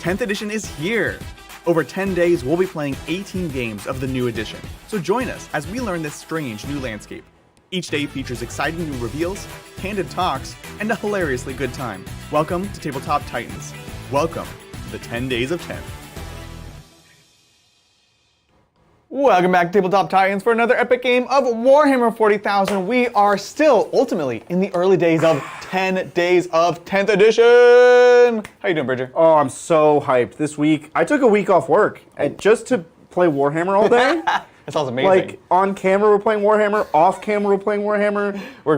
10th edition is here! Over 10 days, we'll be playing 18 games of the new edition, so join us as we learn this strange new landscape. Each day features exciting new reveals, candid talks, and a hilariously good time. Welcome to Tabletop Titans. Welcome to the 10 Days of 10. Welcome back to Tabletop Titans for another epic game of Warhammer 40,000. We are still, ultimately, in the early days of 10 Days of 10th Edition. How you doing, Bridger? Oh, I'm so hyped. This week, I took a week off work just to play Warhammer all day. That sounds amazing. Like, on camera we're playing Warhammer, off camera we're playing Warhammer. We're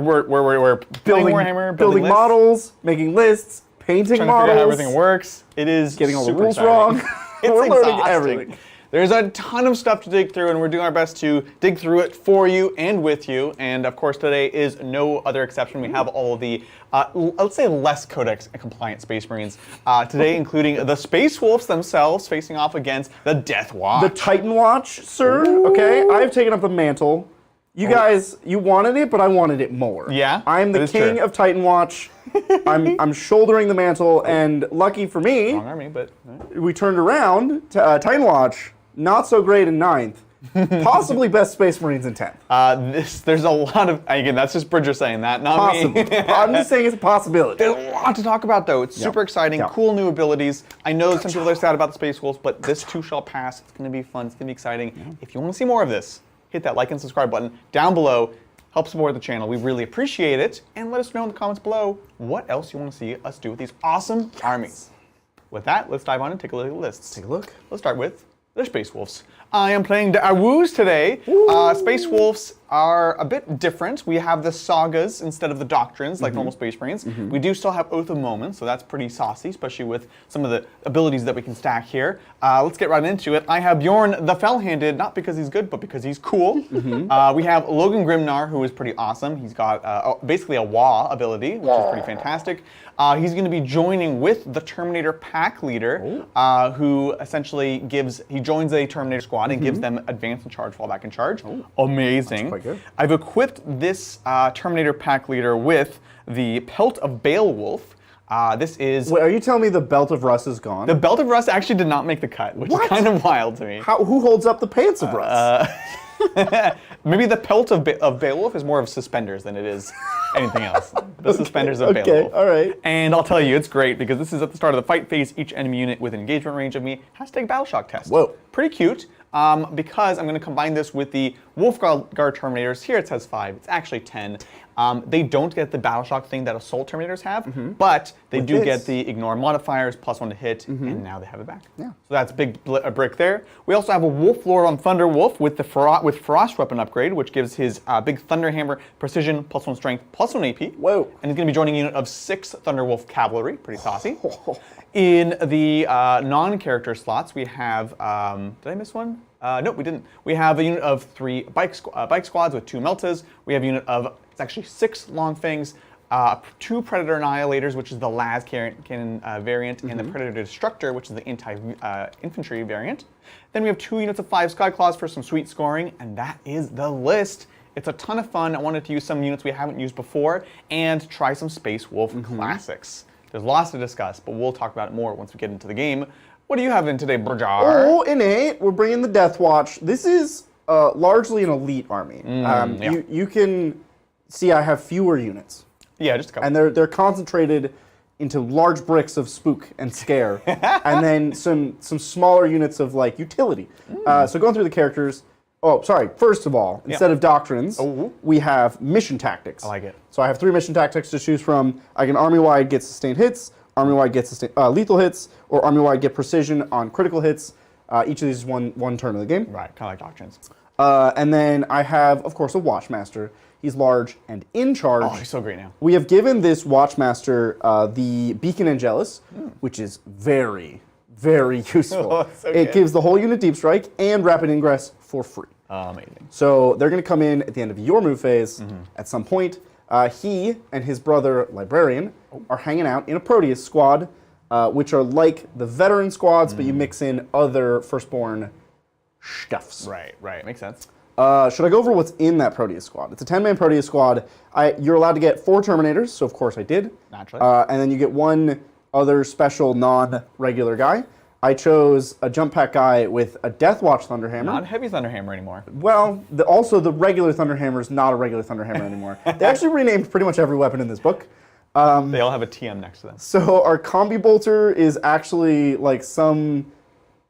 building Warhammer, building models, making lists, painting trying models. to figure out how everything works. It is getting all the super rules exciting. wrong. It's We're learning exhausting. everything. There's a ton of stuff to dig through, and we're doing our best to dig through it for you and with you. And of course, today is no other exception. We have all of the, let's say, less Codex compliant Space Marines today, including the Space Wolves themselves facing off against the Deathwatch. The Titan Watch, sir. Ooh. Okay, I've taken up the mantle. You guys, you wanted it, but I wanted it more. Yeah, I'm the king of Titan Watch. I'm shouldering the mantle, and lucky for me, Wrong army, but we turned around to Titan Watch. Not so great in 9th. Possibly best Space Marines in 10th. there's a lot of, again, that's just Bridger saying that, not me. I'm just saying it's a possibility. There's a lot to talk about, though. It's super exciting, cool new abilities. I know some people are sad about the Space Wolves, but this too shall pass. It's going to be fun. It's going to be exciting. If you want to see more of this, hit that like and subscribe button down below. Help support the channel. We really appreciate it. And let us know in the comments below what else you want to see us do with these awesome armies. With that, let's dive on and take a look at the lists. Take a look. Let's start with the Space Wolves. I am playing the AoS today. Space Wolves are a bit different. We have the sagas instead of the doctrines, like normal Space Marines. We do still have Oath of Moments, so that's pretty saucy, especially with some of the abilities that we can stack here. Let's get right into it. I have Bjorn the Fell-Handed, not because he's good, but because he's cool. We have Logan Grimnar, who is pretty awesome. He's got basically a WA ability, which is pretty fantastic. He's going to be joining with the Terminator Pack Leader, who essentially joins a Terminator squad and gives them advance and charge, fall back and charge. Amazing. That's quite good. I've equipped this Terminator Pack Leader with the Pelt of Beowulf. This is... Wait, are you telling me the Belt of Russ is gone? The Belt of Rust actually did not make the cut, which is kind of wild to me. Who holds up the pants of Russ? Maybe the Pelt of Beowulf is more of suspenders than it is anything else. The suspenders of Beowulf. Okay, all right. And I'll tell you, it's great because this is at the start of the fight phase. Each enemy unit with engagement range of me has to take a battle shock test. Whoa. Pretty cute. Because I'm going to combine this with the Wolfguard Terminators. Here it says 5. It's actually 10. They don't get the battle shock thing that Assault Terminators have, but they do get the ignore modifiers, +1 to hit, and now they have it back. Yeah. So that's a brick there. We also have a Wolf Lord on Thunder Wolf with the Frost Weapon upgrade, which gives his big Thunder Hammer precision, +1 strength, +1 AP. Whoa. And he's going to be joining a unit of 6 Thunder Wolf Cavalry. Pretty saucy. In the non-character slots, we have, did I miss one? Nope, we didn't. We have a unit of 3 bike squads with 2 Meltas. We have a unit of, it's actually 6 Long Fangs, 2 Predator Annihilators, which is the Las Cannon variant, and the Predator Destructor, which is the infantry variant. Then we have 2 units of 5 Skyclaws for some sweet scoring, and that is the list. It's a ton of fun. I wanted to use some units we haven't used before and try some Space Wolf classics. There's lots to discuss, but we'll talk about it more once we get into the game. What do you have in today, Bridger? Oh, in 8, we're bringing the Deathwatch. This is largely an elite army. You can see I have fewer units. Yeah, just a couple. And they're concentrated into large bricks of spook and scare, and then some smaller units of like utility. So going through the characters. Oh, sorry. First of all, instead of doctrines, we have mission tactics. I like it. So I have 3 mission tactics to choose from. I can army-wide get sustained hits, army-wide get lethal hits, or army-wide get precision on critical hits. Each of these is one turn of the game. Right, kind of like doctrines. And then I have, of course, a Watchmaster. He's large and in charge. Oh, he's so great now. We have given this Watchmaster the Beacon Angelus, which is very, very useful. It gives the whole unit deep strike and rapid ingress for free. Amazing. So they're going to come in at the end of your move phase at some point. He and his brother Librarian are hanging out in a Proteus squad, which are like the veteran squads, but you mix in other firstborn stuffs. Right, makes sense. Should I go over what's in that Proteus squad? It's a 10-man Proteus squad. You're allowed to get 4 Terminators, so of course I did. Naturally. And then you get 1 other special non-regular guy. I chose a jump pack guy with a Deathwatch Thunderhammer. Not heavy Thunderhammer anymore. Well, also the regular Thunderhammer is not a regular Thunderhammer anymore. They actually renamed pretty much every weapon in this book. They all have a TM next to them. So our Combi Bolter is actually like some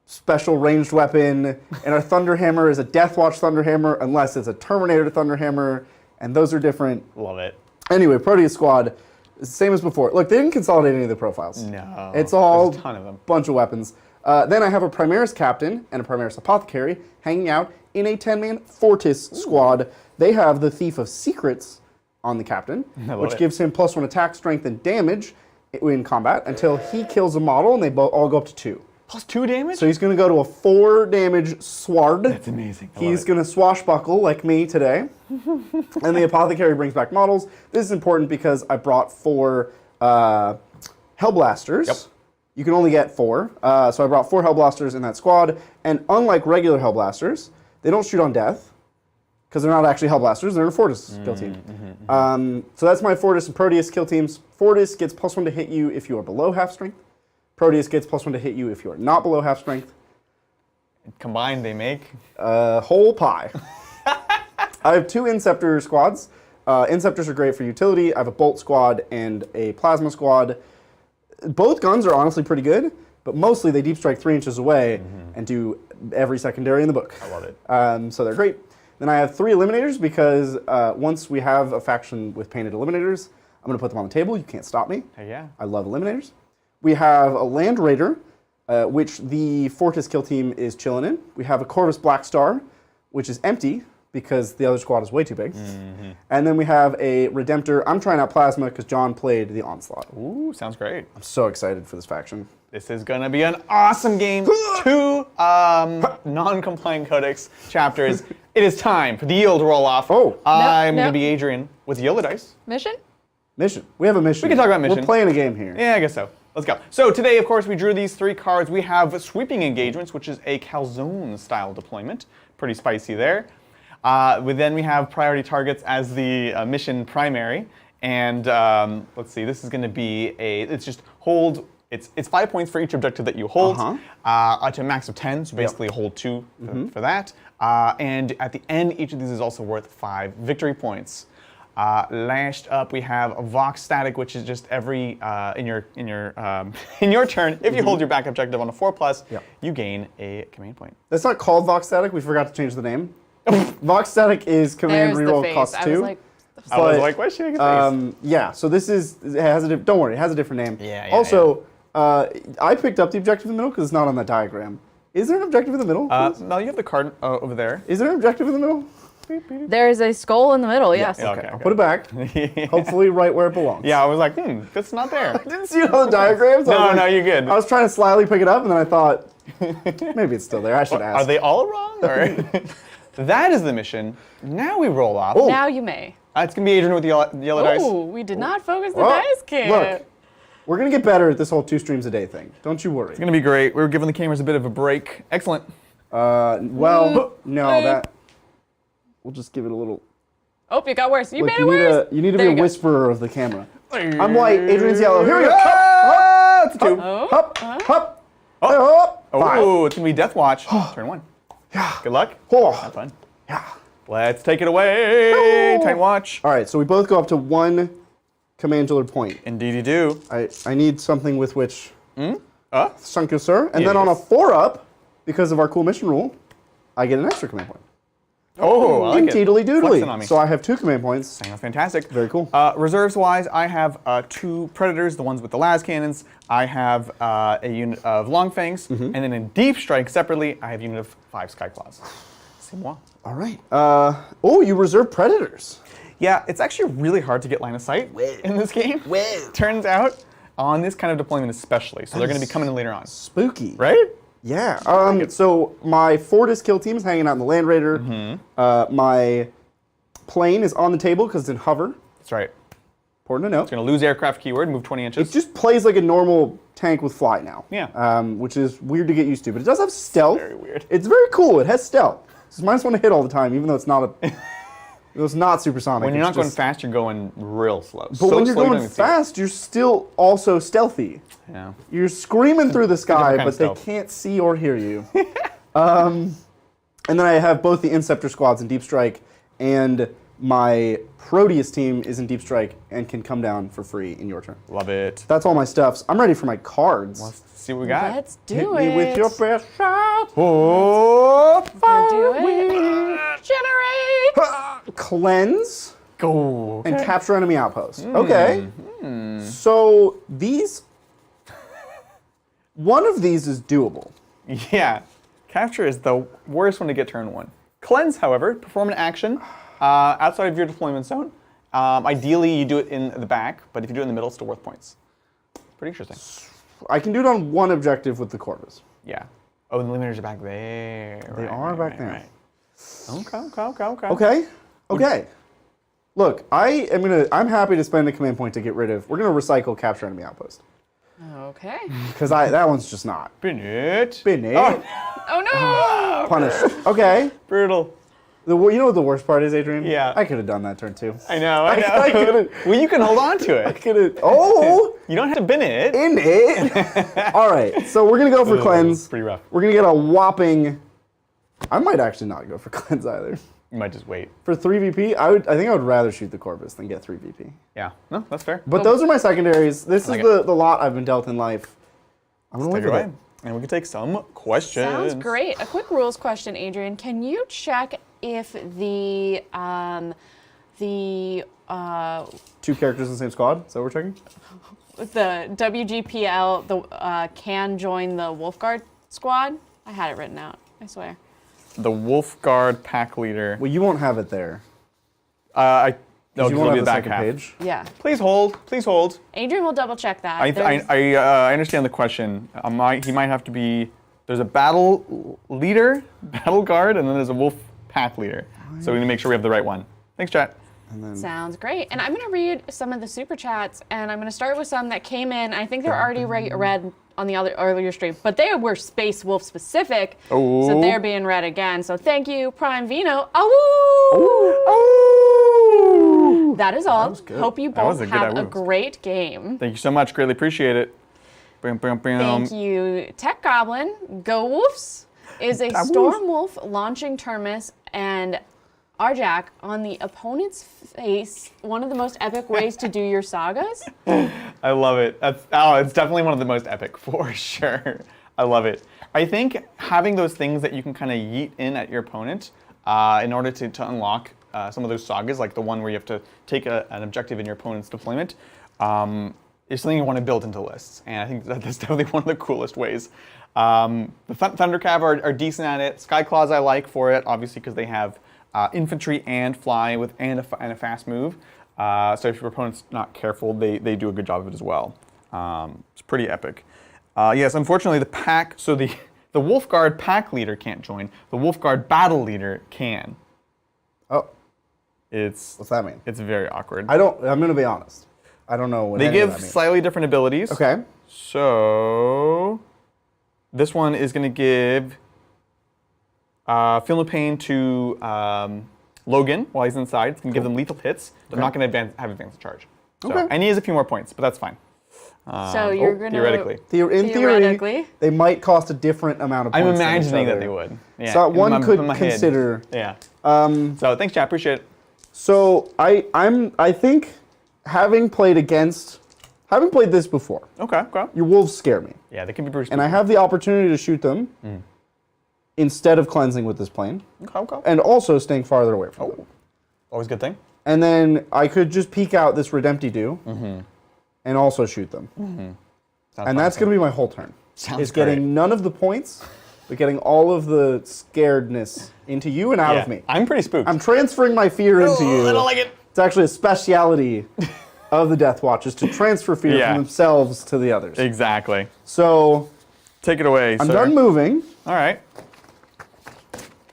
special ranged weapon, and our Thunderhammer is a Deathwatch Thunderhammer unless it's a Terminator Thunderhammer, and those are different. Love it. Anyway, Proteus Squad, same as before. Look, they didn't consolidate any of the profiles. No. It's all There's a ton of them. Bunch of weapons. Then I have a Primaris Captain and a Primaris Apothecary hanging out in a 10-man Fortis squad. They have the Thief of Secrets on the Captain, which gives him +1 attack, strength, and damage in combat until he kills a model, and they all go up to 2. +2 damage? So he's going to go to a 4 damage sword. That's amazing. He's going to swashbuckle like me today. And the Apothecary brings back models. This is important because I brought 4 Hellblasters. Yep. You can only get 4. So I brought 4 Hellblasters in that squad. And unlike regular Hellblasters, they don't shoot on death because they're not actually Hellblasters. They're a Fortis kill team. So that's my Fortis and Proteus kill teams. Fortis gets +1 to hit you if you are below half strength. Proteus gets +1 to hit you if you are not below half strength. Combined, they make a whole pie. I have 2 Inceptor squads. Inceptors are great for utility. I have a Bolt squad and a Plasma squad. Both guns are honestly pretty good, but mostly they deep strike 3 inches away and do every secondary in the book. I love it. So they're great. Then I have 3 Eliminators because once we have a faction with painted Eliminators, I'm going to put them on the table. You can't stop me. Hey, yeah. I love Eliminators. We have a Land Raider, which the Fortis kill team is chilling in. We have a Corvus Blackstar, which is empty because the other squad is way too big. And then we have a Redemptor. I'm trying out Plasma because John played the Onslaught. Ooh, sounds great. I'm so excited for this faction. This is going to be an awesome game. 2 non-compliant codex chapters. It is time for the yield roll-off. Oh. I'm going to be Adrian with Yellow Dice. Mission? Mission. We have a mission. We can talk about mission. We're playing a game here. Yeah, I guess so. Let's go. So today, of course, we drew these 3 cards. We have Sweeping Engagements, which is a calzone-style deployment. Pretty spicy there. Then we have Priority Targets as the mission primary. And let's see, this is going to be it's just hold. It's 5 points for each objective that you hold, to a max of 10. So basically, hold 2 for that. And at the end, each of these is also worth 5 victory points. Last up, we have Vox Static, which is just every in your turn. If you hold your back objective on a 4+, you gain a command point. That's not called Vox Static. We forgot to change the name. Vox Static is command reroll cost 2. I was like, what's she face? Yeah. So this is don't worry, it has a different name. Yeah. Also, I picked up the objective in the middle because it's not on the diagram. Is there an objective in the middle? No, you have the card over there. Is there an objective in the middle? There is a skull in the middle, yes. Yeah, Okay, I'll put it back. Hopefully right where it belongs. Yeah, I was like, that's not there. I didn't see it on the diagrams. No, you're good. I was trying to slyly pick it up, and then I thought, maybe it's still there. I should ask. Are they all wrong? Or? That is the mission. Now we roll off. Now you may. It's going to be Adrian with the yellow dice. Oh, we did not focus the dice kit. Look, we're going to get better at this whole 2 streams a day thing. Don't you worry. It's going to be great. We're giving the cameras a bit of a break. Excellent. No, that... We'll just give it a little... Oh, it got worse. You Look, made it worse. You need to be a whisperer of the camera. I'm white, Adrian's yellow. Here we go. It's a 2. Hop, hop. Oh, Five. it's going to be Deathwatch. Turn 1. Yeah. Good luck. Oh. Have fun. Yeah. Let's take it away. Time watch. All right, so we both go up to 1 commandular point. Indeed you do. I need something with which... Thank you, sir. And Yes. then on a 4-up, because of our cool mission rule, I get an extra command point. Oh, I like it. Teedly Flexing on doodly. me. So I have 2 command points. That's fantastic. Very cool. Reserves-wise, I have 2 Predators, the ones with the las cannons. I have a unit of Longfangs. And then in Deep Strike, separately, I have a unit of 5 Skyclaws. C'est moi. All right. You reserve Predators. Yeah, it's actually really hard to get line of sight in this game. Turns out, on this kind of deployment especially. So they're going to be coming in later on. Spooky. Right? Yeah. So my Fortis kill team is hanging out in the Land Raider. My plane is on the table because it's in hover. That's right. Important to note. It's going to lose aircraft keyword, move 20 inches. It just plays like a normal tank with fly now. Yeah. Which is weird to get used to, but it does have stealth. Very weird. It's very cool. It has stealth. It's -1 to hit all the time, even though it's not a goes not supersonic. When you're it's not going just- fast, you're going real slow. But when you're going fast, you're still also stealthy. Yeah. You're screaming through the sky, kind of but they stealth. can't see or hear you. And then I have both the Inceptor squads in Deep Strike, and my Proteus team is in Deep Strike and can come down for free in your turn. Love it. That's all my stuffs. I'm ready for my cards. Let's see what we got. Let's do Hit it. me with your best shot. Oh, Gonna do it. Generate. Cleanse go. and capture enemy outpost. Okay. So these, one of these is doable. Yeah. Capture is the worst one to get turn 1. Cleanse, however, perform an action outside of your deployment zone. Ideally, you do it in the back, but if you do it in the middle, it's still worth points. Pretty interesting. I can do it on one objective with the Corvus. Yeah. Oh, and the limiters are back there. They are back there. Okay. Okay. Look, I'm happy to spend a command point to get rid of. We're gonna recycle capture enemy outpost Okay. because that one's just not. Bin it. Been it. Oh no! Punished. Okay. Brutal. You know what the worst part is, Adrian? Yeah. I could have done that turn too. I know. I could've- Well, you can hold on to I it. could have. Oh, You don't have to bin it. in it. All right. So we're gonna go for cleanse. Pretty rough. We're gonna get a whopping. I might actually not go for cleanse either. You might just wait. For 3 VP, I think I would rather shoot the Corvus than get 3 VP. Yeah. No, that's fair. But those are my secondaries. This like is the lot I've been dealt in life. I'm gonna Take live it with away. it. And we can take some questions. Sounds great. A quick rules question, Adrian. Can you check if the 2 characters in the same squad. Is that what we're checking? the WGPL can join the Wolfguard squad? I had it written out. I swear. The Wolfguard pack leader. Well, you won't have it there. No, You because won't it'll have be the the back second half. page. Yeah. Please hold. Please hold. Adrian will double check that. I understand the question. He might have to be. There's a battle leader, battle guard, and then there's a wolf pack leader. So we need to make sure we have the right one. Thanks, chat. And then Sounds great. And I'm going to read some of the super chats, and I'm going to start with some that came in. I think they're already read on the earlier stream, but they were Space Wolf specific, so they're being read again. So thank you, Prime Vino. Oh! That is all. good. Hope you That was both a good have a Awoo. great game. Thank you so much. Greatly appreciate it. Thank you, Tech Goblin. Go Wolves is a Storm Wolf launching Terminus and Arjak on the opponent's face. One of the most epic ways to do your sagas. I love it. It's definitely one of the most epic for sure. I love it. I think having those things that you can kind of yeet in at your opponent in order to unlock some of those sagas, like the one where you have to take an objective in your opponent's deployment, is something you want to build into lists. And I think that's definitely one of the coolest ways. The Thundercav are decent at it. Skyclaws I like for it, obviously because they have infantry and fly and a fast move. So if your opponent's not careful, they do a good job of it as well. It's pretty epic. Yes, unfortunately the pack, so the Wolfguard pack leader can't join. The Wolfguard battle leader can. oh, What's what's that mean? It's very awkward. I'm gonna be honest. I don't know what They any of give that means. slightly different abilities. Okay. So this one is going to give Feel No Pain to Logan while he's inside. It's going to give them lethal hits. They're not going to have advanced charge. So, Okay. And he has a few more points, but that's fine. So you're going to... Theoretically. In Theoretically. theory, they might cost a different amount of I'm points. than each imagining that other. they would. Yeah. So in one my- could in my head. consider. Yeah. So thanks, chat. Appreciate it. So I think having played this before, Okay. your wolves scare me, Yeah, they can be pretty and I have the opportunity to shoot them instead of cleansing with this plane, Okay. and also staying farther away from them. Always a good thing. And then I could just peek out this Redempty-Do and also shoot them. Sounds And that's awesome. going to be my whole turn. Sounds is getting great. none of the points, but getting all of the scaredness into you and out Yeah, of me. I'm pretty spooked. I'm transferring my fear into you. I don't like it. It's actually a speciality of the Deathwatch is to transfer fear Yeah. from themselves to the others. Exactly. So Take it away, I'm sir. done moving. All right.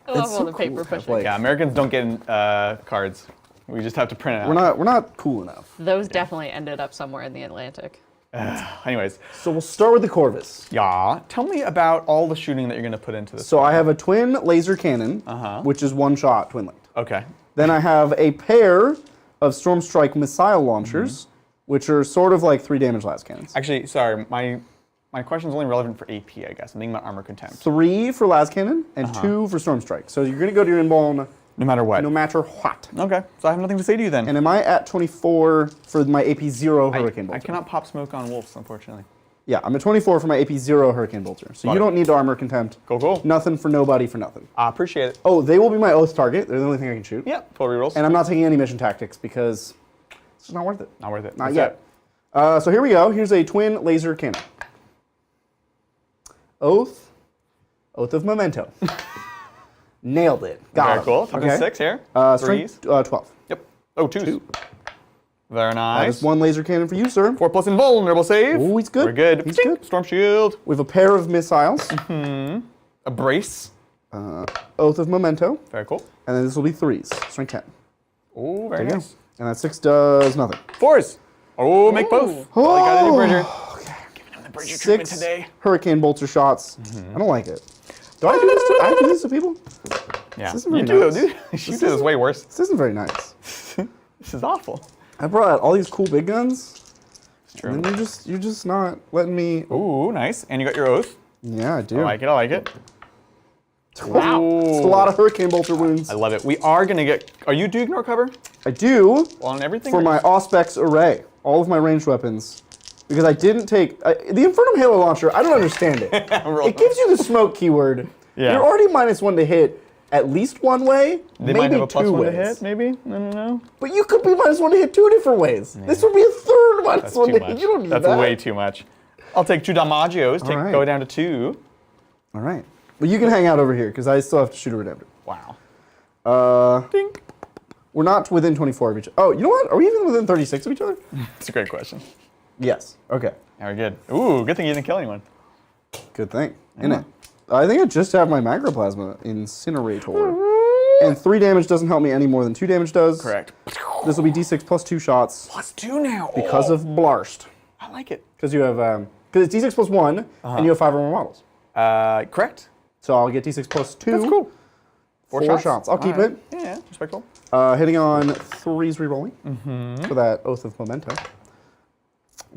I love It's all so the paper cool. pushing. Like, Yeah, Americans don't get cards. We just have to print it out. we're not cool enough. Those definitely ended up somewhere in the Atlantic. Anyways, So we'll start with the Corvus. yeah. Tell me about all the shooting that you're going to put into this. So I have a twin laser cannon, which is one shot twin linked. Okay. Then I have a pair of Storm Strike missile launchers, which are sort of like 3 damage las cannons. Actually, sorry, my question is only relevant for AP, I guess. I'm thinking about armor contempt. 3 for las cannon and 2 for Storm Strike. So you're going to go to your inbone No matter what. no matter what. Okay, so I have nothing to say to you then. And am I at 24 for my AP 0 Hurricane Bolter? I cannot pop smoke on wolves, unfortunately. Yeah, I'm at 24 for my AP 0 Hurricane Bolter. So you don't need to armor contempt. Cool. Nothing for nobody for nothing. I appreciate it. Oh, they will be my oath target. They're the only thing I can shoot. Yeah, 4 rerolls. And I'm not taking any mission tactics because it's just not worth it. Not worth it. Not That's yet. it. So here we go. Here's a twin laser cannon. Oath of Memento. Nailed it. Got Very it. cool. Top Okay. 6 here. Strength 3s. 12. Yep. Oh, 2s. Very That nice. is 1 laser cannon for you, sir. 4+ invulnerable save. Oh, he's good. We're good. He's Ding. good. Storm shield. We have a pair of missiles. A brace. Oath of Memento. Very cool. And then this will be 3s. Strength 10. Oh, very There you go. nice. And that 6 does nothing. 4s. Oh, make both. All you gotta do, Bridger. Okay. Giving him the Bridger treatment 6 today. Hurricane Bolter shots. I don't like it. Do I do this to, I do this to people? Yeah, isn't you very do, nice. dude. You do this way worse. This isn't very nice. This is awful. I brought out all these cool big guns. It's true. And then you're just not letting me. Ooh, nice. And you got your oath. Yeah, I do. I like it. I like it. Wow. It's a lot of Hurricane Bolter wounds. I love it. We are gonna get. Are you do ignore cover I do on everything? for or my just- Auspex array, all of my ranged weapons, because I didn't take the Infernum Halo launcher. I don't understand it. It gives you the smoke keyword. Yeah. You're already -1 to hit at least one way, They maybe might have a 2 +1 ways. to hit, maybe. I don't know. But you could be -1 to hit 2 different ways. This would be a third That's -1 too to much. hit. You don't need That's that. way too much. I'll take 2 Damagios. right. Go down to 2. All right. Well, you can hang out over here because I still have to shoot a Redemptor. Wow. Dink. We're not within 24 of each other. Oh, you know what? Are we even within 36 of each other? That's a great question. Yes. Okay. Very good. Ooh, good thing you didn't kill anyone. Good thing. Innit? I think I just have my Macroplasma Incinerator. And 3 damage doesn't help me any more than 2 damage does. Correct. This will be D6 plus 2 shots +2 now. because of Blarst. I like it. Because you have, because it's D6 plus 1, and you have 5 or more models. Correct. So I'll get D6 plus 2. That's cool. 4 shots. I'll keep it. Yeah, respectful. Hitting on 3s rerolling for that Oath of Memento.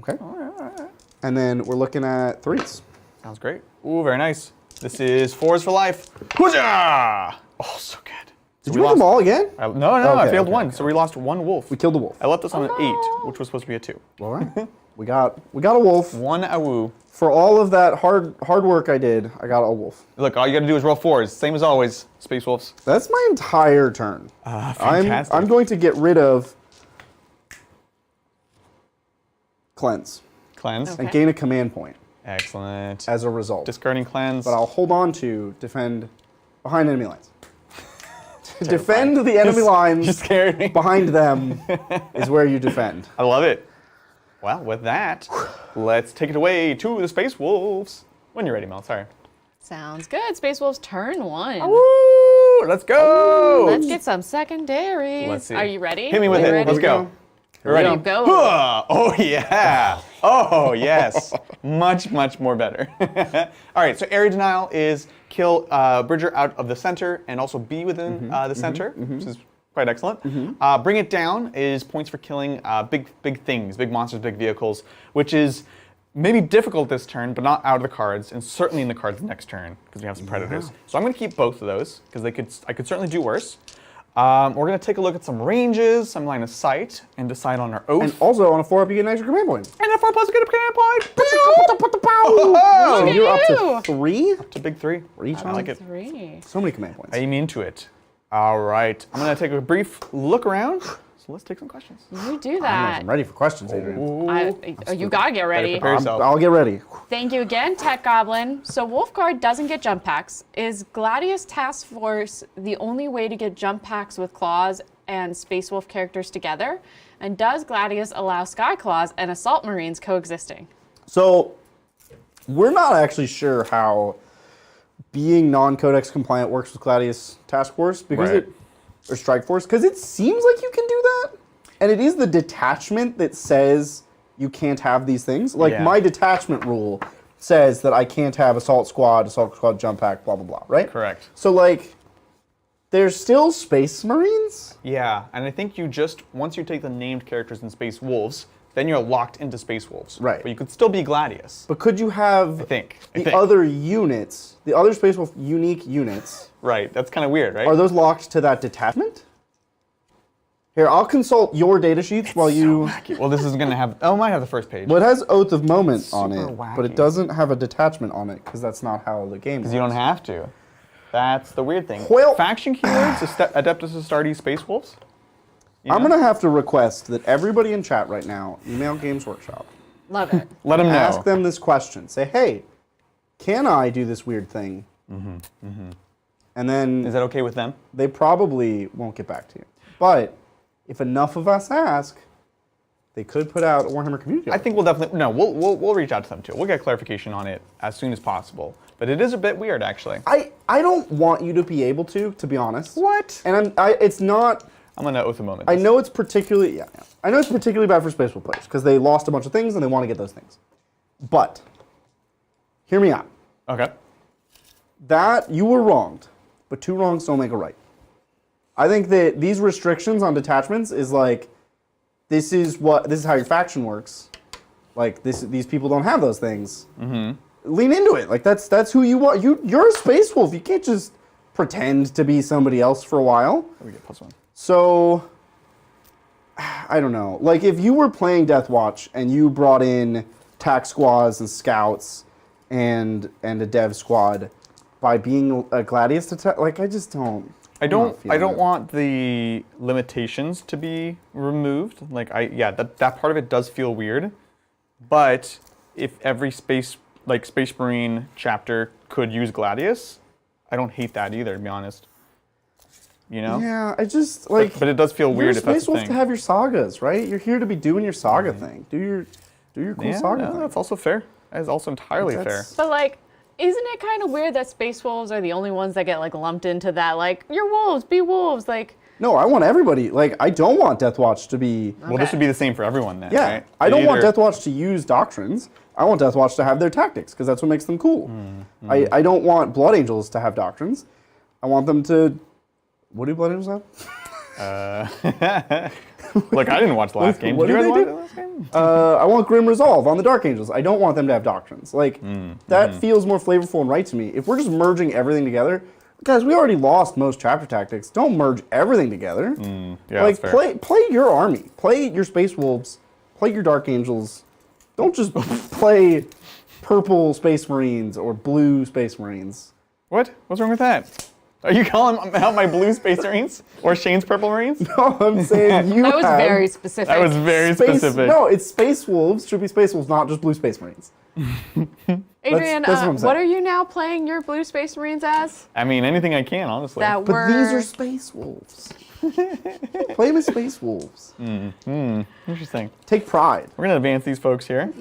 Okay. All right. And then we're looking at 3s. Sounds great. Ooh, very nice. This is 4s for life. Hooja! Oh, so good. Did you hit them all again? No, I Okay, failed okay, 1, okay. so we lost 1 wolf. We killed the wolf. I left us on an 8, which was supposed to be a 2. All right. we got a wolf. 1 awoo. For all of that hard work I did, I got a wolf. Look, all you gotta do is roll 4s. Same as always, Space Wolves. That's my entire turn. Fantastic. I'm going to get rid of Cleanse Cleanse. Okay. and gain a command point Excellent. as a result. Discarding Cleanse. But I'll hold on to defend behind enemy lines. Defend the enemy You lines scared me. behind them is where you defend. I love it. Well, with that, let's take it away to the Space Wolves. When you're ready, Mel. Sorry. Sounds good. Space Wolves turn 1. Woo! Let's go! Let's get some secondaries. Let's see. Are you ready? Hit me with Are you it. ready? Let's go. You're we ready. go. Huh! Oh, yeah. Oh, yes. Much, much more better. All right, so area denial is kill Bridger out of the center and also be within the center, which is quite excellent. Bring it down is points for killing big things, big monsters, big vehicles, which is maybe difficult this turn, but not out of the cards, and certainly in the cards next turn, because we have some predators. So I'm going to keep both of those, because I could certainly do worse. We're going to take a look at some ranges, some line of sight, and decide on our oath. And also on a 4-up, you get an extra command point. And a 4+ you get a command point. Look So at you're up you. to 3? It's a big 3. For each I one? like it. 3. So many command points. I'm into it. All right. I'm going to take a brief look around. So let's take some questions. You do that. I'm ready for questions, Adrian. You gotta get ready. prepare yourself. I'll get ready. Thank you again, Tech Goblin. So Wolfguard doesn't get jump packs. Is Gladius Task Force the only way to get jump packs with Claws and Space Wolf characters together? And does Gladius allow Sky Claws and Assault Marines coexisting? So, we're not actually sure how being non-codex compliant works with Gladius Task Force because Right. or Strike Force, because it seems like you can do that, and it is the detachment that says you can't have these things. Like Yeah. my detachment rule says that I can't have assault squad jump pack, blah blah blah, right? Correct. So like, There's still Space Marines? Yeah, and I think once you take the named characters in Space Wolves, then you're locked into Space Wolves. Right. But you could still be Gladius. But could you have I think. other units, the other Space Wolf unique units? Right, that's kind of weird, right? Are those locked to that detachment? Here, I'll consult your data sheets while you... Wacky. Well, this is going to have... Oh, it might have the first page. Well, it has Oath of Moment on Super it, wacky. but it doesn't have a detachment on it, because that's not how the game works. Because you don't have to. That's the weird thing. Well- Faction keywords, Adeptus Astartes Space Wolves? You I'm know? going to have to request that everybody in chat right now email Games Workshop. Love it. Let them know. Ask them this question. Say, hey, can I do this weird thing? And then Is that okay with them? they probably won't get back to you. But if enough of us ask, they could put out a Warhammer community. I think we'll definitely... No, we'll reach out to them too. We'll get clarification on it as soon as possible. But it is a bit weird, actually. I don't want you to be able to be honest. What? And it's not... I'm going to oath a moment. I know it's particularly... I know it's particularly bad for Space Wolf players, because they lost a bunch of things and they want to get those things. But, hear me out. Okay. That, you were wronged, but two wrongs don't make a right. I think that these restrictions on detachments is like, this is how your faction works. Like, these people don't have those things. Lean into it. Like, that's who you are. You're a Space Wolf. You can't just pretend to be somebody else for a while. We get +1. So, I don't know. Like, if you were playing Deathwatch and you brought in tac squads and scouts and a dev squad by being a Gladius, like, I just don't. I I'm not feeling don't it. want the limitations to be removed. Like that part of it does feel weird. But if every Space Marine chapter could use Gladius, I don't hate that either, to be honest. You know? Yeah, I just like. But it does feel weird You're if that's Space the Wolf thing. to have your sagas, right? You're here to be doing your saga thing. Do your cool Yeah, saga no, thing. that's also fair. That is also entirely fair. That's- But like, isn't it kind of weird that Space Wolves are the only ones that get like lumped into that? Like, you're wolves, be wolves. Like, No, I want everybody. Like, I don't want Deathwatch to be. Well, this would be the same for everyone then, Yeah, right? I don't want Either- Deathwatch to use doctrines. I want Deathwatch to have their tactics, because that's what makes them cool. I don't want Blood Angels to have doctrines. I want them to... What do Blood Angels have? Look, I didn't watch the last game. What Did you do guys they watch do? the last game? I want Grim Resolve on the Dark Angels. I don't want them to have doctrines. Like, that feels more flavorful and right to me. If we're just merging everything together... Guys, we already lost most chapter tactics. Don't merge everything together. Yeah, Like, that's fair. play your army. Play your Space Wolves. Play your Dark Angels. Don't just play purple Space Marines or blue Space Marines. What? What's wrong with that? Are you calling out my blue Space Marines or Shane's purple Marines? No, I'm saying you that was have very specific. That was very space, specific. No, it's Space Wolves. Should be Space Wolves, not just blue Space Marines. Adrian, that's what I'm what saying. are you now playing your blue Space Marines as? I mean, anything I can, honestly. That But were these are Space Wolves. Play them as Space Wolves. Interesting. Take pride. We're gonna advance these folks here.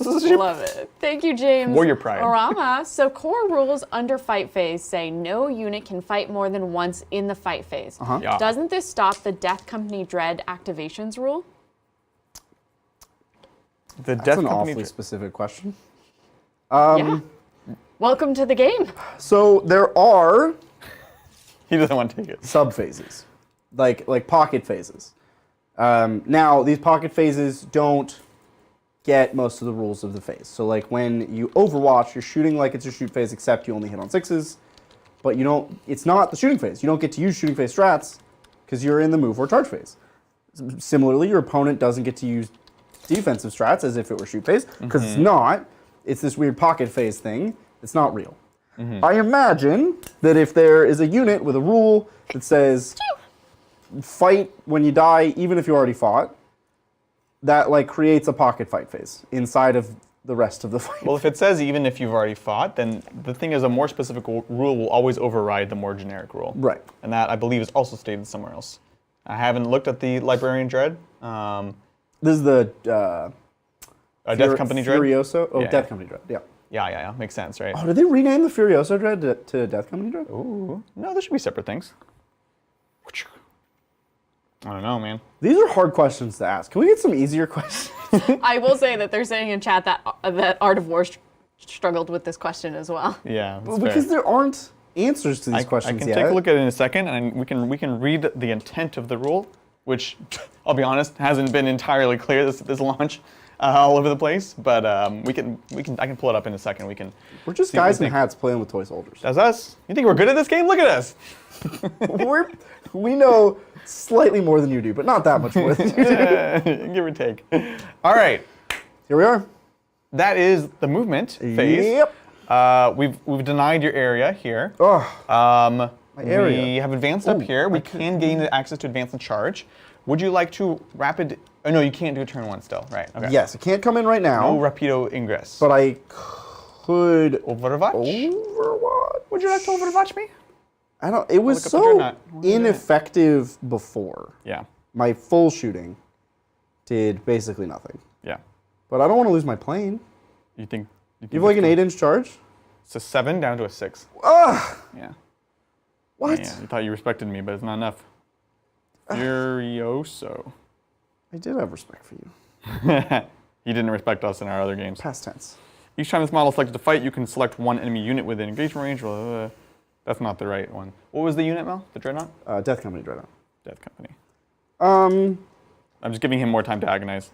Love it. Thank you, James. Warrior pride. Orama. So core rules under fight phase say no unit can fight more than once in the fight phase. Yeah. Doesn't this stop the Death Company Dread activations rule? The That's Death an Company. awfully specific question. Yeah. Welcome to the game. So there are He doesn't want to take it. sub-phases, like pocket phases. Now, these pocket phases don't get most of the rules of the phase. So like when you Overwatch, you're shooting like it's a shoot phase, except you only hit on 6s, but you don't, it's not the shooting phase. You don't get to use shooting phase strats because you're in the move or charge phase. Similarly, your opponent doesn't get to use defensive strats as if it were shoot phase, because it's not. It's this weird pocket phase thing. It's not real. I imagine that if there is a unit with a rule that says fight when you die, even if you already fought, that like creates a pocket fight phase inside of the rest of the fight. Well, if it says even if you've already fought, then the thing is a more specific rule will always override the more generic rule. Right. And that, I believe, is also stated somewhere else. I haven't looked at the Librarian Dread. This is the Death Company Dread? Furioso? Oh, Yeah, Death yeah. Company Dread, yeah. Yeah. Makes sense, right? Oh, did they rename the Furioso Dread to Death Company Dread? Ooh. No, there should be separate things. I don't know, man. These are hard questions to ask. Can we get some easier questions? I will say that they're saying in chat that Art of War struggled with this question as well. Yeah, that's Because fair. there aren't answers to these questions I can yet. take a look at it in a second, and we can read the intent of the rule, which, I'll be honest, hasn't been entirely clear this launch all over the place. But I can pull it up in a second. We're just guys in hats playing with toy soldiers. That's us. You think we're good at this game? Look at us. We know slightly more than you do, but not that much more than you do. Give or take. All right. Here we are. That is the movement phase. Yep. We've denied your area here. Oh, My area. We have advanced up here. We can gain access to advance and charge. Would you like to rapid? Oh no, you can't do a turn 1 still. Right. Okay. yes, it can't come in right now. No rapido ingress. But I could Overwatch? Overwatch. Would you like to Overwatch me? I don't. It was look up the so Dreadnought. ineffective before. Yeah. My full shooting did basically nothing. Yeah. But I don't want to lose my plane. You think? You have like an 8-inch charge? It's a 7 down to a 6. Ugh! Yeah. What? Yeah. You thought you respected me, but it's not enough. Furioso. I did have respect for you. He didn't respect us in our other games. Past tense. Each time this model is selected to fight, you can select one enemy unit within engagement range. That's not the right one. What was the unit, Mel? The Dreadnought? Death Company Dreadnought. Death Company. Um, I'm just giving him more time to agonize.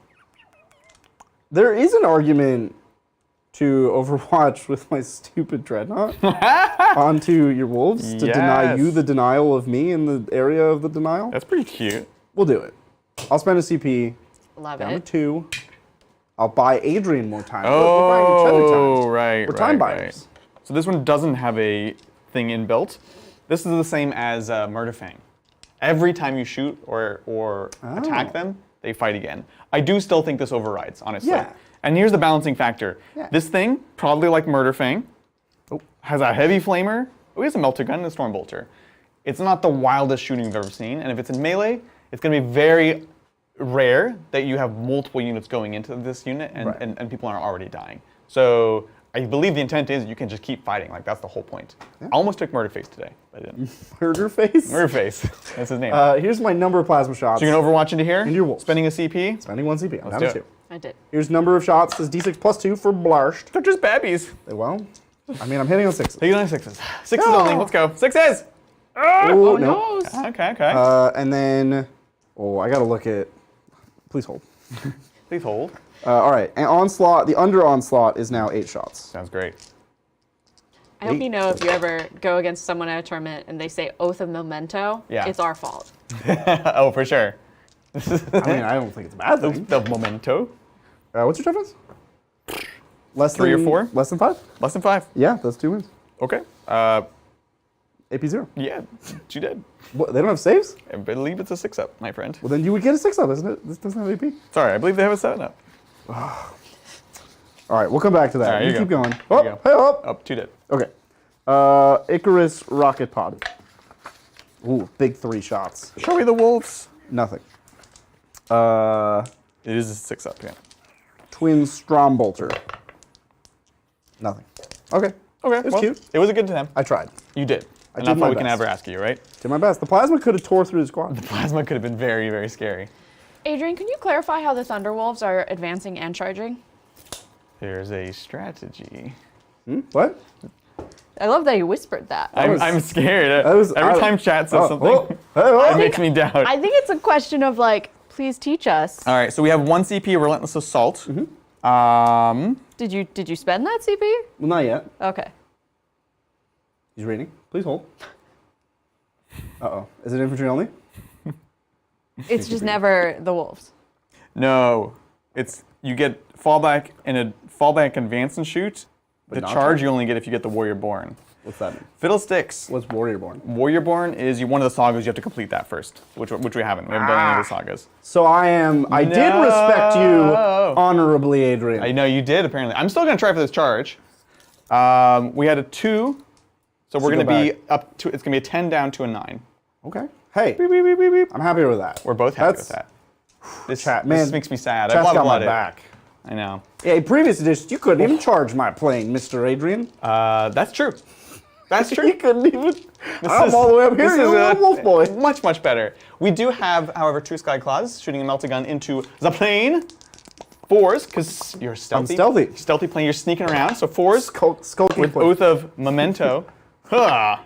there is an argument to Overwatch with my stupid Dreadnought onto your wolves to deny you Yes. the denial of me in the area of the denial. That's pretty cute. We'll do it. I'll spend a CP Love down to it. 2. I'll buy Adrian more time. We're buying each other Oh, time. right. We're time right. buyers. So this one doesn't have a thing inbuilt. This is the same as Murderfang. Every time you shoot or attack them, they fight again. I do still think this overrides, honestly. Yeah. And here's the balancing factor. Yeah. This thing, probably like Murderfang, has a heavy flamer. Oh, he has a melter gun and a storm bolter. It's not the wildest shooting you've ever seen, and if it's in melee, it's going to be very rare that you have multiple units going into this unit and, Right. and people aren't already dying. So I believe the intent is you can just keep fighting. Like, that's the whole point. I almost took Murderface today, but I didn't. Murder face. Murderface, that's his name. Here's my number of plasma shots. So you're going to Overwatch into here? Into your wolves. Spending a CP? Spending 1 CP. I'm down do to it. 2. I did. Here's number of shots. This D6 plus 2 for Blarst. They're just babbies. Well, I mean, I'm hitting on 6s. Take it on 6s. 6s No. only, let's go. 6s! Oh, no. No. Okay, okay. And then, I gotta look at. Please hold. Please hold. All right, and onslaught. The under onslaught is now 8 shots. Sounds great. I hope you know if you ever go against someone at a tournament and they say Oath of Memento, Yeah. it's our fault. Oh, for sure. I mean, I don't think it's a bad thing. The memento. What's your toughness? Less 3 or than 4? Less than 5? Less than 5. Yeah, that's 2 wins. Okay. AP 0. Yeah, she did. What, they don't have saves? I believe it's a 6-up, my friend. Well, then you would get a 6-up, isn't it? This doesn't have AP. Sorry, I believe they have a 7-up. All right, we'll come back to that. All right, you you keep go. going. you Oh, go. hey, up. Up, 2 dead. Okay. Icarus rocket pod. Ooh, big 3 shots. Show me the wolves. Nothing. It is a 6-up, yeah. Twin Strombolter. Nothing. Okay. Okay, It was well, cute. It was a good attempt. I tried. You did. I And did that's my all we can best. ever ask you, right? Did my best. The plasma could have tore through the squad. Plasma could have been very, very scary. Adrian, can you clarify how the Thunderwolves are advancing and charging? There's a strategy. What? I love that you whispered that. I'm scared. was- Every I- time chat says something, Hey, oh. it makes me doubt. I think it's a question of like, please teach us. All right, so we have 1 CP, Relentless Assault. Did you spend that CP? Well, not yet. Okay. He's reading. Please hold. Uh-oh. Is it infantry only? It's just never the wolves. No, it's you get fallback and a fallback advance and shoot. The not charge you only get if you get the Warrior Born. What's that mean? Fiddlesticks. What's Warrior Born? Warrior Born is one of the sagas you have to complete that first, which we haven't. We haven't done any of the sagas. So I did respect you honorably, Adrian. I know you did apparently. I'm still gonna try for this charge. We had a 2, so we're go gonna be back. up to. It's gonna be a 10 down to a 9. Okay. Hey, Beep, beep, beep, beep, beep. I'm happy with that. We're both happy That's- with that. This, Chat, this man, makes me sad. Chat's I've got my blooded. back. I know. Yeah, in previous editions, you couldn't even charge my plane, Mr. Adrian. That's true. That's true. You couldn't even. I'm all the way up here. This You're is a little wolf boy. much, much better. We do have, however, 2 Sky Claws shooting a melta gun into the plane. 4s, because you're stealthy. stealthy. Stealthy plane, you're sneaking around. So 4s Skulky with plane. Oath of Memento. Huh.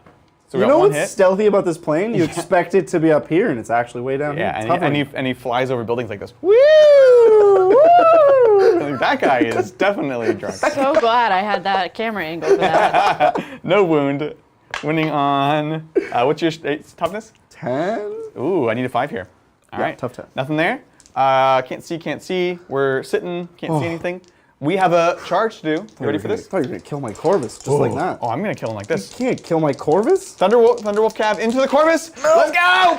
So we You got know one what's hit. stealthy about this plane? You expect it to be up here, and it's actually way down Yeah, here. and he flies over buildings like this. Woo! That guy is definitely drunk. So glad I had that camera angle for that. No wound. Winning on, what's your toughness? 10? Ooh, I need a 5 here. All Yeah, right. tough 10. Nothing there. Can't see. We're sitting, can't see anything. We have a charge to do. You ready for this? I thought you were going to kill my Corvus, just like that. Oh, I'm going to kill him like this. You can't kill my Corvus? Thunderwolf Cav into the Corvus. No. Let's go.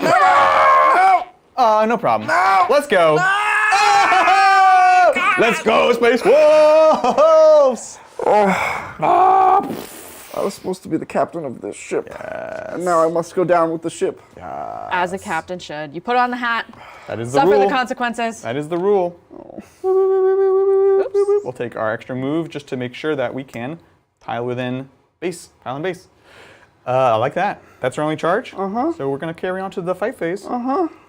No. No problem. No. Let's go. No. Oh! Let's go, Space Wolves. I was supposed to be the captain of this ship. Yes. And now I must go down with the ship. Yes. As a captain should. You put on the hat. That is the Suffer rule. the consequences. That is the rule. Oops. We'll take our extra move just to make sure that we can tile within base. Tile in base. I like that. That's our only charge. So we're going to carry on to the fight phase.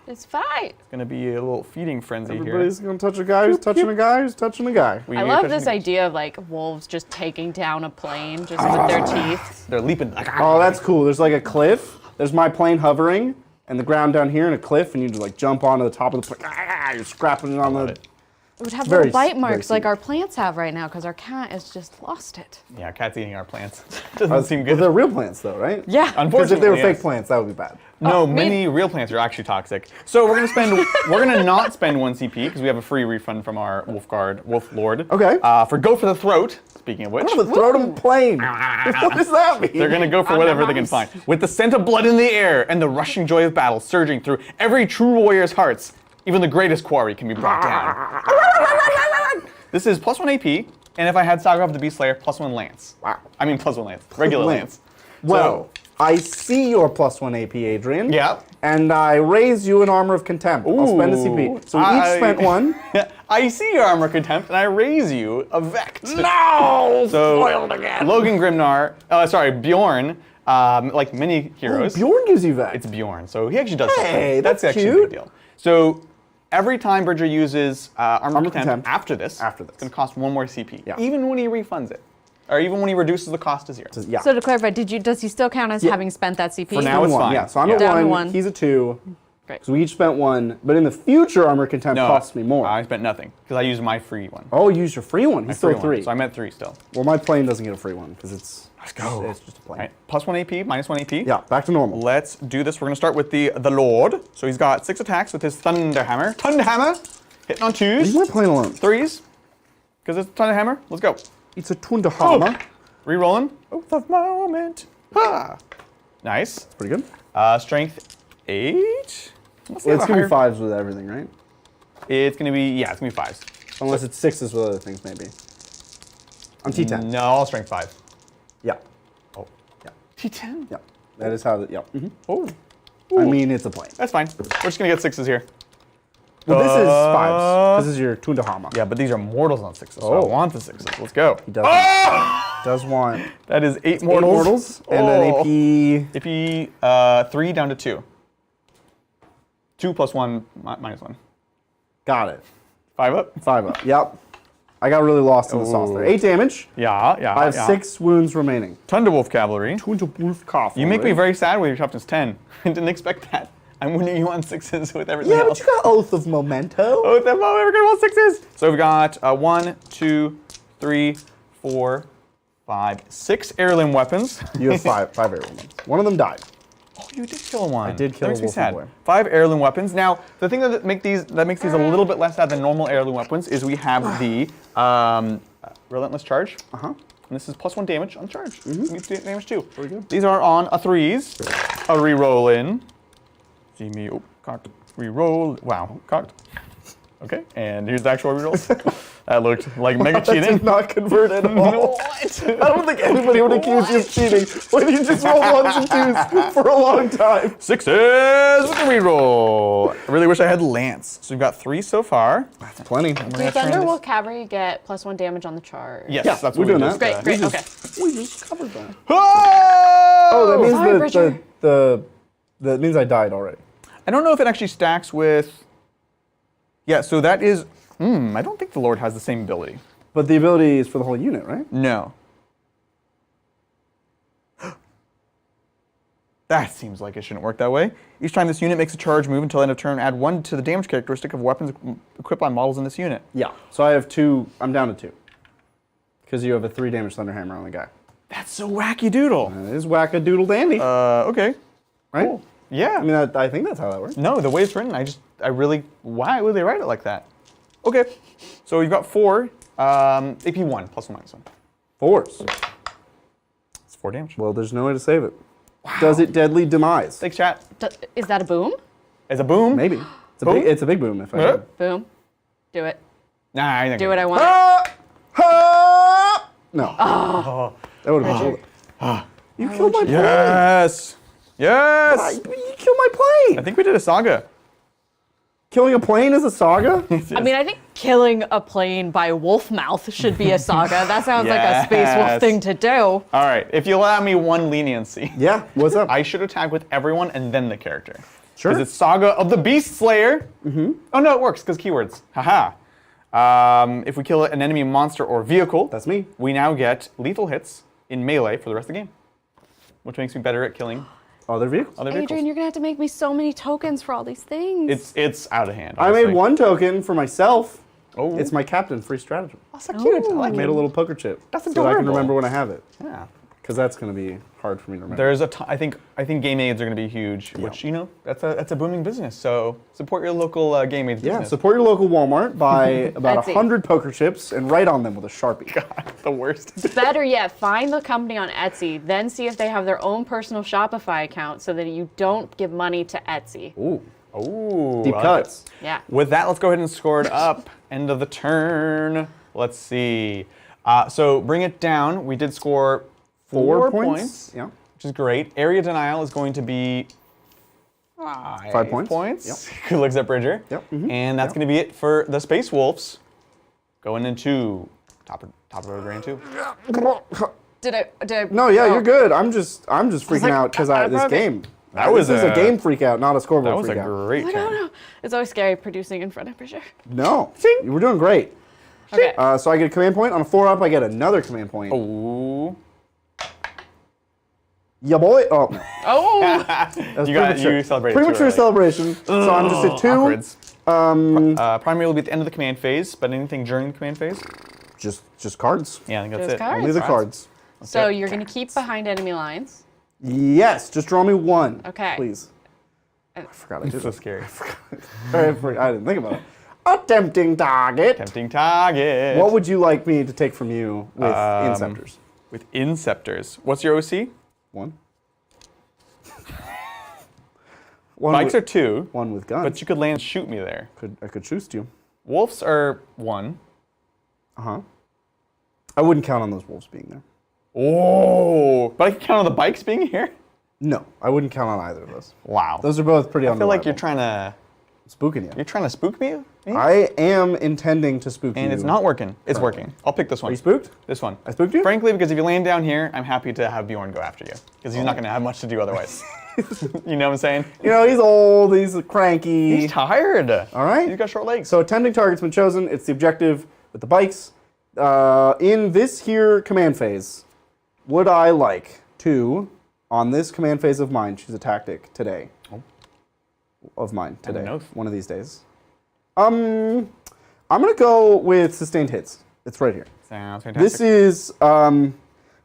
It's fight. It's going to be a little feeding frenzy Everybody's going to touch a guy who's touching a guy who's touching a guy. I love this idea of like wolves just taking down a plane just with their teeth. They're leaping. Oh, that's cool. There's like a cliff. There's my plane hovering, and the ground down here, and a cliff, and you just like jump onto the top of the plane. You're scrapping it on the... It would have Very little bite very marks like sweet. our plants have right now because our cat has just lost it. Yeah, cat's eating our plants. Doesn't seem But good. they're real plants, though, right? Yeah. Because Unfortunately, if they were yes. fake plants, that would be bad. No, many real plants are actually toxic. So we're gonna not spend 1 CP because we have a free refund from our Wolf Lord. Okay. For Go for the Throat, speaking of which. I'm going to throw them a plane. What does that mean? They're gonna go for whatever they can find. With the scent of blood in the air and the rushing joy of battle surging through every true warrior's hearts, even the greatest quarry can be brought down. This is +1 AP, and if I had Sagrov the Beast Slayer, +1 Lance. Wow. I mean +1 Lance. Regular Lance. Well, I see your +1 AP, Adrian. Yeah. And I raise you an Armor of Contempt. I'll spend a CP. So we each spent one. I see your Armor Contempt, and I raise you a Vect. No! So, Spoiled again. Logan Grimnar, Bjorn, like many heroes. Bjorn gives you that. It's Bjorn, so he actually does Hey, something. that's actually a cute. good deal. So every time Bridger uses Armor Contempt after this, it's it's going to cost 1 more CP, Yeah. even when he refunds it. Or even when he reduces the cost to 0. Yeah. So to clarify, does he still count as having spent that CP? For now, it's one. fine. Yeah, so I'm Down to at 1, one. he's a 2. Great. So we each spent 1, but in the future, Armor Contempt costs me more. I spent nothing, because I used my free one. Oh, you used your free one. He's still Free one. 3. So I'm at 3 still. Well, my plane doesn't get a free one, because it's... Let's go. It's just a plane. All right, +1 AP, -1 AP. Yeah, back to normal. Let's do this. We're going to start with the Lord. So he's got 6 attacks with his Thunderhammer. Thunderhammer! Hitting on 2s. Leave my plane alone. 3s. Because it's a Thunderhammer. Let's go. It's a Tunderhammer. Rerolling. Oath of moment. Ha! Nice. Pretty good. Strength 8. Let's see Well, it's how going to be higher- 5s with everything, right? It's going to be, yeah, it's going to be 5s. Unless it's 6s with other things, maybe. I'm T10. No, all strength 5. Yeah. Oh. Yeah. T10? Yeah. That is how the... Yeah. Oh. I mean, it's a plane. That's fine. We're just going to get 6s here. Well, this is 5s. This is your Tunderhammer. Yeah, but these are mortals on 6s, so Oh. I want the 6s. Let's go. He does, does want That is 8 8 mortals. mortals and an AP... AP 3 down to 2. 2 + 1 -1. Got it. 5 up? 5 up. Yep. I got really lost in the sauce there. 8 damage. Yeah. I have 6 wounds remaining. Thunderwolf Cavalry. Tunderwolf Cavalry. You make me very sad with your toughness 10. I didn't expect that. I'm winning you on 6s with everything Yeah, else. but you got Oath of Memento. Oh, that moment, we're gonna roll 6s. So we've got 1, 2, 3, 4, 5, 6 heirloom weapons. You have 5 heirloom ones. One of them died. Oh, you did kill one. I did kill that makes a me wolf sad. boy. 5 heirloom weapons. Now, the thing that makes these a little bit less sad than normal heirloom weapons is we have the relentless charge. And this is +1 damage on charge. Damage too. Very good. These are on a 3s. A reroll in. See me. Oh, cocked. Reroll. Wow, cocked. Okay, and here's the actual rerolls. That looked like mega That cheating. did not convert at all. What? I don't think anybody would accuse you of cheating when you just roll 1s and 2s for a long time. 6s with the reroll. I really wish I had Lance. So we've got 3 so far. That's plenty. Do Thunderwolf Cavalry get +1 damage on the charge? Yes, Yeah, that's we're what we doing just, that. Great, okay. We just covered that. Oh, that means Sorry, Bridger. that means I died already. I don't know if it actually stacks with. Yeah, so that is. I don't think the Lord has the same ability. But the ability is for the whole unit, right? No. That seems like it shouldn't work that way. Each time this unit makes a charge move until end of turn, add 1 to the damage characteristic of weapons equipped on models in this unit. Yeah. So I have 2. I'm down to 2. Because you have a 3 damage Thunderhammer on the guy. That's so wacky doodle. It is whack-a-doodle dandy. Okay. right? Cool. Yeah. I mean, I think that's how that works. No, the way it's written, why would they write it like that? Okay. So you've got 4, AP 1, plus or minus 1. 4s. It's 4 damage. Well, there's no way to save it. Wow. Does it deadly demise? Thanks, chat. Is that a boom? It's a boom? Maybe. It's a big boom if I can. Boom. Do it. Nah, I think Do what I want. No. Oh. That would have been cool. You killed my plane. Yes. Yes. You killed my plane. I think we did a saga. Killing a plane is a saga? I mean, I think killing a plane by wolf mouth should be a saga. That sounds like a space wolf thing to do. All right, if you allow me one leniency. Yeah, what's up? I should attack with everyone and then the character. Sure. Because it's Saga of the Beast Slayer. Mm-hmm. Oh no, it works because keywords. Haha. If we kill an enemy monster or vehicle, That's me. we now get lethal hits in melee for the rest of the game, which makes me better at killing Other vehicles. other vehicles. Adrian, you're gonna have to make me so many tokens for all these things. It's out of hand. I honestly. made 1 token for myself. Oh. It's my captain free stratagem. Oh, so cute. I I like made it. a little poker chip. That's so that I can adorable. remember when I have it. Yeah. Because that's going to be hard for me to remember. There's I think game aids are going to be huge, which that's a booming business. So support your local game aids Yeah, business. support your local Walmart, buy about Etsy. 100 poker chips, and write on them with a Sharpie. God, the worst. Better yet, find the company on Etsy, then see if they have their own personal Shopify account so that you don't give money to Etsy. Ooh, Ooh, deep I like cuts. it. Yeah. With that, let's go ahead and score it up. End of the turn. Let's see. So bring it down. We did score 4 points. Yeah. Which is great. Area denial is going to be 5 points. Yep. Good looks at Bridger. Yep. Mhm. And that's going to be it for the Space Wolves. Going into top of round 2. Did I? No, yeah, oh. you're good. I'm just freaking like, out because this game. was this is a a- game freak out, not a scoreboard That was freak a out. great I turn. don't know. It's always scary producing in front of Bridger. No, Zing. you were doing great. Okay. So I get a command point. On a 4-up, I get another command point. Ooh. Yeah, boy. Oh, no. Oh. You celebrated too Premature early. celebration. So I'm just at 2. Awkwards. Um, Primary will be at the end of the command phase, but anything during the command phase? just cards. Yeah, I think that's Just it. cards. Only the cards. So Okay. you're gonna keep behind enemy lines. Yes, just draw me 1. Okay. Please. I forgot I It's did so it. scary. I didn't think about it. A tempting target. Tempting target. What would you like me to take from you with Inceptors? With Inceptors. What's your OC? 1. Bikes are 2, one with guns. but you could land and shoot me there. I could shoot you. Wolves are 1. I wouldn't count on those wolves being there. Oh, but I can count on the bikes being here? No, I wouldn't count on either of those. Wow. Those are both pretty I feel like you're unreliable. trying to Spooking you. spook me? I am intending to spook you. And it's not working. It's working. I'll pick this one. Are you spooked? This one. I spooked you? Frankly, because if you land down here, I'm happy to have Bjorn go after you. Because he's not going to have much to do otherwise. You know what I'm saying? You know, he's old, he's cranky. He's tired. All right. He's got short legs. So attempting target's been chosen. It's the objective with the bikes. In this here command phase, would I like to, on this command phase of mine, choose a tactic today? Of mine today. know. One of these days. I'm gonna go with sustained hits. It's right here. Sounds fantastic. This is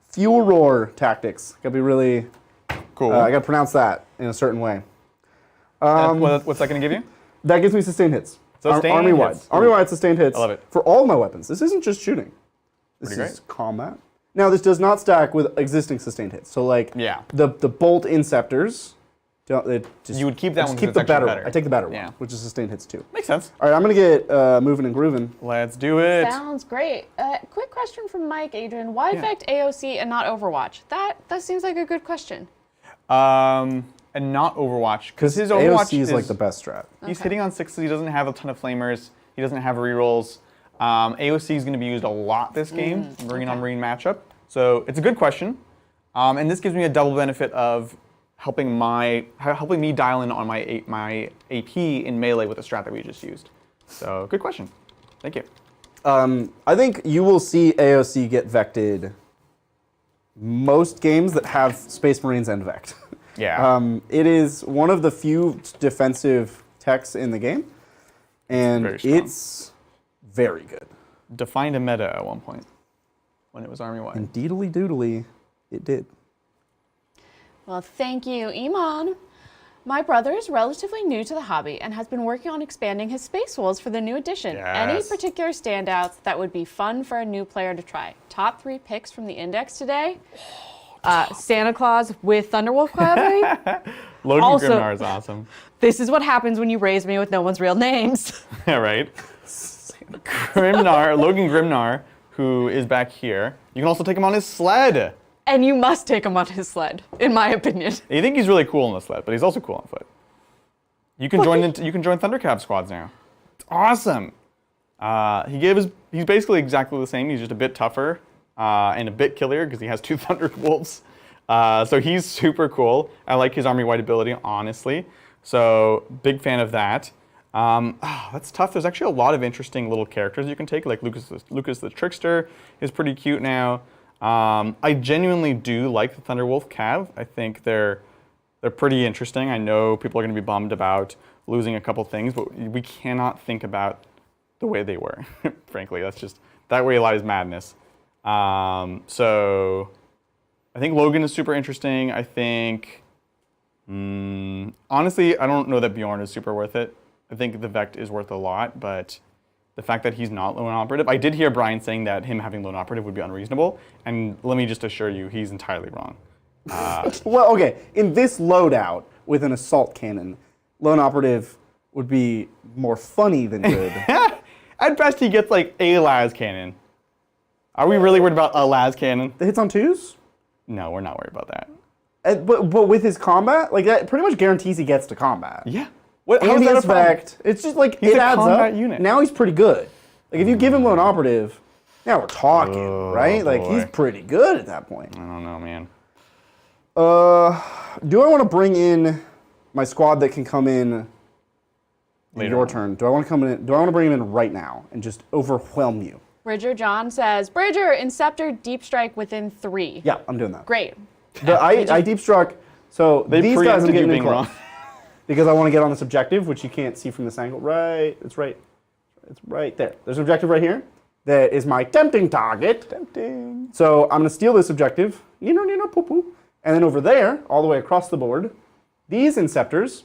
fuel roar tactics. Gotta be really. cool. I gotta pronounce that in a certain way. What's that going to give you? That gives me sustained hits. Sustained Army-wide. hits. Army-wide sustained hits. I love it. For all of my weapons. This isn't just shooting. This Pretty is combat. Now, this does not stack with existing sustained hits. So, like, Yeah. the bolt Inceptors, You would keep that I one just 'cause keep it's the actually better one. better. I take the better Yeah. one, which is sustained hits too. Makes sense. All right, I'm going to get moving and grooving. Let's do it. Sounds great. Quick question from Mike, Adrian. Why Yeah. affect AOC and not Overwatch? That seems like a good question. And not Overwatch. Because his Overwatch AOC is like the best strat. He's Okay. hitting on 6s. He doesn't have a ton of flamers. He doesn't have rerolls. AOC is going to be used a lot this game, Marine on Marine matchup. So it's a good question. And this gives me a double benefit of helping me dial in on my AP in melee with the strat that we just used. So good question. Thank you. I think you will see AOC get vected most games that have Space Marines and Vect. Yeah. It is one of the few defensive techs in the game, and it's very good. Defined a meta at one point when it was army-wide. And deedly doodly, it did. Well, thank you, Iman. My brother is relatively new to the hobby and has been working on expanding his space wolves for the new edition. Any Yes. particular standouts that would be fun for a new player to try? Top 3 picks from the index today. Santa Claus with Thunderwolf Cavalry. Logan Also- Grimnar is awesome. This is what happens when you raise me with no one's real names. Yeah, right? Grimnar, Logan Grimnar, who is back here. You can also take him on his sled. And you must take him on his sled, in my opinion. You think he's really cool on the sled, but he's also cool on foot. You can join Thundercab squads now. It's awesome. He's basically exactly the same. He's just a bit tougher and a bit killier because he has 2 Thunderwolves. So he's super cool. I like his army-wide ability, honestly. So big fan of that. That's tough. There's actually a lot of interesting little characters you can take. Like Lucas the Trickster is pretty cute now. I genuinely do like the Thunderwolf Cav. I think they're pretty interesting. I know people are going to be bummed about losing a couple things, but we cannot think about the way they were. Frankly, that way lies madness. So I think Logan is super interesting. I think, honestly, I don't know that Bjorn is super worth it. I think the Vect is worth a lot, but the fact that he's not lone operative, I did hear Brian saying that him having lone operative would be unreasonable, and let me just assure you, he's entirely wrong. Well, okay, in this loadout with an assault cannon, lone operative would be more funny than good. At best, he gets like a las cannon. Are we really worried about a las cannon? The hits on 2s? No, we're not worried about that. But with his combat, like that pretty much guarantees he gets to combat. Yeah. And he has Vect. It's just like, He's it a adds combat up. unit. Now he's pretty good. Like if you give him lone operative, now we're talking, right? Like boy. he's pretty good at that point. I don't know, man. Do I want to bring in my squad that can come in Later your on. turn? Do I want to bring him in right now and just overwhelm you? Bridger John says, Bridger, Inceptor Deep Strike within 3. Yeah, I'm doing that. Great. I deep struck. So They these guys I'm preempted you getting in being close wrong. because I want to get on this objective, which you can't see from this angle. Right, it's right there. There's an objective right here that is my tempting target. Tempting. So I'm gonna steal this objective. Poo-poo. And then over there, all the way across the board, these Inceptors,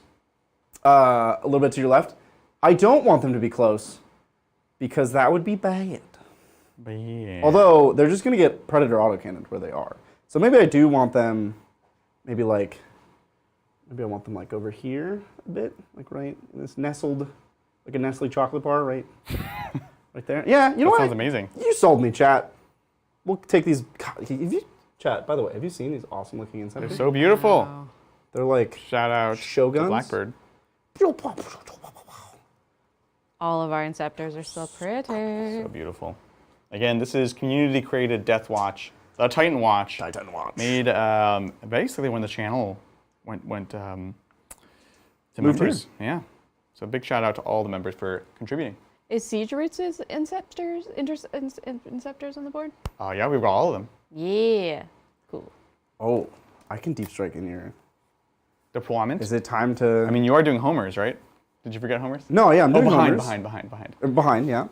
a little bit to your left, I don't want them to be close because that would be bad. But yeah. Although they're just gonna get Predator autocannoned where they are. So maybe I do want them, maybe I want them like over here a bit, like right in this nestled, like a Nestle chocolate bar, right? Right there. Yeah, you know That what? sounds amazing. You sold me, chat. We'll take these. Chat, by the way, have you seen these awesome looking Inceptors? They're so beautiful. Wow. They're like Shout out Shoguns? to Blackbird. All of our Inceptors are so pretty. So beautiful. Again, this is community-created Deathwatch, the Titan Watch. Titan Watch. Made basically when the channel went to Moved members. Yeah. So big shout out to all the members for contributing. Is Siege Roots' Inceptors on the board? Oh yeah, we've got all of them. Yeah. Cool. Oh, I can deep strike in here. Deployment. Is it time to? I mean, you are doing homers, right? Did you forget homers? No, yeah, I'm doing homers. Behind. Yeah.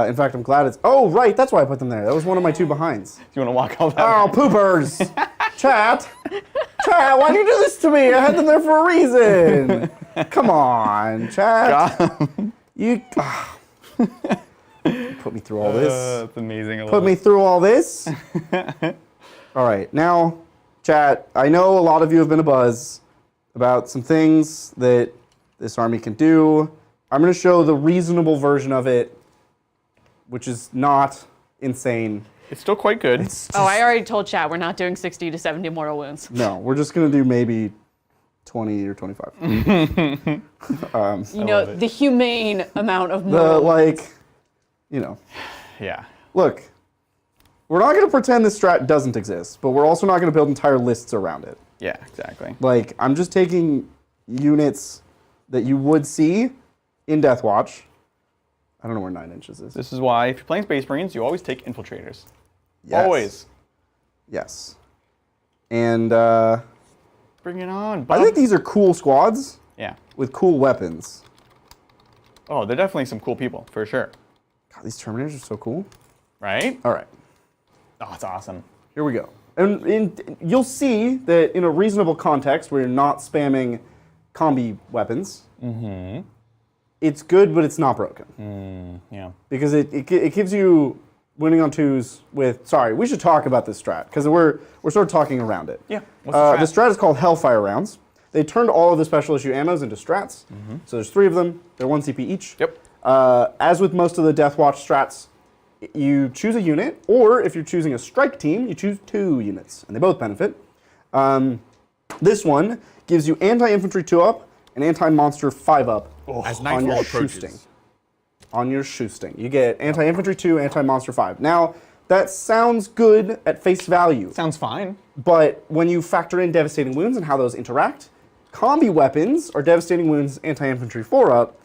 In fact, I'm glad it's. Oh, right, that's why I put them there. That was one of my 2 behinds. Do you want to walk all that? Oh, poopers! Chat, why'd you do this to me? I had them there for a reason. Come on, chat. You put me through all this. That's amazing. Put me through all this. All right, now, chat. I know a lot of you have been abuzz about some things that this army can do. I'm going to show the reasonable version of it, which is not insane. It's still quite good. Oh, I already told chat we're not doing 60 to 70 mortal wounds. No, we're just going to do maybe 20 or 25. You know, the humane amount of The, mortal like, you know. Yeah. Look, we're not going to pretend this strat doesn't exist, but we're also not going to build entire lists around it. Yeah, exactly. Like, I'm just taking units that you would see in Deathwatch. I don't know where 9 inches is. This is why, if you're playing Space Marines, you always take infiltrators. Yes. Always. Yes. And Bring Bring it on. I think these are cool squads. Yeah. With cool weapons. Oh, they're definitely some cool people, for sure. God, these Terminators are so cool. Right? All right. Oh, it's awesome. Here we go. And you'll see that in a reasonable context where you're not spamming combi weapons, it's good, but it's not broken. Yeah. Because it gives you winning on 2s with... Sorry, we should talk about this strat, because we're sort of talking around it. Yeah. What's the strat is called Hellfire Rounds. They turned all of the special issue ammos into strats. So there's 3 of them. They're 1 CP each. Yep. As with most of the Deathwatch strats, you choose a unit, or if you're choosing a strike team, you choose 2 units, and they both benefit. This one gives you anti-infantry 2-up and anti-monster 5-up As on nightfall your approaches. shoosting. On your shoosting. You get anti-infantry 2, anti-monster 5. Now, that sounds good at face value, Sounds fine. but when you factor in devastating wounds and how those interact, combi weapons are devastating wounds, anti-infantry 4-up.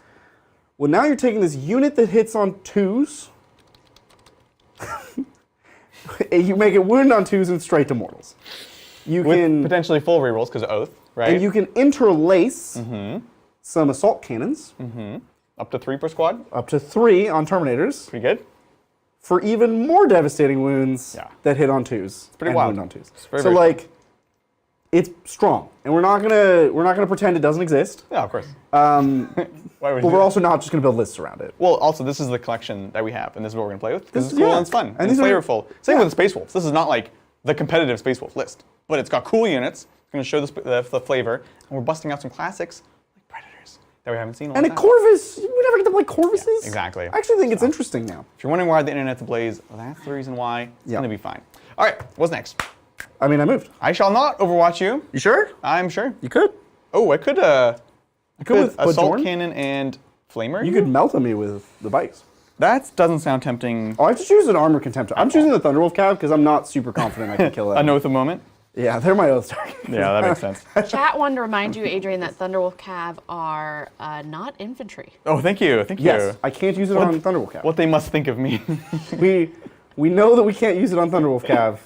Well, now you're taking this unit that hits on 2s. You make it wound on 2s and straight to mortals. You With can potentially full rerolls because of Oath, right? and you can interlace some assault cannons, Up to 3 per squad. up to 3 on Terminators, Pretty good. for even more devastating wounds Yeah. that hit on 2s. pretty and wild. wound on 2s. very, So very like, it's strong, and we're not gonna pretend it doesn't exist. Yeah, of course. Why would But you? we're also not just gonna build lists around it. Well, also, this is the collection that we have, and this is what we're going to play with, because This- it's cool yeah. and it's fun, And and these it's are- flavorful. Same with the Space Wolves. This is not like the competitive Space Wolf list, but it's got cool units. It's going to show the flavor, and we're busting out some classics, like Predators, that we haven't seen in a And long a time. Corvus, we never get to play Corvuses. Yeah, exactly. I actually think it's interesting now. If you're wondering why the internet's ablaze, well, that's the reason why. It's Yeah. going to be fine. All right, what's next? I mean, I moved. I shall not overwatch you. You sure? I'm sure. You could. Oh, I could with assault Dorn? cannon and flamer. You could melt on me with the bikes. That doesn't sound tempting. Oh, I have to choose an armor contemptor. I'm choosing the Thunderwolf Cav because I'm not super confident I can kill that. I know at the moment. Yeah, they're my oath target. Yeah, that makes sense. Chat wanted to remind you, Adrian, that Thunderwolf Cav are not infantry. Oh, thank you. Thank Yes, you. I can't use it on Thunderwolf Cav. What they must think of me. We know that we can't use it on Thunderwolf Cav.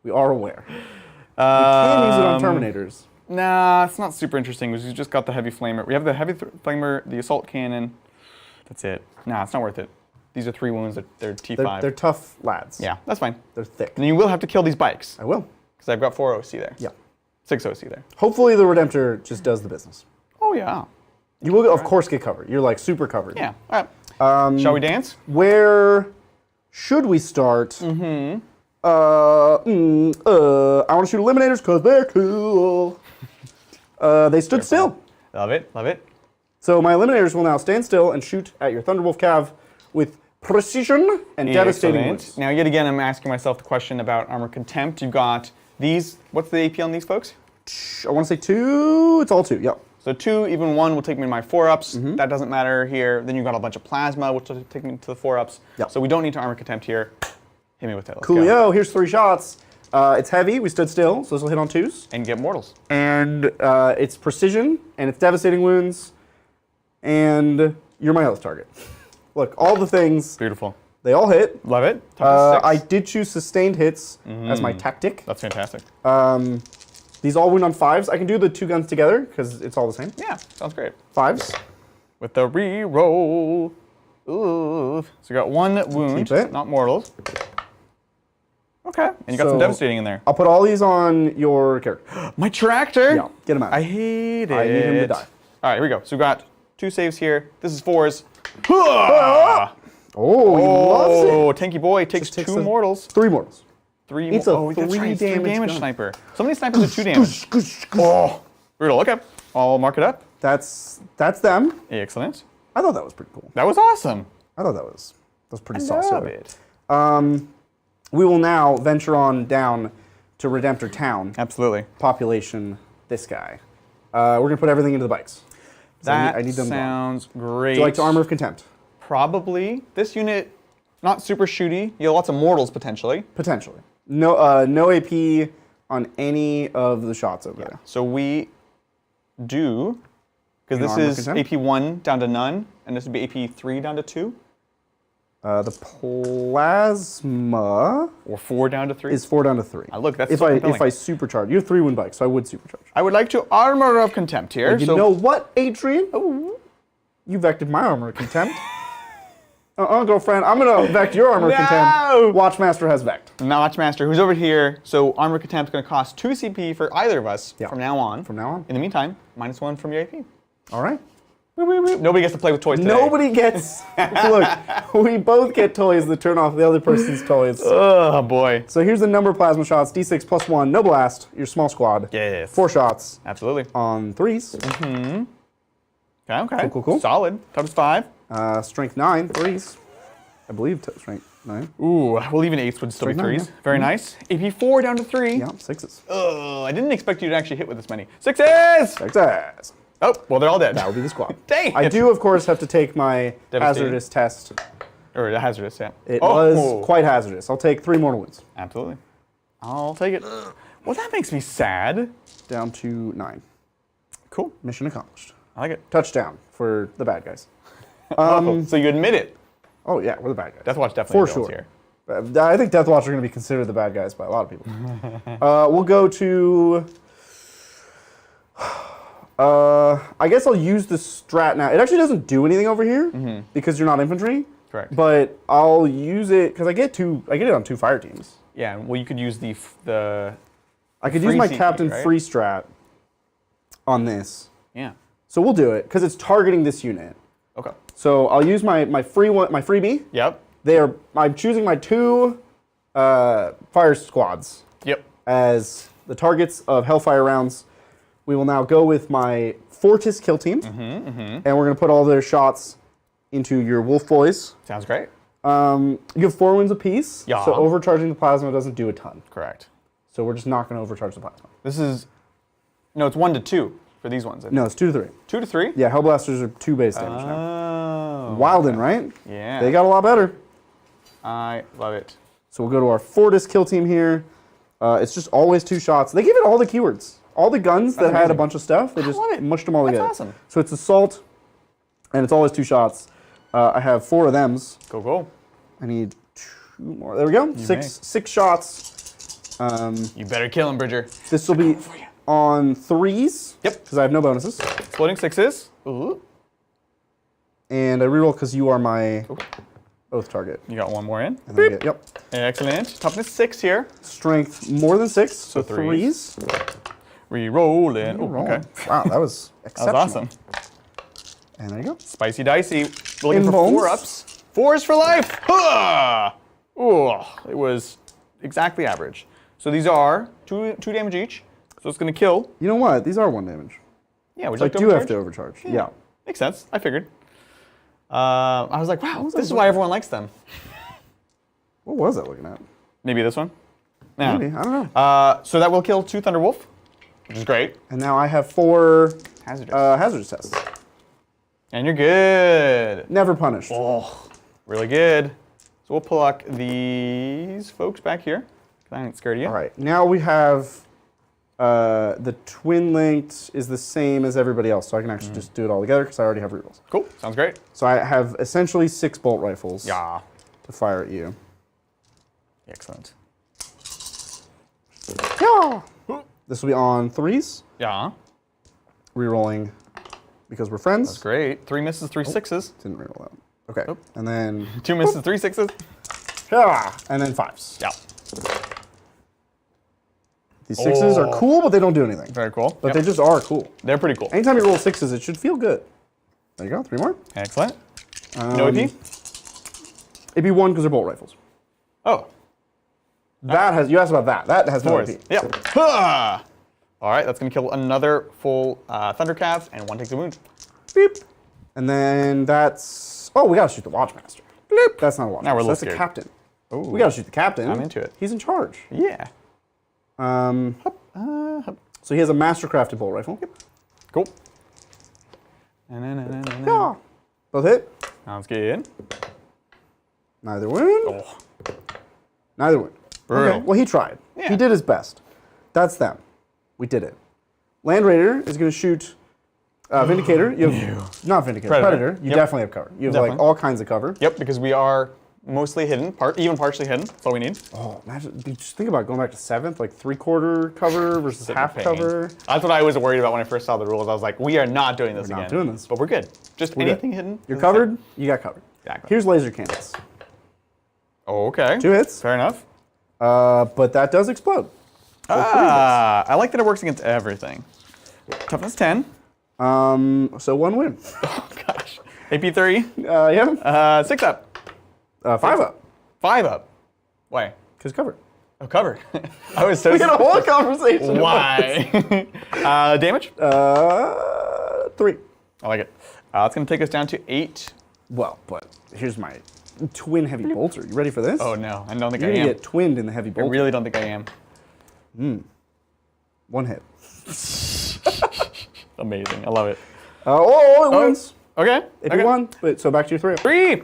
We are aware. We can use it on Terminators. Nah, it's not super interesting because we just got the heavy flamer. We have the heavy flamer, the assault cannon. That's it. Nah, it's not worth it. These are 3 wounds. They're T5. They're tough lads. Yeah, that's fine. They're thick. And you will have to kill these bikes I will. because I've got 4 OC there. Yeah. 6 OC there. Hopefully the Redemptor just does the business. Oh yeah. You will, of course, get covered. You're like super covered. Yeah. All right. Shall we dance? Where should we start? I want to shoot Eliminators because they're cool. They stood still. Love it. Love it. So my Eliminators will now stand still and shoot at your Thunderwolf Cav with precision and devastating Excellent. wounds. Now, yet again, I'm asking myself the question about armor contempt. You've got these. What's the AP on these folks? I want to say 2. It's all 2. Yep. So 2, even 1 will take me to my 4-ups. That doesn't matter here. Then you've got a bunch of plasma, which will take me to the 4-ups. Yep. So we don't need to armor contempt here. Hit me with that. Let's Coolio. go. Here's 3 shots. It's heavy. We stood still, so this will hit on 2s. And get mortals. And it's precision, and it's devastating wounds, and you're my oath target. Look, all the things, Beautiful. they all hit. Love it. Top of 6. I did choose sustained hits as my tactic. That's fantastic. These all wound on 5s. I can do the 2 guns together because it's all the same. Yeah, sounds great. 5s. With the re-roll. Ooh. So you got 1 wound, Keep it. not mortals. Okay. And you got So- some devastating in there. I'll put all these on your character. My tractor? Yeah, get him out. I hate it. I need him to die. All right, here we go. So we've got 2 saves here. This is 4s. Ah! Oh, he loves it. Oh, Tanky Boy takes Just takes 2 the- mortals. 3 mortals. 3 It's a that's right, 3 it's 3 damage damage gun. sniper. So many snipers are 2 damage. Oh, brutal. Okay, I'll mark it up. That's them. Excellent. I thought that was pretty cool. That was awesome. I thought that was pretty I saucy. love it. We will now venture on down to Redemptor Town. Absolutely. Population, this guy. We're going to put everything into the bikes. So That I need them gone. sounds great. Do you like to Armor of Contempt? Probably. This unit, not super shooty. You have lots of mortals potentially. Potentially. No AP on any of the shots over there. So we do, because You know this Armor of is Contempt? AP 1 down to none, and this would be AP 3 down to 2. The plasma Or 4 down to 3. is 4 down to 3. Look, that's if so I compelling. if I supercharge. You have 3 wind bikes, so I would supercharge. I would like to Armor of Contempt here. You know what, Adrian? Oh, you vected my armor of contempt. Girlfriend, I'm gonna vect your armor of contempt. Watchmaster has vect. Watchmaster, who's over here. So Armor of Contempt is going to cost 2 CP for either of us from now on. From now on. In the meantime, -1 from your AP. All right. Nobody gets to play with toys today. Nobody gets. Look, we both get toys that turn off the other person's toys. Oh boy. So here's the number of plasma shots: D6 plus 1, no blast. Your small squad. Yes. 4 shots Absolutely. on 3s. Okay. Cool. Solid. Times 5. Strength 9, 3s. I believe strength 9. Ooh, well, even 8s would still be Straight 3s. nine, Very nice. AP 4 down to 3. Yeah, 6s. I didn't expect you to actually hit with this many. 6s! 6s. Oh, well, they're all dead. That would be the squad. Dang I it. do, of course, have to take my Devastating. hazardous test. Or the hazardous, yeah. It was quite hazardous. I'll take 3 mortal wounds. Absolutely. I'll take it. Well, that makes me sad. Down to 9. Cool. Mission accomplished. I like it. Touchdown for the bad guys. So you admit it. Oh, yeah, we're the bad guys. Deathwatch definitely For builds sure. here. I think Deathwatch are going to be considered the bad guys by a lot of people. We'll go to... I guess I'll use the strat now. It actually doesn't do anything over here because you're not infantry. Correct. But I'll use it because I get it on 2 fire teams. Yeah, well, you could use the I could use free my CP, captain right? free strat on this. Yeah. So we'll do it because it's targeting this unit. Okay. So I'll use my freebie. Yep. I'm choosing my 2 fire squads Yep. as the targets of Hellfire rounds. We will now go with my Fortis kill team, and we're going to put all their shots into your Wolf Boys. Sounds great. You have 4 wounds apiece, Yeah. so overcharging the plasma doesn't do a ton. Correct. So we're just not going to overcharge the plasma. This is, no, it's 1 to 2 for these ones. I think. No, it's 2 to 3. 2 to 3? Yeah, Hellblasters are 2 base damage now. Oh. Wilden, right? Yeah. They got a lot better. I love it. So we'll go to our Fortis kill team here. It's just always 2 shots. They give it all the keywords. All the guns that had a amazing. bunch of stuff, they just love it. mushed them all together. awesome. So it's assault, and it's always 2 shots. I have 4 of thems. Go. I need 2 more. There we go. Six shots. You better kill him, Bridger. This will be on 3s. Yep. Because I have no bonuses. Exploding 6s. Ooh. And I reroll because you are my oath target. You got 1 more in. And then I get, yep. Excellent. Toughness 6 here. Strength more than 6, so threes. 3s. Re-rolling. Oh, Roll. okay. Wow, that was That exceptional. was awesome. And there you go. Spicy dicey. We're looking for Involves. 4-ups. 4s for life. Ah! Ooh, it was exactly average. So these are 2 damage each. So it's going to kill. You know what? These are 1 damage. Yeah, would So you I like to do have overcharge? to overcharge. Yeah. Makes sense. I figured. I was like, wow, this is why everyone likes them. What was I looking at? Maybe this one? No. Maybe. I don't know. So that will kill 2 Thunderwolf, which is great. And now I have 4 Hazardous. hazardous tests. And you're good. Never punished. Oh, really good. So we'll pull up these folks back here. 'Cause I ain't scared of you. All right. Now we have the twin linked is the same as everybody else, so I can actually just do it all together because I already have rerolls. Cool. Sounds great. So I have essentially 6 bolt rifles Yeah. to fire at you. Excellent. Yeah. This will be on 3s, Yeah. rerolling because we're friends. That's great. 3 misses, 3 6s. Didn't reroll that. Okay. And then 2 misses, 3 6s. and then 5s. Yeah. These 6s are cool, but they don't do anything. Very cool. But they just are cool. They're pretty cool. Anytime you roll 6s, it should feel good. There you go. 3 more. Excellent. No AP? It'd be 1 because they're bolt rifles. Oh. That has, you asked about that. That has no 4s. AP. Yep. Ha! All right, that's going to kill another full Thunder Calf, and 1 takes a wound. Beep. And then that's, oh, we gotta shoot the Watchmaster. Bloop. That's not a Watchmaster. Now we're a little That's a scared. captain. Ooh. We gotta shoot the captain. I'm into it. He's in charge. Yeah. So he has a Mastercrafted bolt rifle. Yep. Cool. Yeah. Both hit. Sounds good. Neither wound. Oh. Neither wound. Brutal. Okay. Well, he tried. Yeah. He did his best. That's them. We did it. Land Raider is going to shoot Vindicator. You have, not Vindicator. Predator. Predator. You Yep. definitely have cover. You have like Definitely. all kinds of cover. Yep, because we are mostly hidden, even partially hidden. That's all we need. Oh, imagine, just think about going back to 7th, like 3/4 cover versus half cover. That's what I was worried about when I first saw the rules. I was like, we are not doing this again. We're not doing this. But we're good. Just anything hidden. You're covered, you got covered. Exactly. Here's laser cannons. Oh, okay. 2 hits. Fair enough. But that does explode. I like that it works against everything. Toughness 10. So 1 win. Oh, gosh. AP 3. Yeah. 6 up. 5 up. 5 up. Why? Because covered. Oh, covered. I was so. We had a whole conversation. Why? Damage? 3. I like it. It's going to take us down to 8. Well, but here's my twin heavy bolter. You ready for this? Oh, no. I don't think You're I going am. to get twinned in the heavy I bolter. really don't think I am. 1 hit. Amazing. I love it. It wins. Okay. If you won. But, so back to your 3 up. 3.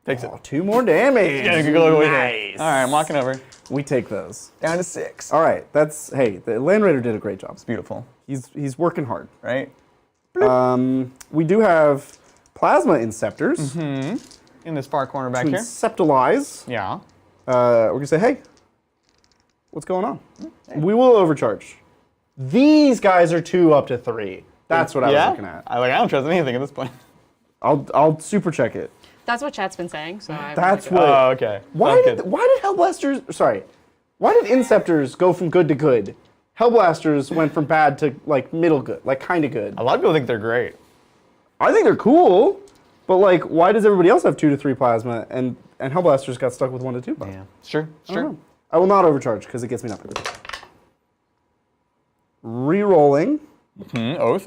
Takes it. 2 more damage. Yeah, go Nice. All right, I'm walking over. We take those. Down to 6. All right. That's, hey, the Land Raider did a great job. It's beautiful, He's working hard. right? We do have Plasma Inceptors. In this far corner back To here. Inceptualize. Yeah. We're going to say, hey, what's going on? We will overcharge. These guys are 2 up to 3. That's what I was looking at. I don't trust anything at this point. I'll super check it. That's what chat's been saying. So That's what. Oh, okay. Why did Hellblasters? Sorry, why did Inceptors go from good to good? Hellblasters went from bad to like middle good, like kind of good. A lot of people think they're great. I think they're cool, but like, why does everybody else have 2 to 3 plasma and Hellblasters got stuck with 1 to 2? Yeah. Sure. I will not overcharge because it gets me nothing. Re-rolling, Oath.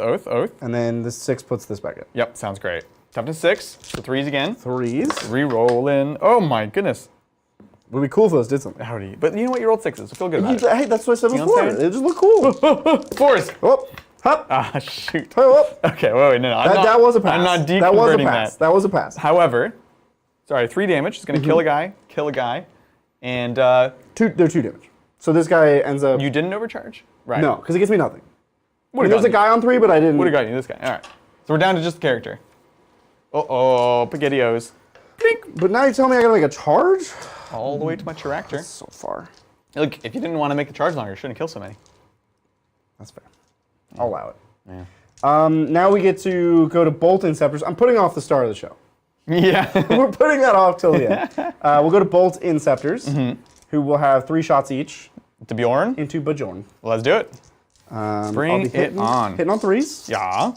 and then the 6 puts this back in. Yep. Sounds great. Toughness 6. So 3s again. 3s. Re-rolling. Oh my goodness. Would be cool if those did something. Howdy. But you know what? You rolled 6s. So feel good about it. Hey, that's what I said You know what I'm before. saying? They just look cool. 4s. Oh, hop. Ah, shoot. Oh, oh. Okay. Wait. No. That was a pass. I'm not deep That was a converting pass. that. That was a pass. However, sorry, 3 damage. It's going to kill a guy, and They're 2 damage. So this guy ends up. you didn't overcharge, right? No, because it gets me nothing. Would've There's a gotten guy on 3, but I didn't. Would have got you this guy. All right. So we're down to just the character. Uh-oh, spaghettios. Blink. But now you tell me I gotta make a charge? All the way to my tractor. So far. Look, if you didn't want to make the charge longer, you shouldn't kill so many. That's fair. I'll allow it. Yeah. Now we get to go to Bolt Inceptors. I'm putting off the start of the show. Yeah. We're putting that off till the end. We'll go to Bolt Inceptors, who will have 3 shots each To Bjorn. into Bajorn. Let's do it. I'll Bring be it on. Hitting on 3s. Yeah.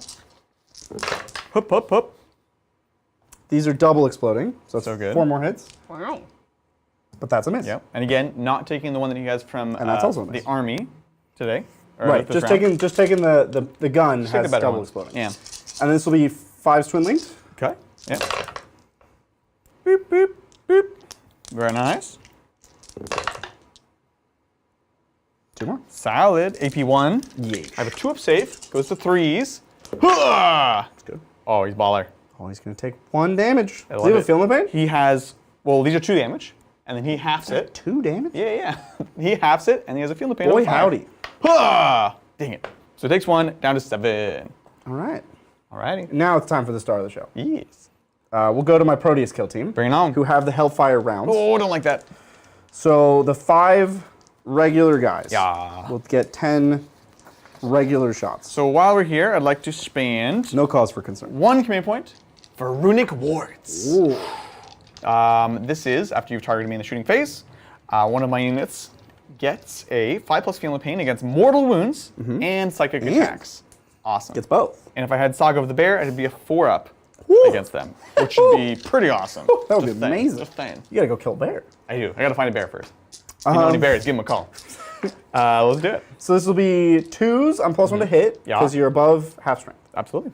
Hup. These are double exploding, so it's So good. 4 more hits. Wow. But that's a miss. Yep. And again, not taking the one that he has from And that's also a miss. the army today. Or Right, this just round. taking the gun Take the has better double one. exploding. Yeah. And this will be 5s twin linked. Okay. Yeah. Boop. Very nice. 2 more. Solid. AP1. Yeesh. I have a 2-up save. Goes to 3s. That's good. Oh, he's baller. Oh, he's going to take 1 damage. I Does love he have it. a feeling pain? He has, well, these are 2 damage, and then he halves it. 2 damage? Yeah. He halves it, and he has a feeling pain. Boy, of 5. howdy. Dang it. So it takes 1 down to 7. All right. Alrighty. Now it's time for the star of the show. Yes. We'll go to my Proteus kill team, Bring it on. who have the Hellfire rounds. Oh, don't like that. So the 5 regular guys Yeah. will get 10 regular shots. So while we're here, I'd like to spend No cause for concern. 1 command point for Runic Wards. Ooh. This is, after you've targeted me in the shooting phase, one of my units gets a 5+ feeling of pain against mortal wounds and psychic attacks. Awesome. Gets both. And if I had Saga of the Bear, it'd be a 4-up Woo. against them, which would be pretty awesome. That would Just be saying, amazing. Just saying. You gotta go kill a bear. I do. I gotta find a bear first. If you know any bears, give them a call. Let's do it. So this will be 2s. I'm +1 to hit Yeah. because you're above half strength. Absolutely.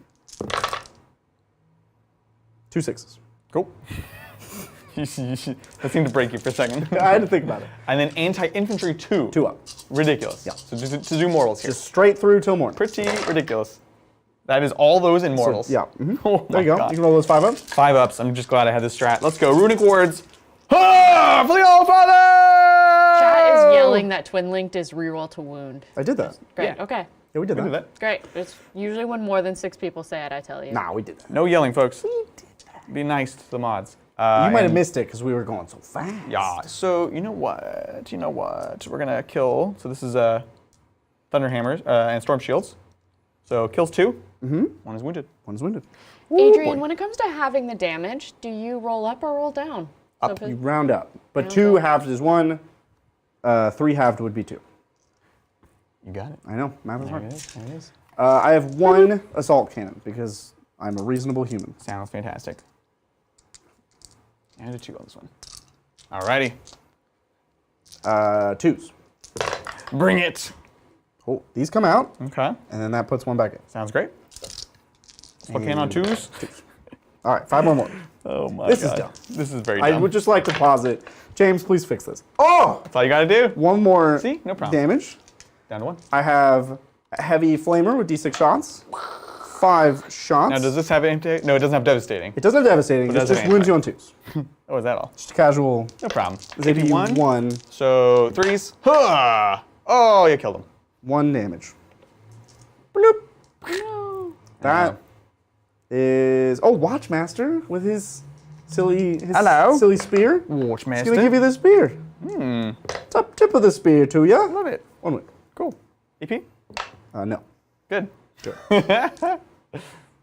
2 6s. Cool. That seemed to break you for a second. I had to think about it. And then anti-infantry 2. 2 up. Ridiculous. Yeah. So to do mortals here. Just straight through till morning. Pretty ridiculous. That is all those in mortals. Yeah. Oh There you my go. God. You can roll those 5 ups. 5 ups. I'm just glad I had this strat. Let's go. Runic Wards. Ah, for the All-Father! Chat is yelling that twin linked is reroll to wound. I did that. Great. Yeah. Okay. Yeah, we did We that. did that. Great. It's usually when more than 6 people say it, I tell you. Nah, we did that. No yelling, folks. Be nice to the mods. You might have missed it because we were going so fast. Yeah. So you know what? We're gonna kill. So this is Thunder Hammers and Storm Shields. So kills 2. Mm-hmm. 1 is wounded. 1 is wounded. Adrian, when it comes to having the damage, do you roll up or roll down? Up. So You round up. But 2 halved is 1. 3 halved would be 2. You got it. I know. Math is hard. There it is. I have 1 assault cannon because I'm a reasonable human. Sounds fantastic. And a 2 on this one. Alrighty. 2s. Bring it. Oh, these come out, Okay. and then that puts 1 back in. Sounds great. Assault cannon on 2s. All right, 5 more. Oh my This god. is dumb. This is very I dumb. would just like to pause it. James, please fix this. Oh! That's all you gotta do. 1 more See? No problem. damage. Down to 1. I have a heavy flamer with d6 shots. 5 shots. Now does this have anything? No, it doesn't have devastating. It doesn't have devastating. It does just have wounds you on 2s. Oh, is that all? Just a casual. No problem. Is it AP 1. 1? So 3s. Huh! Oh, you killed him. 1 damage. Bloop. No. That is Watchmaster with his silly Hello. silly spear. Watchmaster. He's gonna give you the spear. Top tip of the spear to ya. Love it. 1 week. Cool. EP? No. Good. Sure.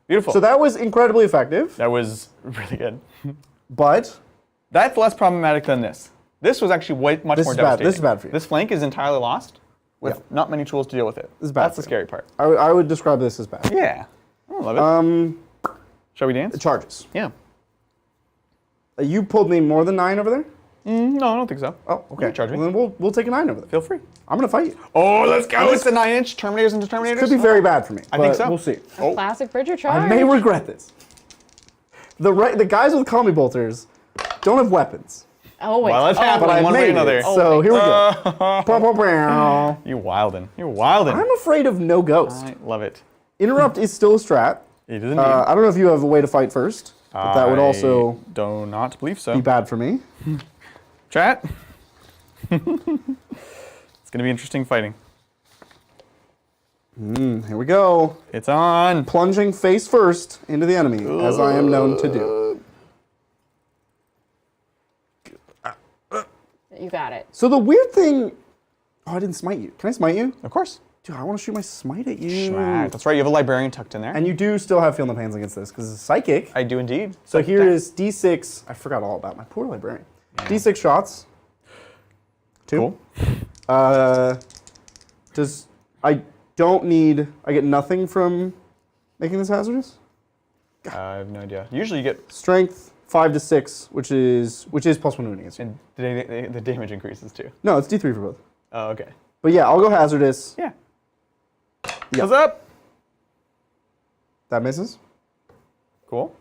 Beautiful. So that was incredibly effective, that was really good. but That's less problematic than this. This was actually much This more is bad. devastating. This is bad for you. This flank is entirely lost with Yeah. not many tools to deal with it. This is bad That's for the you. scary part. I would describe this as bad. Yeah. I love it. Shall we dance? Charges. Yeah. You pulled me more than 9 over there? No, I don't think so. Oh, okay. Charge me. Well, then we'll take a 9 over there. Feel free. I'm gonna fight you. Oh, let's go. It's the 9-inch Terminators into Terminators. Could be very bad for me. I think but so. We'll see. Oh. Classic Bridger charge. I may regret this. The guys with combi bolters don't have weapons, Oh, wait. Well, it's oh, but happening I one way or made another. it. So here we go. Pow, pow, pow. You wildin'. You're wildin'. I'm afraid of no ghost. I love it. Interrupt is still a strat. It is indeed. I don't know if you have a way to fight first, but that would also I do not believe so. be bad for me. Chat. It's gonna be interesting fighting. Here we go. It's on. Plunging face first into the enemy, as I am known to do. You got it. So the weird thing... Oh, I didn't smite you. Can I smite you? Of course. Dude, I want to shoot my smite at you. Schmack. That's right. You have a librarian tucked in there. And you do still have Feel No Pains against this, because it's psychic. I do indeed. So here is D6. I forgot all about my poor librarian. D6 shots. 2. Cool. I don't need... I get nothing from making this hazardous? I have no idea. Usually you get Strength 5 to 6, which is +1 wounding against you. and the damage increases too. No, it's D3 for both. Oh, okay. But yeah, I'll go hazardous. Yeah. Yeah. What's up? That misses. Cool.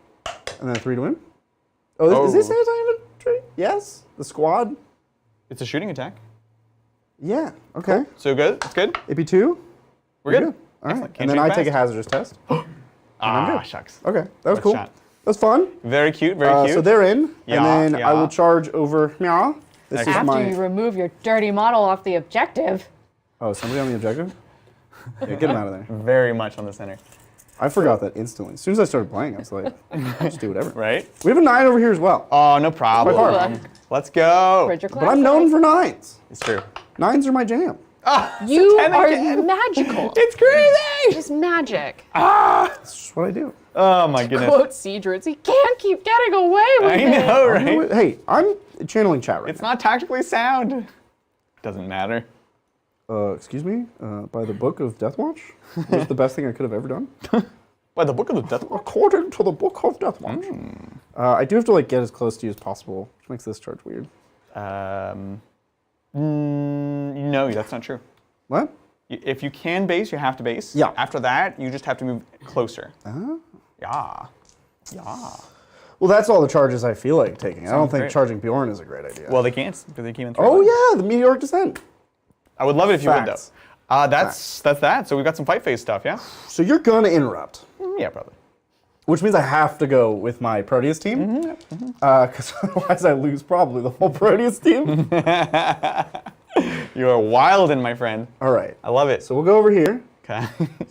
And then 3 to win. Oh, is this anti-infantry? Yes. The squad? It's a shooting attack. Yeah. Okay. So good. It's good. AP2? We're good. All right. Excellent. Can't And then shoot I take a fast. hazardous test. Ah, shucks. Okay. That was Good cool. shot. That was fun. Very cute. Very cute. So they're in. Yeah, and then yeah. I will charge over Meow. This is After my... you remove your dirty model off the objective. Oh, somebody on the objective? Yeah, get him out of there. Very much on the center. I forgot that instantly. As soon as I started playing, I was like, just do whatever. Right? We have a 9 over here as well. Oh, no problem. Ooh. Let's go. Bridger But I'm known for 9s. It's true. 9s are my jam. You 10 are again. magical. It's crazy. It's magic. That's just what I do. Oh my goodness. Quote Siege Roots. He can't keep getting away with I it. know, right? Hey, I'm channeling chat right It's not tactically sound. Doesn't matter. now. Excuse me? By the book of Deathwatch? Was the best thing I could have ever done? By the book of the Deathwatch. According to the book of Deathwatch. I do have to get as close to you as possible, which makes this charge weird. No, that's not true. What? If you can base, you have to base. Yeah. After that, you just have to move closer. Yeah. Yeah. Well, that's all the charges I feel like taking. I don't think great. charging Bjorn is a great idea. Well, they can't because they came in. oh yeah, the meteoric descent. I would love it if you would Facts. though. That's that. So we've got some fight phase stuff, yeah. So you're gonna interrupt, Yeah, probably. which means I have to go with my Proteus team, because otherwise I lose probably the whole Proteus team. You are wildin', my friend. All right, I love it. so we'll go over here. Okay.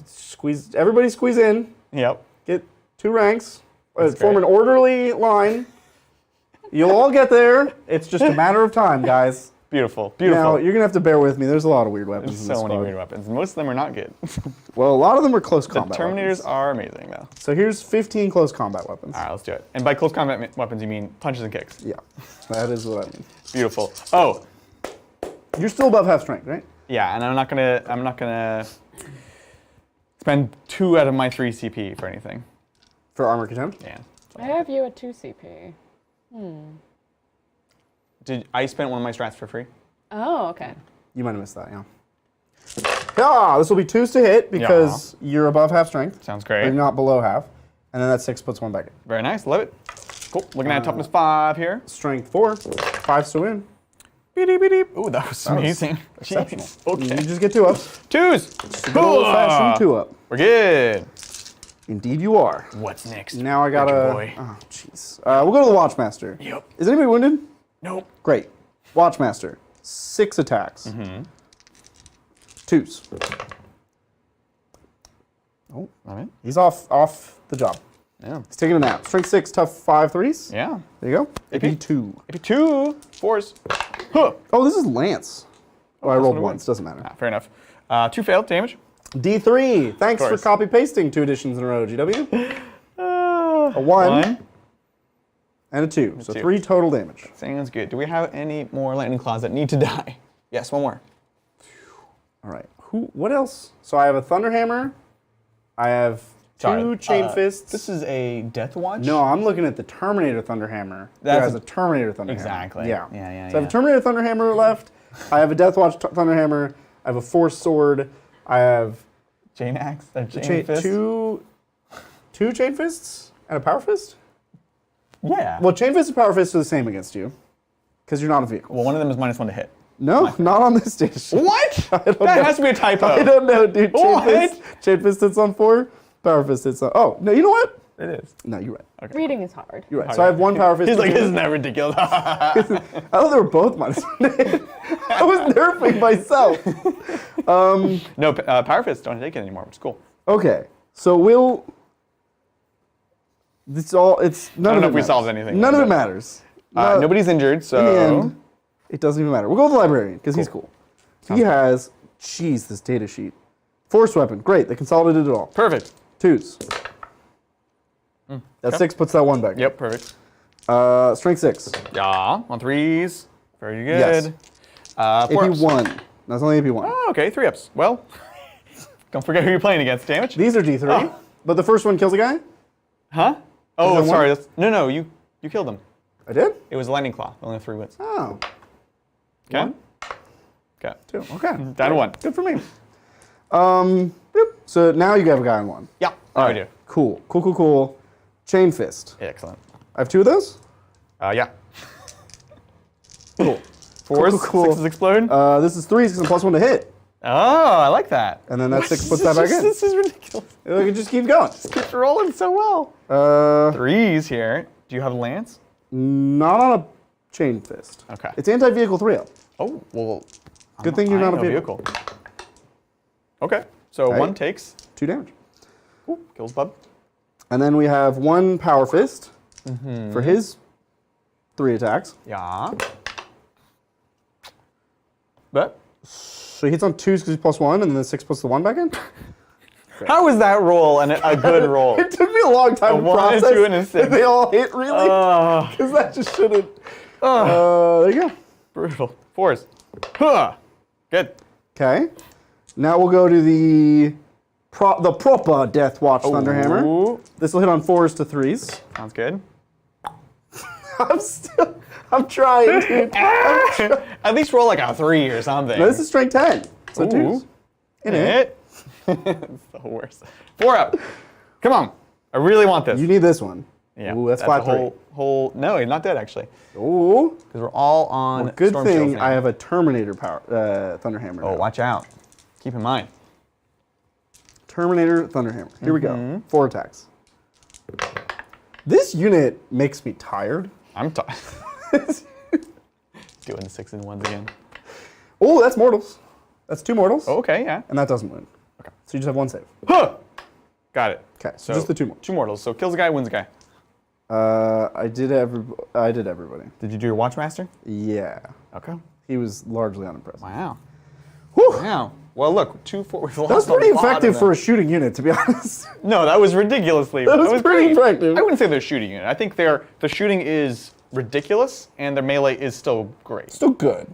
Squeeze. Everybody squeeze in. Yep. Get 2 ranks. That's Form great. an orderly line. You'll all get there. It's just a matter of time, guys. Beautiful, beautiful. Now, you're going to have to bear with me. There's a lot of weird weapons in this so many squad. weird weapons. Most of them are not good. Well, a lot of them are close The combat Terminators weapons. are amazing, though. So here's 15 close combat weapons. All right, let's do it. And by close combat weapons, you mean punches and kicks. Yeah, that is what I mean. Beautiful. Oh, You're still above half strength, right? yeah, and I'm not gonna spend 2 out of my 3 CP for anything. For armor contempt? Yeah. I have you at 2 CP. I spent one of my strats for free? Oh, okay. You might have missed that, yeah. Yeah, this will be 2s to hit because you're above half strength. Sounds Or you're great. not below half. And then that 6 puts 1 back in. Very nice. Love it. Cool. Looking at toughness 5 here. Strength 4, 5s to win. Beep, beep, beep. Ooh, that was amazing. Exceptional. Jeez. Okay. You just get 2 ups. 2s. Good old-fashioned 2 up. We're good. Indeed you are. What's next? Now I Butcher gotta... boy? Oh, jeez. We'll go to the Watchmaster. Yep. Is anybody wounded? Nope. Great. Watchmaster. 6 attacks. 2s. Oh, All right. he's off the job. Yeah. He's taking a nap. Strength 6, tough 5 3s. Yeah. There you go. AP. AP 2. Maybe 2 4s. Huh. Oh, this is Lance. Oh, I rolled one once. Doesn't matter. Ah, fair enough. 2 failed damage. D3. Thanks for course. copy pasting 2 editions in a row, GW. A 1 1. and a 2. So 2. 3 total damage. Sounds good. Do we have any more lightning claws that need to die? Yes, one more. All right. What else? So I have a Thunderhammer. I have 2 Chain Fists. This is a Deathwatch? No, I'm looking at the Terminator Thunderhammer. That's That has a Terminator Thunderhammer. Exactly. Yeah. Yeah, So I have a Terminator Thunderhammer left. I have a Deathwatch Thunderhammer. I have a Force Sword. I have Chain Axe? Chain Fist? 2 Chain Fists and a Power Fist? Yeah. Well, Chain Fist and Power Fist are the same against you because you're not a vehicle. Well, one of them is -1 to hit. No, not on this station. What? don't That know. has to be a typo. I don't know, dude. What? Chain Fist hits on 4. Power Fist hits on... Oh, no, you know what? It is. No, you're right. Reading is hard. You're right. So I have 1 Power Fist. He's like, to hit. isn't that ridiculous? I thought they were both -1 to hit. I was nerfing myself. No, Power Fists don't take it anymore, which is cool. Okay, so we'll... It's all... It's none I don't of know it if we matters. solved anything. None of it but- matters. No- Nobody's injured, so... In the end, it doesn't even matter. We'll go with the librarian because he's cool. He has... Jeez, this data sheet. Force weapon. Great. They consolidated it all. Perfect. 2s. That 6 puts that 1 back. Yep, perfect. Strength 6. Yeah, on 3s. Very good. Yes. 4 AP ups. 1. That's only AP 1. Oh, okay, 3 ups. Well, don't forget who you're playing against, damage. These are D3. But the first one kills a guy? Huh? Oh, that sorry. one? That's, no, you killed him. I did? It was a lightning claw. Only 3 wins. Oh. Okay. One? Okay. 2. Okay. Down to 1. Good for me. Yep. So now you have a guy on 1. Yeah. All we right. do. Cool. Chain Fist. Excellent. I have 2 of those? Yeah. Cool. 4s, Cool. 6s explode. This is 3s and +1 to hit. Oh, I like that. And then that 6 puts that back in. This is ridiculous. It just keeps going. Keeps rolling so well. 3s here. Do you have Lance? Not on a Chain Fist. Okay. It's anti-vehicle 3-up. Oh, well. Good thing you're I not a am vehicle. Okay. So Right. 1 takes. 2 damage. Ooh, kills Bub. And then we have 1 Power Fist for his 3 attacks. Yeah. But So he hits on 2s because he's +1, and then the 6 puts the 1 back in? how is that roll a good roll? It took me a long time A to 1, a process. 2, and a 6. They all hit, really? Because that just shouldn't. There you go. Brutal. 4s. Huh. Good. Okay. Now we'll go to the proper Deathwatch Thunderhammer. Ooh. This will hit on 4s to 3s. Sounds good. I'm trying, dude. At least roll like a 3 or something. No, this is strength 10. So Ooh. 2s. In it. It's the worst. 4 up. Come on. I really want this. You need this one. Yeah. Ooh, that's a 5-3. whole. No, he's not dead actually. Ooh. Because we're all on. Good Storm thing Shields now. I have a Terminator power Thunderhammer. Oh, now. watch out. Keep in mind. Terminator Thunderhammer. Here we go. 4 attacks. This unit makes me tired. I'm tired. Doing the 6 and 1s again. Oh, that's mortals. That's 2 mortals. Okay, yeah. And that doesn't win. Okay. So you just have 1 save. Huh! Got it. Okay, so just the 2 more. 2 mortals. So kills a guy, wins a guy. I did everybody. Did you do your Watchmaster? Yeah. Okay. He was largely unimpressed. Wow. Whew. Wow. Well, look, 2-4. We've lost That was a pretty lot effective of for them. a shooting unit, to be honest. No, that was ridiculously. That was pretty great. effective. I wouldn't say they're shooting unit. I think the shooting is ridiculous, and their melee is still great. Still good.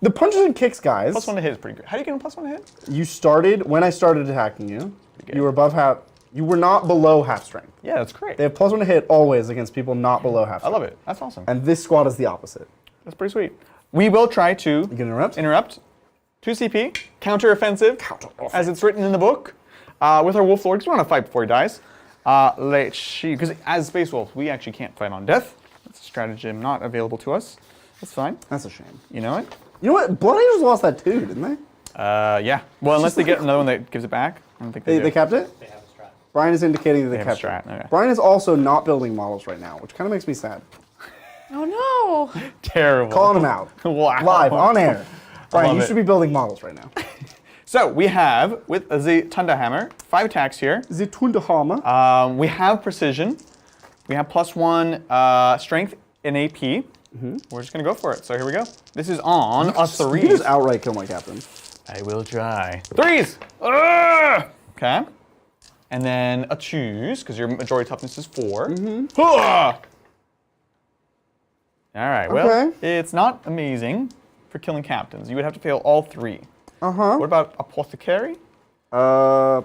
The punches and kicks, guys. +1 to hit is pretty good. How do you get a +1 to hit? You started, when I started attacking you, you were above half, you were not below half strength. Yeah, that's great. They have +1 to hit always against people not below half I strength. love it. That's awesome. And this squad is the opposite. That's pretty sweet. We will try to You can interrupt? interrupt. 2 CP, counter-offensive, as it's written in the book, with our Wolf Lord, because we want to fight before he dies. Let's see, because as Space Wolves, we actually can't fight on death. That's a stratagem not available to us. That's fine. That's a shame. You know it? You know what? Blood Angels lost that too, didn't they? Yeah. Well, unless they get another one that gives it back. I don't think they do. They kept it? They have a strat. Brian is indicating that they have a kept strat, it. okay. Brian is also not building models right now, which kind of makes me sad. Oh no! Terrible. Calling him out. Wow. Live, on air. Brian, love you it. should be building models right now. So we have, with the Thunderhammer, 5 attacks here. The Tunderhammer. We have precision. We have +1 strength in AP. We're just going to go for it. So here we go. This is on a 3. You just outright kill my captain. I will try. 3s! Ugh! Okay. And then a choose, because your majority toughness is 4. All right, well, Okay. it's not amazing for killing captains. You would have to fail all 3. Uh-huh. What about Apothecary? Great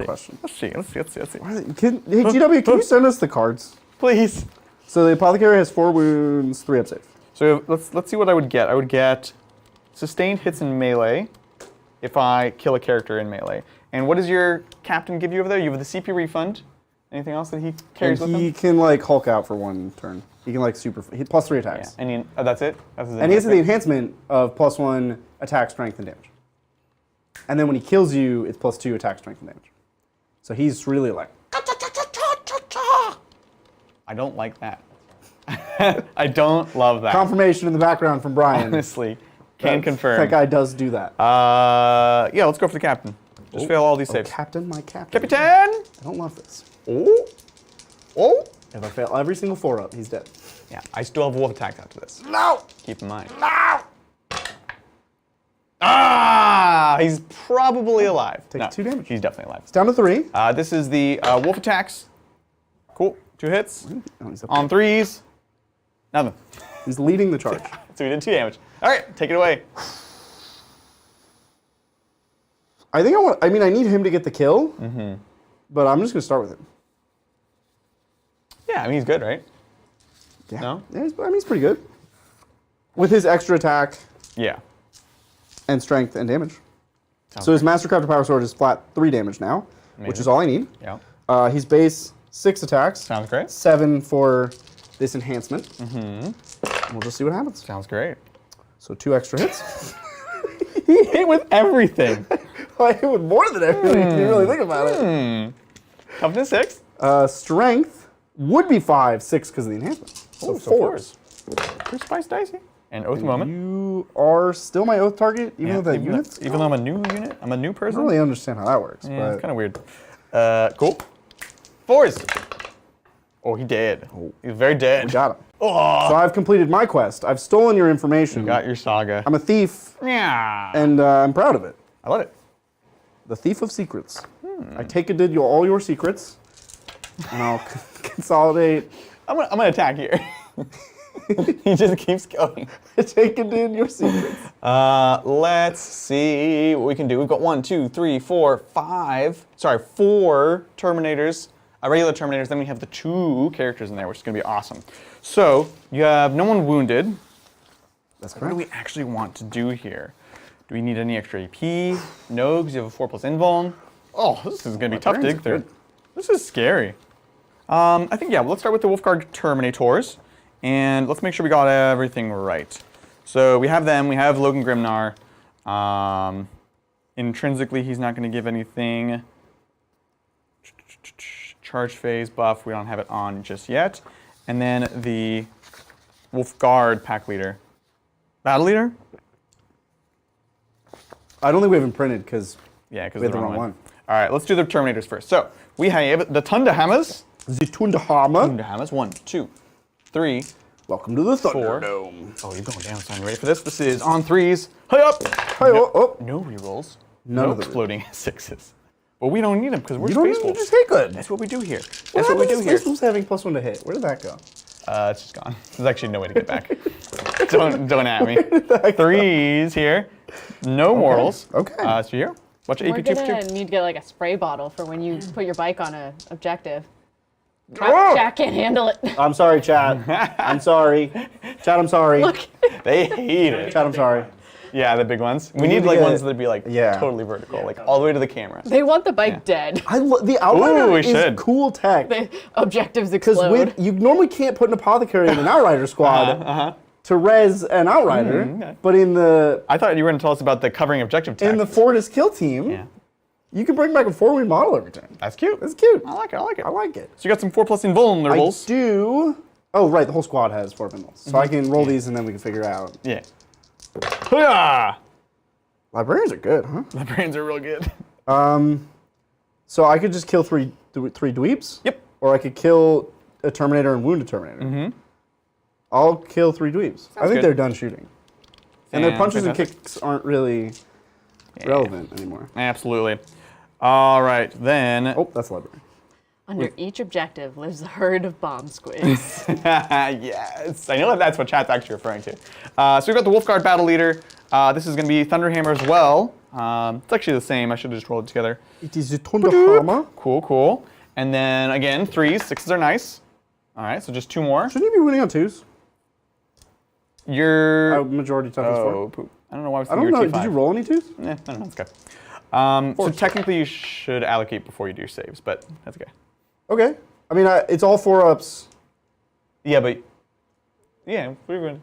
question. Let's see. Hey, GW, can you send us the cards? Please. So the Apothecary has 4 wounds, 3 up safe. So let's see what I would get. I would get sustained hits in melee if I kill a character in melee. And what does your captain give you over there? You have the CP refund. Anything else that he carries And with he him? can like Hulk out for 1 turn. He can like +3 Yeah. attacks. And that's it? That's his And he has the enhancement? enhancement of +1 attack, strength, and damage. And then when he kills you, it's +2 attack, strength, and damage. So he's really like. I don't like that. I don't love that. Confirmation in the background from Brian. Honestly, can confirm. That guy does do that. Yeah, let's go for the captain. Just fail all these saves. Captain, my captain. Captain! I don't love this. Oh! Oh! If I fail every single 4-up, he's dead. Yeah, I still have wolf attacks after this. No! Keep in mind. No! Ah! He's probably alive. Takes 2 damage. He's definitely alive. It's down to 3. This is the wolf attacks. Cool. 2 hits. Oh, he's up On 3s. Nothing. He's leading the charge. So we did 2 damage. All right, take it away. I think I need him to get the kill. But I'm just going to start with him. Yeah, I mean, he's good, right? Yeah. No? Yeah, he's pretty good. With his extra attack Yeah. and strength and damage. Sounds So his Mastercraft Power Sword is flat 3 damage now, which Amazing. is all I need. Yeah. He's base 6 attacks. Sounds great. 7 for this enhancement. We'll just see what happens. Sounds great. So 2 extra hits. He hit with everything. I hit with more than everything if you really think about it. Up to 6. Strength would be 5, 6 because of the enhancement. So 4s. Pretty spiced dicey. And Oath Moment. You are still my oath target, even though that even, unit's even though I'm a new unit, I'm a new I person. don't really understand how that works. Yeah, it's but kind of weird. Cool. 4s. Oh, he dead. He's very dead. got him. Oh, So I've completed my quest. I've stolen your information. got your saga. I'm a thief, Yeah. and I'm proud of it. I love it. The thief of secrets. I take all your secrets, and I'll consolidate. I'm gonna attack here. He just keeps going. Take your secrets. Let's see what we can do. We've got 1, 2, 3, 4, 5. Sorry, 4 Terminators. Regular Terminators. Then we have the 2 characters in there, which is gonna be awesome. So you have no one wounded. That's What do correct. we actually want to do here? Do we need any extra AP? No, because you have a 4+ invuln. Oh, this is going to be tough to brains dig are through. good. This is scary. I think, yeah, let's start with the Wolfguard Terminators. And let's make sure we got everything right. So we have them. We have Logan Grimnar. Intrinsically, he's not going to give anything. Charge phase buff. We don't have it on just yet. And then the Wolfguard Pack Leader. Battle Leader? I don't think we have him printed because Yeah, because we the have the wrong wrong one. one. All right, let's do the Terminators first. So we have the Thunderhammers. The Thunderhammer. Thunderhammers. 1, 2, 3. Welcome to the 4. Thunderdome. Oh, you're going down, son. You ready for this? This is on 3s. Hey up! Hey, oh. No rerolls. None no of the exploding 6s. But we don't need them because we're You don't Space need to Wolves. just hit good. That's what we do here. What That's what we do happened to here. Space Wolves having +1 to hit. Where did that go? It's just gone. There's actually no way to get back. don't at me. 3s here. No mortals. Okay. So here. Watch We're AP 2 for 2. gonna need to get like a spray bottle for when you put your bike on an objective. Oh! Jack can't handle it. I'm sorry, Chad. I'm sorry. Chad, I'm sorry. Look. They hate it. Chad, I'm sorry. Yeah, the big ones. We need need to like get- ones that'd be like Yeah. totally vertical, like all the way to the camera. They want the bike dead. The Outrider we is should. cool tech. The objectives Because explode. you normally can't put an Apothecary in an Outrider squad to res an Outrider, okay. but in the I thought you were going to tell us about the covering objective tech. Fortis kill team, Yeah. you can bring back a 4-wing model every turn. That's cute. That's cute. I like it. I like it. I like it. So you got some 4+ I invulnerables. do. Oh, right. The whole squad has 4 minerals. So I can roll these and then we can figure out. Yeah. Hoo-yah! Librarians are good, huh? The brains are real good. So I could just kill three dweebs? Yep. Or I could kill a Terminator and wound a Terminator. Mm-hmm. I'll kill 3 dweebs. I think good. they're done shooting. And their punches and Fantastic. kicks aren't really relevant anymore. Absolutely. All right, then. Oh, that's a library. Under each objective lives a herd of bomb squids. Yes, I know that's what chat's actually referring to. So we've got the Wolfguard Battle Leader. This is going to be Thunderhammer as well. It's actually the same. I should have just rolled it together. It is the Thunderhammer. Cool, cool. And then again, 3s, 6s are nice. All right, so just 2 more. Shouldn't you be winning on 2s? You're. Majority toughness 4. Oh, poop. I don't know why I was I thinking don't know. you're T5. Did you roll any 2s? Yeah, I don't know. That's okay. So technically, you should allocate before you do saves, but that's okay. Okay. I mean, it's all 4-ups. Yeah, but yeah, we're going.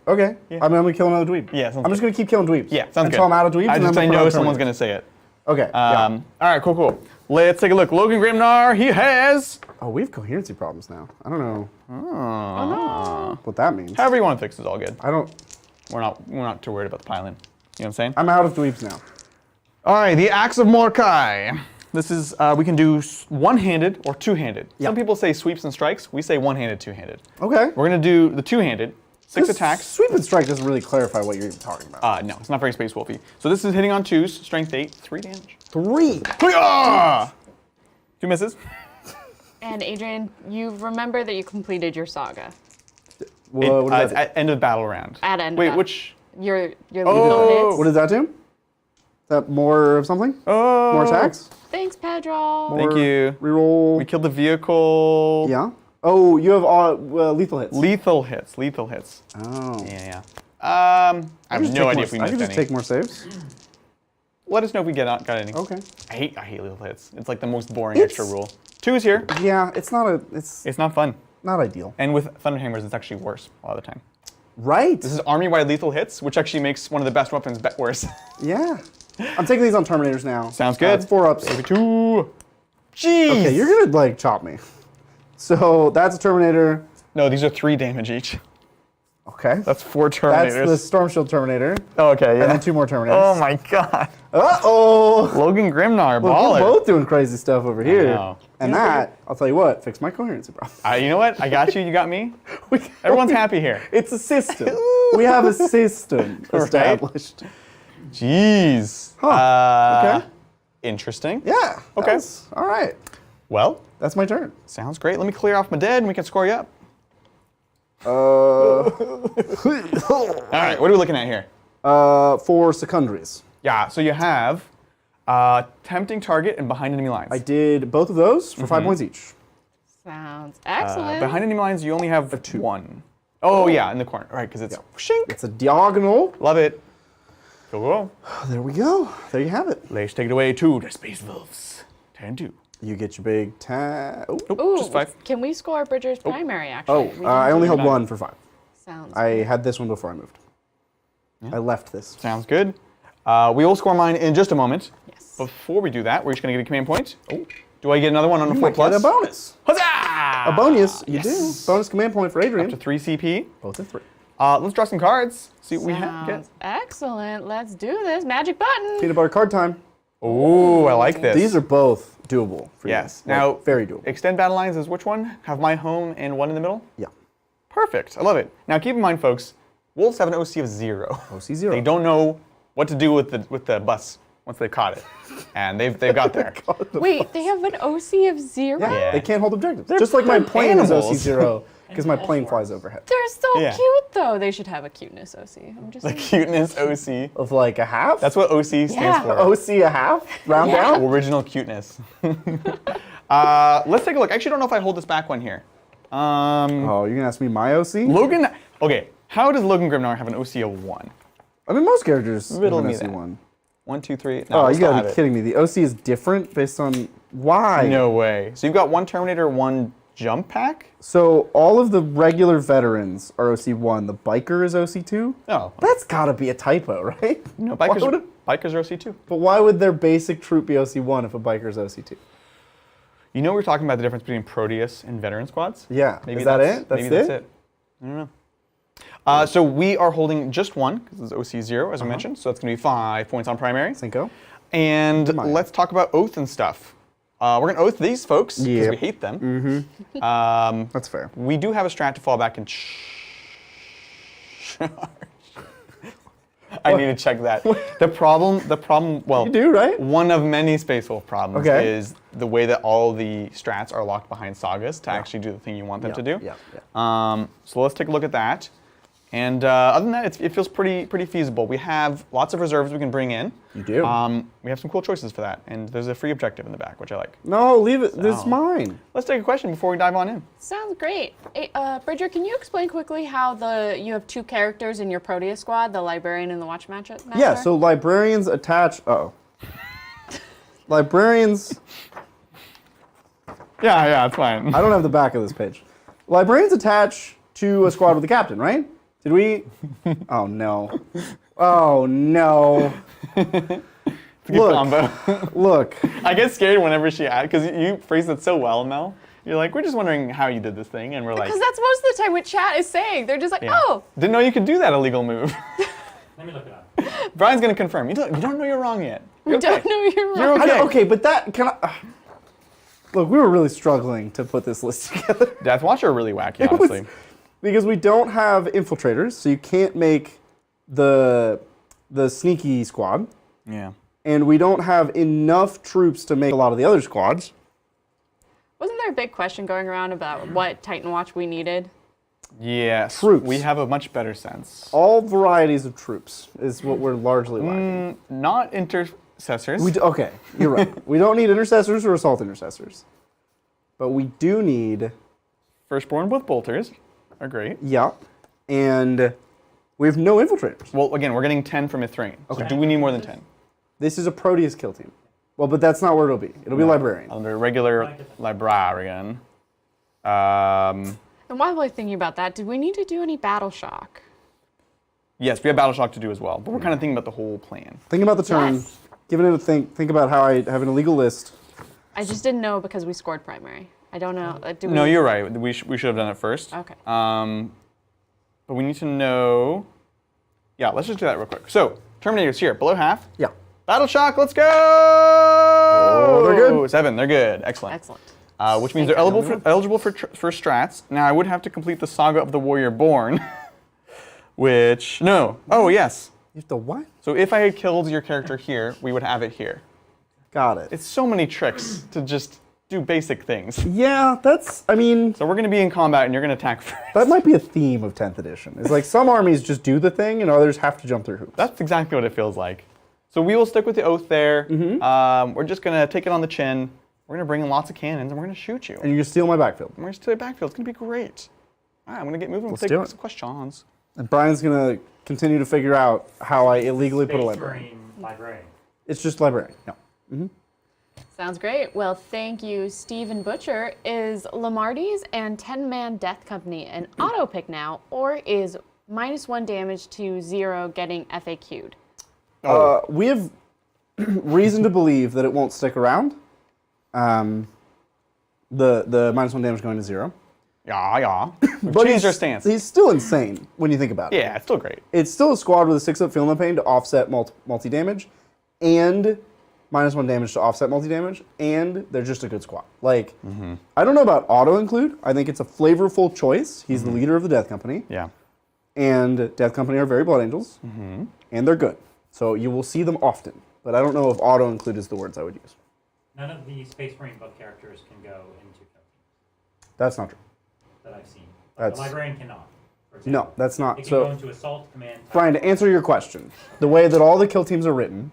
Okay. Yeah. I'm going to kill another dweeb. Yeah, sounds I'm just going to keep killing dweebs. Yeah, sounds until good. I'm out of dweebs. I and then just I we'll put know out someone's Terminators. going to say it. Okay. Yeah. All right, cool. Let's take a look. Logan Grimnar, he has. Oh, we have coherency problems now. I don't know Oh. what that means. However you want to fix it is all good. I don't. We're not too worried about the piling. You know what I'm saying? I'm out of dweebs now. All right, the Axe of Mordecai. This is we can do one-handed or two-handed. Yeah. Some people say sweeps and strikes. We say one-handed, two-handed. Okay. We're gonna do the two-handed. 6 This attacks. Sweep and strike doesn't really clarify what you're even talking about. No, it's not very Space Wolfy. So this is hitting on 2s, strength 8, 3 damage. 3. Hoo-yah! 2 misses. And Adrian, you remember that you completed your saga. What does It's that at end of battle round. At end of Wait, battle. which? Your Oh. lethal do? hits. What does that do? Is that more of something? Oh. More attacks? Thanks, Pedro. Thank Or you. Reroll. We killed the vehicle. Yeah. Oh, you have lethal hits. Lethal hits. Lethal hits. Oh. Yeah. I have just no take idea more- if we I missed could just any. take more saves. Let us know if we got any. Okay. I hate lethal hits. It's like the most boring extra rule. 2's here. Yeah, it's It's not fun. not ideal. And with Thunderhammers, it's actually worse a lot of the time. Right. This is army-wide lethal hits, which actually makes one of the best weapons worse. Yeah. I'm taking these on Terminators now. Sounds good. It's 4-ups. Maybe 2. Jeez. Okay, you're gonna like chop me. So that's a Terminator. No, these are 3 damage each. Okay. That's 4 That's Terminators. the Storm Shield Terminator. Oh, okay, yeah. And then 2 more Terminators. Oh my god. Uh-oh! Logan Grimnar, We're baller. both doing crazy stuff over here. know. And that, I'll tell you what, fixed my coherency problem. You know what? I got you. You got me. Everyone's happy here. It's a system. We have a system established. Jeez. Okay. Interesting. Yeah. Okay. All right. Well, That's my turn. sounds great. Let me clear off my dead and we can score you up. Uh, All right, what are we looking at here? for secondaries. Yeah, so you have tempting target and behind enemy lines. I did both of those for 5 points each. Sounds excellent. Behind enemy lines, you only have 1. Oh, yeah, in the corner. Right, because it's shink. It's a diagonal. Love it. Go. There we go. There you have it. Let's take it away to the Space Wolves. Turn 2. You get your big Nope, Ooh, just 5. can we score Bridger's primary, actually? Oh, I only held 1 for 5. Sounds I had this one before I moved. I left this. Sounds good. We will score mine in just a moment. Yes. Before we do that, we're just going to get a command point. Oh. Do I get another one on a You 4 might plus? get a bonus. Huzzah! A bonus, you Yes. do. Bonus command point for Adrian. Up to 3 CP. Both at 3. Let's draw some cards. See what we have. Sounds excellent. Let's do this. Magic button. Peanut butter card time. Ooh, I like this. These are both doable for Yes. you. Like, Now, very doable. extend battle lines is which one? Have my home and one in the middle? Yeah. Perfect. I love it. Now, keep in mind, folks, wolves have an OC of 0. OC 0. They don't know what to do with the bus once they've caught it. And they've got there. Wait, they have an OC of 0? Yeah, they can't hold objectives. Just like my plane is OC 0, because my plane flies overhead. They're so Yeah. cute, though. They should have a cuteness OC. I'm just The saying. cuteness OC. Of like a half? That's what OC stands Yeah. for. OC a half? Round Yeah. down? Original cuteness. Let's take a look. I actually don't know if I hold this back one here. Oh, you're going to ask me my OC? Logan, okay, how does Logan Grimnar have an OC of 1? I mean, most characters Riddle have an me OC that. 1. 1, 2, 3. Oh, we you still gotta have be it. kidding me. The OC is different based on why? No way. So you've got 1 Terminator, 1 Jump Pack? So all of the regular veterans are OC 1. The biker is OC 2? Oh. That's gotta be a typo, right? No, Why would it- bikers are OC 2. But why would their basic troop be OC 1 if a biker is OC 2? You know we were talking about the difference between Proteus and veteran squads? Yeah. Maybe is that that's, it? That's maybe that's it. I don't know. So we are holding just 1, because it's OC 0, as I mentioned. So that's going to be 5 points on primary. Cinco? And Mine. let's talk about oath and stuff. We're going to oath these folks, because Yep. we hate them. Mm-hmm. That's fair. We do have a strat to fall back and charge. I need to check that. The problem, well, You do, right? one of many Space Wolf problems Okay. is the way that all the strats are locked behind sagas to actually do the thing you want them to do. Yeah. So let's take a look at that. And other than that, it feels pretty feasible. We have lots of reserves we can bring in. You do. We have some cool choices for that, and there's a free objective in the back, which I like. No, leave it. This is mine. Let's take a question before we dive on in. Sounds great. Hey, Bridger, can you explain quickly how you have 2 characters in your Proteus squad, the Librarian and the Watchmaster? Yeah, so librarians attach. Uh-oh. Librarians. Yeah, it's fine. I don't have the back of this page. Librarians attach to a squad with a captain, right? Did we? Oh no. Oh no. It's a good Look. combo. Look. I get scared whenever she adds, because you phrase it so well, Mel. You're like, we're just wondering how you did this thing, and we're like, Because that's most of the time what chat is saying. They're just like, yeah. oh. Didn't know you could do that illegal move. Let me look it up. Brian's gonna confirm. You don't know you're wrong yet. We You're don't okay. know you're wrong. You're okay. Okay, but that can I. Look, we were really struggling to put this list together. Deathwatch are really wacky, It was- honestly. Because we don't have infiltrators, so you can't make the sneaky squad, Yeah. and we don't have enough troops to make a lot of the other squads. Wasn't there a big question going around about what Titan Watch we needed? Yes. Troops. We have a much better sense. All varieties of troops is what we're largely lacking. Not intercessors. Okay, you're right. We don't need intercessors or assault intercessors, but we do need. Firstborn with bolters are great. Yeah, and we have no infiltrators. Well, again, we're getting 10 from Ithrain. So Okay. do we need more than 10? This is a Proteus kill team. Well, but that's not where it'll be. It'll be librarian. Under regular librarian. And while we're thinking about that, did we need to do any battle shock? Yes, we have Battle Shock to do as well, but we're kind of thinking about the whole plan. Think about the turn. Yes. Give it a think. Think about how I have an illegal list. I just didn't know because we scored primary. I don't know. Do No, we? you're right. We should have done it first. Okay. But we need to know. Yeah, let's just do that real quick. So, Terminator's here, below half. Yeah. Battle Shock, let's go! Oh, they're good. 7, they're good. Excellent. Excellent. Which means they're eligible for strats. Now, I would have to complete the Saga of the Warrior Born, which, no. Oh, yes. You have to what? So if I had killed your character here, we would have it here. Got it. It's so many tricks to just do basic things. Yeah, that's. I mean, So we're going to be in combat, and you're going to attack first. that might be a theme of 10th edition. It's like some armies just do the thing, and others have to jump through hoops. That's exactly what it feels like. So we will stick with the oath there. We're just going to take it on the chin. We're going to bring in lots of cannons, and we're going to shoot you. And you're gonna steal my backfield. And we're going to steal your backfield. It's going to be great. All right, I'm going to get moving. Let's We'll do take it. some questions. And Brian's gonna continue to figure out how I illegally put a Space librarian. Marine librarian. It's just librarian. No. Sounds great. Well, thank you, Stephen Butcher. Is Lamarty's and 10-man Death Company an auto pick now, or is -1 damage to 0 getting FAQ'd? We have reason to believe that it won't stick around. The -1 damage going to 0. Yeah. We've But changed our stance. He's still insane when you think about it. Yeah, it's still great. It's still a squad with a 6-up field pain to offset multi-damage, and -1 damage to offset multi-damage, and they're just a good squad. Like, I don't know about auto-include. I think it's a flavorful choice. He's the leader of the Death Company. Yeah. And Death Company are very Blood Angels, and they're good. So you will see them often. But I don't know if auto-include is the words I would use. None of the Space Marine book characters can go into kill teams That's not true. that I've seen. That's- The Librarian cannot. For No, example. that's not. It can So, go into Assault, Command... Brian, to answer your question, the way that all the kill teams are written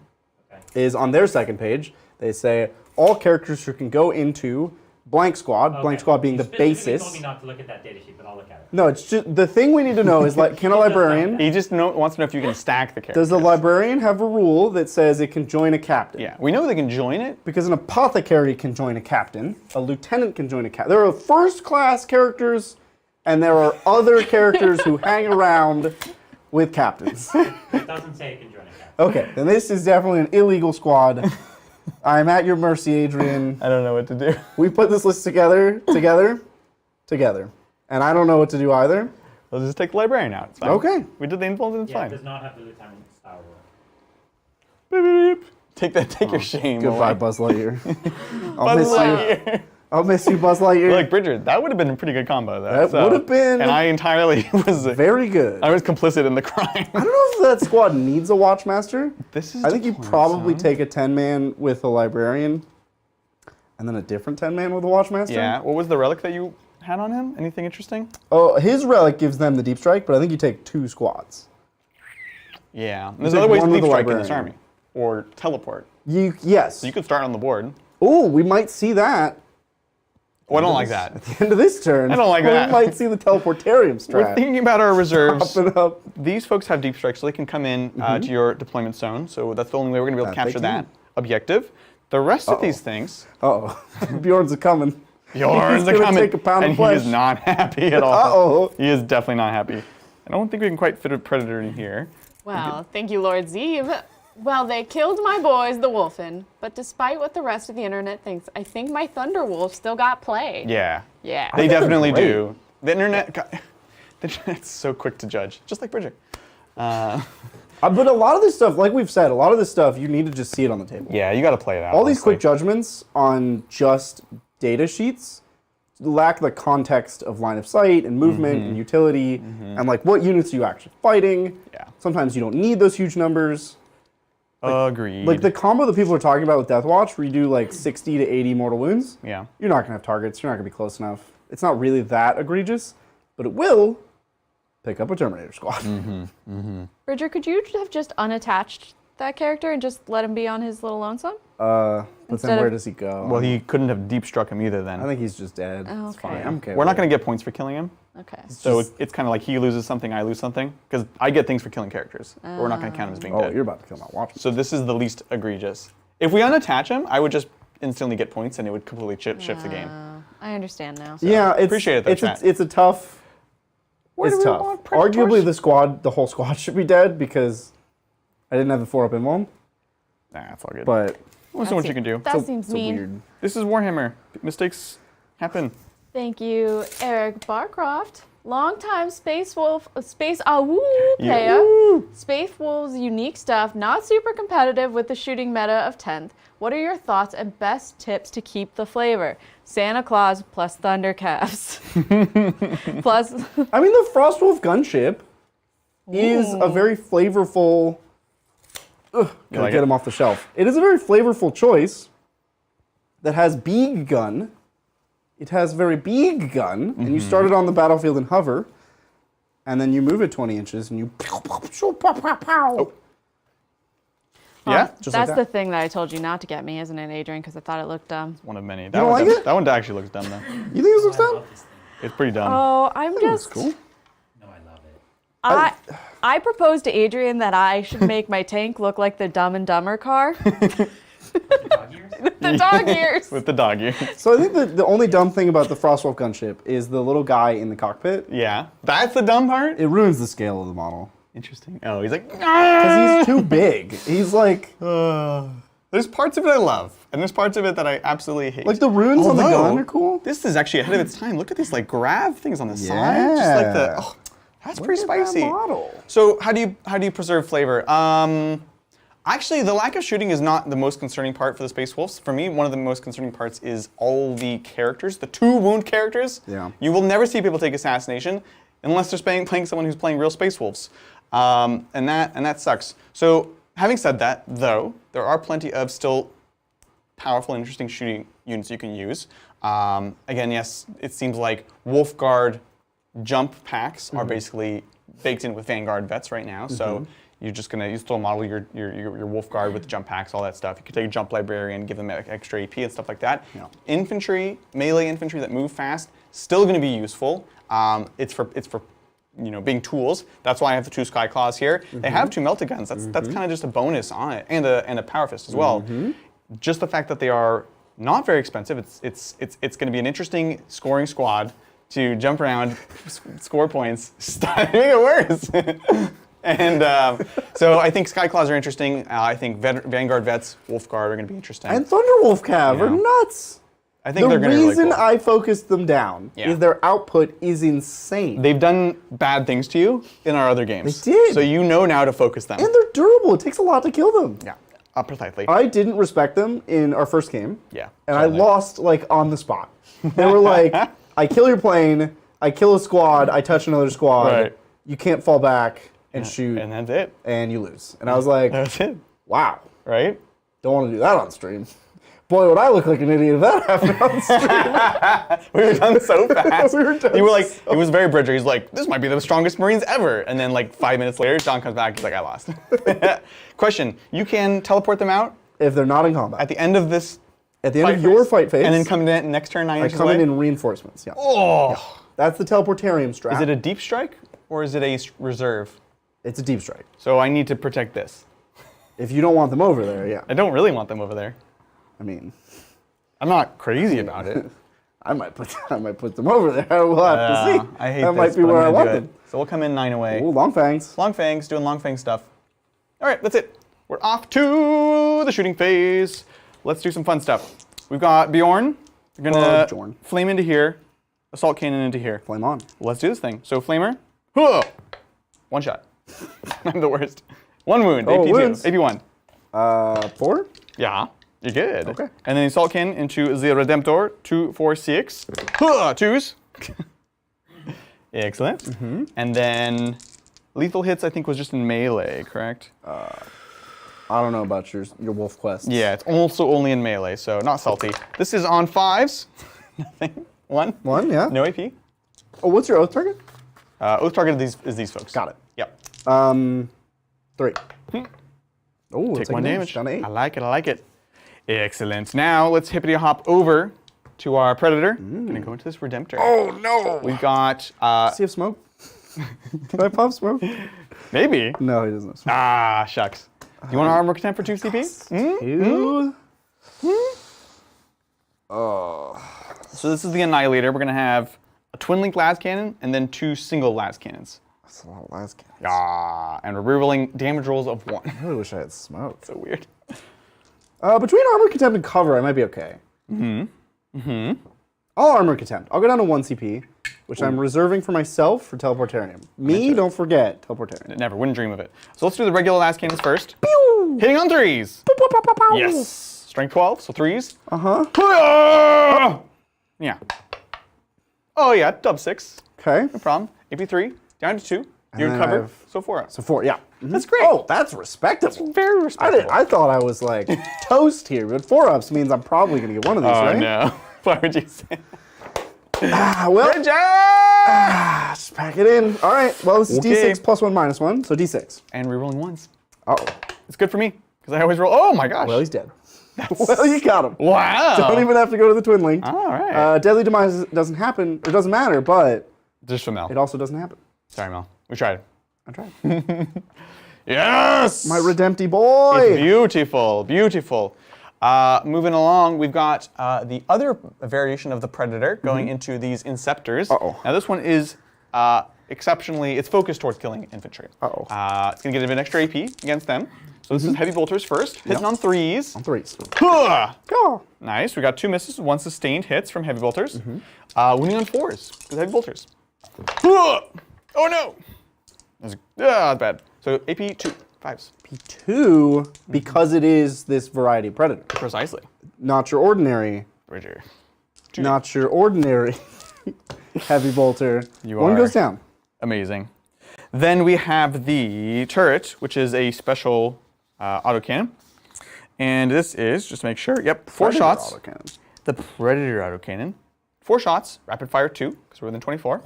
Okay. is on their second page, they say all characters who can go into blank squad, blank Okay. squad being You the specifically basis. told me not to look at that data sheet, but I'll look at it. No, it's just the thing we need to know is like, can a librarian? He just wants to know if you can stack the characters. Does the librarian have a rule that says it can join a captain? Yeah, we know they can join it. Because an apothecary can join a captain, a lieutenant can join a captain. There are first-class characters, and there are other characters who hang around with captains. It doesn't say it can join a captain. Okay, then this is definitely an illegal squad. I'm at your mercy, Adrian. I don't know what to do. We put this list together. And I don't know what to do either. We'll just take the librarian out. It's fine. Okay. We did the influence and it's Yeah, it fine. does not have the lieutenant style rule. Beep, beep. Take your shame Goodbye, away. Buzz Lightyear. I'll Buzz miss you. Lightyear. I'll miss you, Buzz Lightyear. Like Bridger, that would have been a pretty good combo though. That would have been And I entirely was very good. I was complicit in the crime. I don't know if that squad needs a Watchmaster. This is I think you deployment probably zone. take a 10-man with a librarian, and then a different 10-man with a Watchmaster. Yeah. What was the relic that you had on him? Anything interesting? Oh, his relic gives them the deep strike, but I think you take 2 squads. Yeah. There's take other ways to one with deep the strike in this librarian. army. Or teleport. Yes. So you could start on the board. Oh, we might see that Oh, I don't like that. at the end of this turn. I don't like that. We might see the teleportarium We're strat. thinking about our reserves. Popping up. These folks have deep strike, so they can come in to your deployment zone. So that's the only way we're going to be able to That they capture can. that objective. The rest of these things, Uh-oh. Bjorn's a coming. yours He's are gonna coming, take a pound of and he is flesh. not happy at all. Uh-oh. He is definitely not happy. I don't think we can quite fit a predator in here. Well, thank you, Lord Zeeb. Well, they killed my boys, the Wolfen, but despite what the rest of the internet thinks, I think my Thunderwolf still got play. Yeah, Yeah. they definitely great. do. The internet, the internet's so quick to judge, just like Bridger. But a lot of this stuff, like we've said, a lot of this stuff, you need to just see it on the table. Yeah, you got to play it out. All these quick honestly. judgments on just data sheets lack the context of line of sight and movement and utility and like what units are you actually fighting. Yeah. Sometimes you don't need those huge numbers. Agreed. Like the combo that people are talking about with Deathwatch, where you do like 60 to 80 mortal wounds, yeah. you're not going to have targets. You're not going to be close enough. It's not really that egregious, but it will pick up a Terminator squad. Bridger, could you have just unattached that character and just let him be on his little lonesome? But Instead then where of- does he go? Well, he couldn't have deep struck him either then. I think he's just dead. Oh, It's okay. fine. I'm okay. We're with not it. going to get points for killing him. Okay. So Just- it's kind of like he loses something, I lose something. Because I get things for killing characters. But we're not going to count him as being Oh, dead. you're about to kill my watch. So this is the least egregious. If we unattach him, I would just instantly get points and it would completely shift the game. I understand now. Yeah, it's appreciate it, though, It's chat. it's a tough. Where It's do we tough. want predators? Arguably, the whole squad should be dead because I didn't have the 4-up invuln. Nah, that's all good. But We'll see what you can do. That seems it's mean. weird. This is Warhammer. Mistakes happen. Thank you, Eric Barcroft. Longtime Space Wolf, Space Awoo Yeah. player. Space Wolves unique stuff, not super competitive with the shooting meta of 10th. What are your thoughts and best tips to keep the flavor? Santa Claus plus Thundercats. Plus, I mean, the Frostwolf gunship is a very flavorful. Gotta like get it? him off the shelf. It is a very flavorful choice that has big gun. It has very big gun, and you start it on the battlefield and hover, and then you move it 20 inches and you. Yeah? Just that's like the that. thing that I told you not to get me, isn't it, Adrian? Because I thought it looked dumb. One of many. don't like it? That one actually looks dumb though. You think this looks I dumb? love this thing. It's pretty dumb. Oh, I'm That's just. cool. No, I love it. I proposed to Adrian that I should make my tank look like the Dumb and Dumber car. The dog ears? The dog ears. With the dog ears. So I think that the only dumb thing about the Frostwolf gunship is the little guy in the cockpit. Yeah. That's the dumb part? It ruins the scale of the model. Interesting. Oh, he's like, Because he's too big. He's like There's parts of it I love, and there's parts of it that I absolutely hate. the runes on the Although, gun are cool. This is actually ahead of its time. Look at these like grav things on the side. Just like the, Yeah. oh, that's pretty Look at that spicy. model. So how do you preserve flavor? Actually, the lack of shooting is not the most concerning part for the Space Wolves. For me, one of the most concerning parts is all the characters, the 2 wound characters. Yeah. You will never see people take Assassination unless they're playing someone who's playing real Space Wolves. And that sucks. So having said that, though, there are plenty of still powerful and interesting shooting units you can use. Again, yes, it seems like Wolf Guard jump packs are basically baked in with Vanguard vets right now. So you're just gonna still model your Wolf Guard with jump packs, all that stuff. You could take a jump librarian, give them extra AP and stuff like that. Yeah. Infantry, melee infantry that move fast, still gonna be useful. It's for being tools. That's why I have the 2 Sky Claws here. They have 2 melted guns. That's kind of just a bonus on it, and a Power Fist as well. Just the fact that they are not very expensive. It's going to be an interesting scoring squad to jump around, score points, start making it worse. And so I think Sky Claws are interesting. I think Vanguard Vets, Wolf Guard are going to be interesting. And Thunderwolf Cav are nuts. I think they're going to be really cool. The reason I focused them down is their output is insane. They've done bad things to you in our other games. They did. So you know now to focus them. And they're durable. It takes a lot to kill them. Yeah, precisely. I didn't respect them in our first game. Yeah. And certainly. I lost like on the spot. They were like, I kill your plane, I kill a squad, I touch another squad. Right. You can't fall back and shoot. And that's it. And you lose. And I was like, That's it. wow. Right? Don't want to do that on stream. Boy, would I look like an idiot if that happened on stream. We were done so fast. We were done You were like, it was very Bridger. He's like, this might be the strongest Marines ever. And then like 5 minutes later, John comes back. He's like, I lost. Question: you can teleport them out If they're not in combat. at the end of this. At the end of your fight phase, and then come in next turn 9 I inches come away. in reinforcements. Yeah. Oh, That's the teleportarium strat. is it a deep strike or is it a reserve? It's a deep strike. So I need to protect this. If you don't want them over there, yeah. I don't really want them over there. I mean, I'm not crazy about it. I might put them over there. We'll have to see. I hate that this, might be but I'm where I gonna want do it. them. So we'll come in 9 away. Ooh, long fangs. Long fangs, doing long fang stuff. All right, that's it. We're off to the shooting phase. Let's do some fun stuff. We've got Bjorn. We're gonna Bjorn. flame into here, assault cannon into here. Flame on. Let's do this thing. So flamer, huh, 1 shot. I'm the worst. 1 wound, Oh, AP2, wounds. AP1. 4? Yeah, you're good. Okay. And then assault cannon into the Redemptor, 2, 4, 6. Huh, 2s. Excellent. And then lethal hits, I think, was just in melee, correct? I don't know about your wolf quest. Yeah, it's also only in melee, so not salty. This is on 5s. Nothing. 1. 1, yeah. No AP. Oh, what's your oath target? Oath target is these folks. Got it. Yep. 3. Oh, Take 1 damage. Down to 8. I like it, I like it. Excellent. Now let's hippity hop over to our Predator. Gonna go into this Redemptor. Oh, no. We've got, Does he have smoke? Can I pop smoke? maybe. No, he doesn't have smoke. Ah, shucks. You want to armor content for 2 CP? Ew. So this is the Annihilator. We're gonna have a twin link las cannon and then 2 single las cannons. That's a lot of las cannons. Ah, and we're rerolling damage rolls of 1. I really wish I had smoke. So weird. Between armor contempt and cover, I might be okay. I'll armor contempt. I'll go down to 1 CP, which I'm reserving for myself for teleportarium. Me, don't forget teleportarium. Never, wouldn't dream of it. So let's do the regular las cannons first. Pew! Hitting on 3s. Pow, pow, pow, pow. Yes. Strength 12, so 3s. Uh-huh. Yeah. Oh yeah, dub 6. Okay. No problem. AP3, down to 2. You're then covered, I've- so 4. So 4, yeah. That's great. Oh, that's respectable. Very respectable. I thought I was like toast here, but 4-ups means I'm probably going to get one of these, Oh right? no. Why would you say? Well, Good job! just pack it in. All right, well, this is Okay. D6 plus 1 minus 1, so D6. And rerolling 1s. Uh-oh. It's good for me, because I always roll. Oh my gosh. Well, he's dead. Well, you got him. Wow. Don't even have to go to the twin link. All right. Deadly demise doesn't happen, or doesn't matter, but Just for Mel. it also doesn't happen. Sorry, Mel. We tried. I tried. Yes! My redempty boy. It's beautiful, beautiful. Moving along, we've got the other variation of the Predator going into these Inceptors. Uh-oh. Now this one is exceptionally, it's focused towards killing infantry. Uh-oh. It's going to get a bit extra AP against them. So this is heavy bolters first, hitting on 3s. On 3s. Huh! Go. Nice, we got 2 misses, 1 sustained hits from heavy bolters. Winning on 4s with heavy bolters. Huh! Oh no! That's bad. So AP 2 5s. AP2, because it is this variety of predator. Precisely. Not your ordinary. Bridger. Not your ordinary heavy bolter. You One are goes down. amazing. Then we have the turret, which is a special autocannon. And this is, just to make sure, yep, 4 Predator shots. autocannon. The Predator autocannon. 4 shots, rapid fire 2, because we're within 24.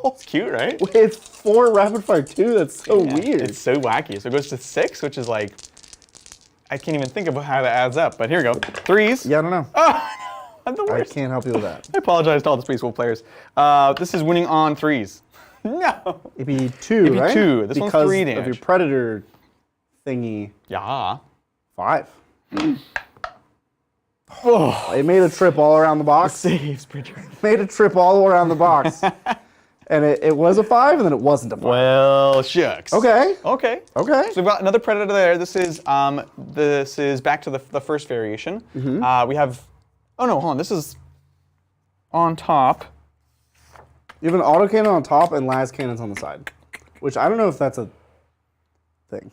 It's cute, right? Wait, 4 rapid fire 2? That's so Yeah, weird. It's so wacky. So it goes to 6, which is like, I can't even think of how that adds up, but here we go. 3s. Yeah, I don't know. Oh, I'm the I worst. can't help you with that. I apologize to all the Space Wolf players. This is winning on 3s. No. AP2, right? AP2. This one's because 3 of your damage. predator thingy. Yeah. 5. Oh, It made a trip all around the box. saves, Bridger. Made a trip all around the box. And it was a 5, and then it wasn't a 5. Well, shucks. Okay. Okay. Okay. So we've got another Predator there. This is back to the first variation. Mm-hmm. We have, oh no, hold on. This is on top. You have an autocannon on top and las cannons on the side. Which I don't know if that's a thing.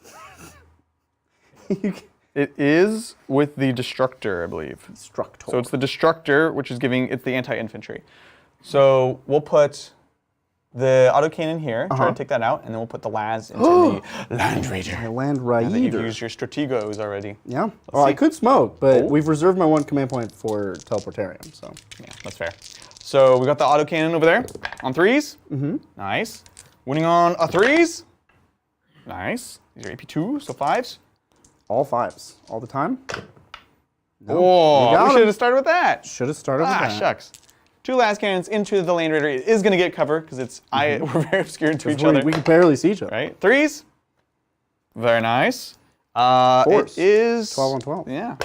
It is with the Destructor, I believe. Destructor. So it's the Destructor, which is it's the anti-infantry. So we'll put the autocannon here, try to take that out, and then we'll put the las into the Land Raider. I land Now that you've Raider. used your Strategos already. Yeah. Oh, I see. could smoke, but Oh. we've reserved my 1 command point for teleportarium, so. Yeah, that's fair. So we got the autocannon over there on 3s. Mm-hmm. Nice. Winning on a 3s. Nice. These are AP2, so 5s. All 5s. All the time. Oh, you got we 'em. should have started with that. Should have started with Ah, that. shucks. 2 las cannons into the Land Raider. It is going to get cover because it's we're very obscured to each other. We can barely see each other. Right? 3s. Very nice. Fours. It is 12 on 12. Yeah.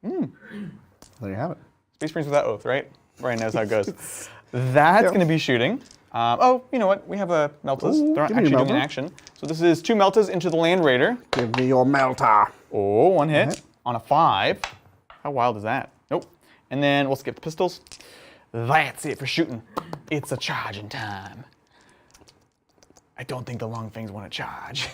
There you have it. Space Marines without oath, right? Brian knows how it goes. That's going to be shooting. Oh, you know what? We have a Meltas. Ooh, They're not give me actually your doing an Melta. action. So this is 2 Meltas into the Land Raider. Give me your Melta. Oh, 1 hit hit. on a 5. How wild is that? Nope. And then we'll skip the pistols. That's it for shooting. It's a charging time. I don't think the long things want to charge.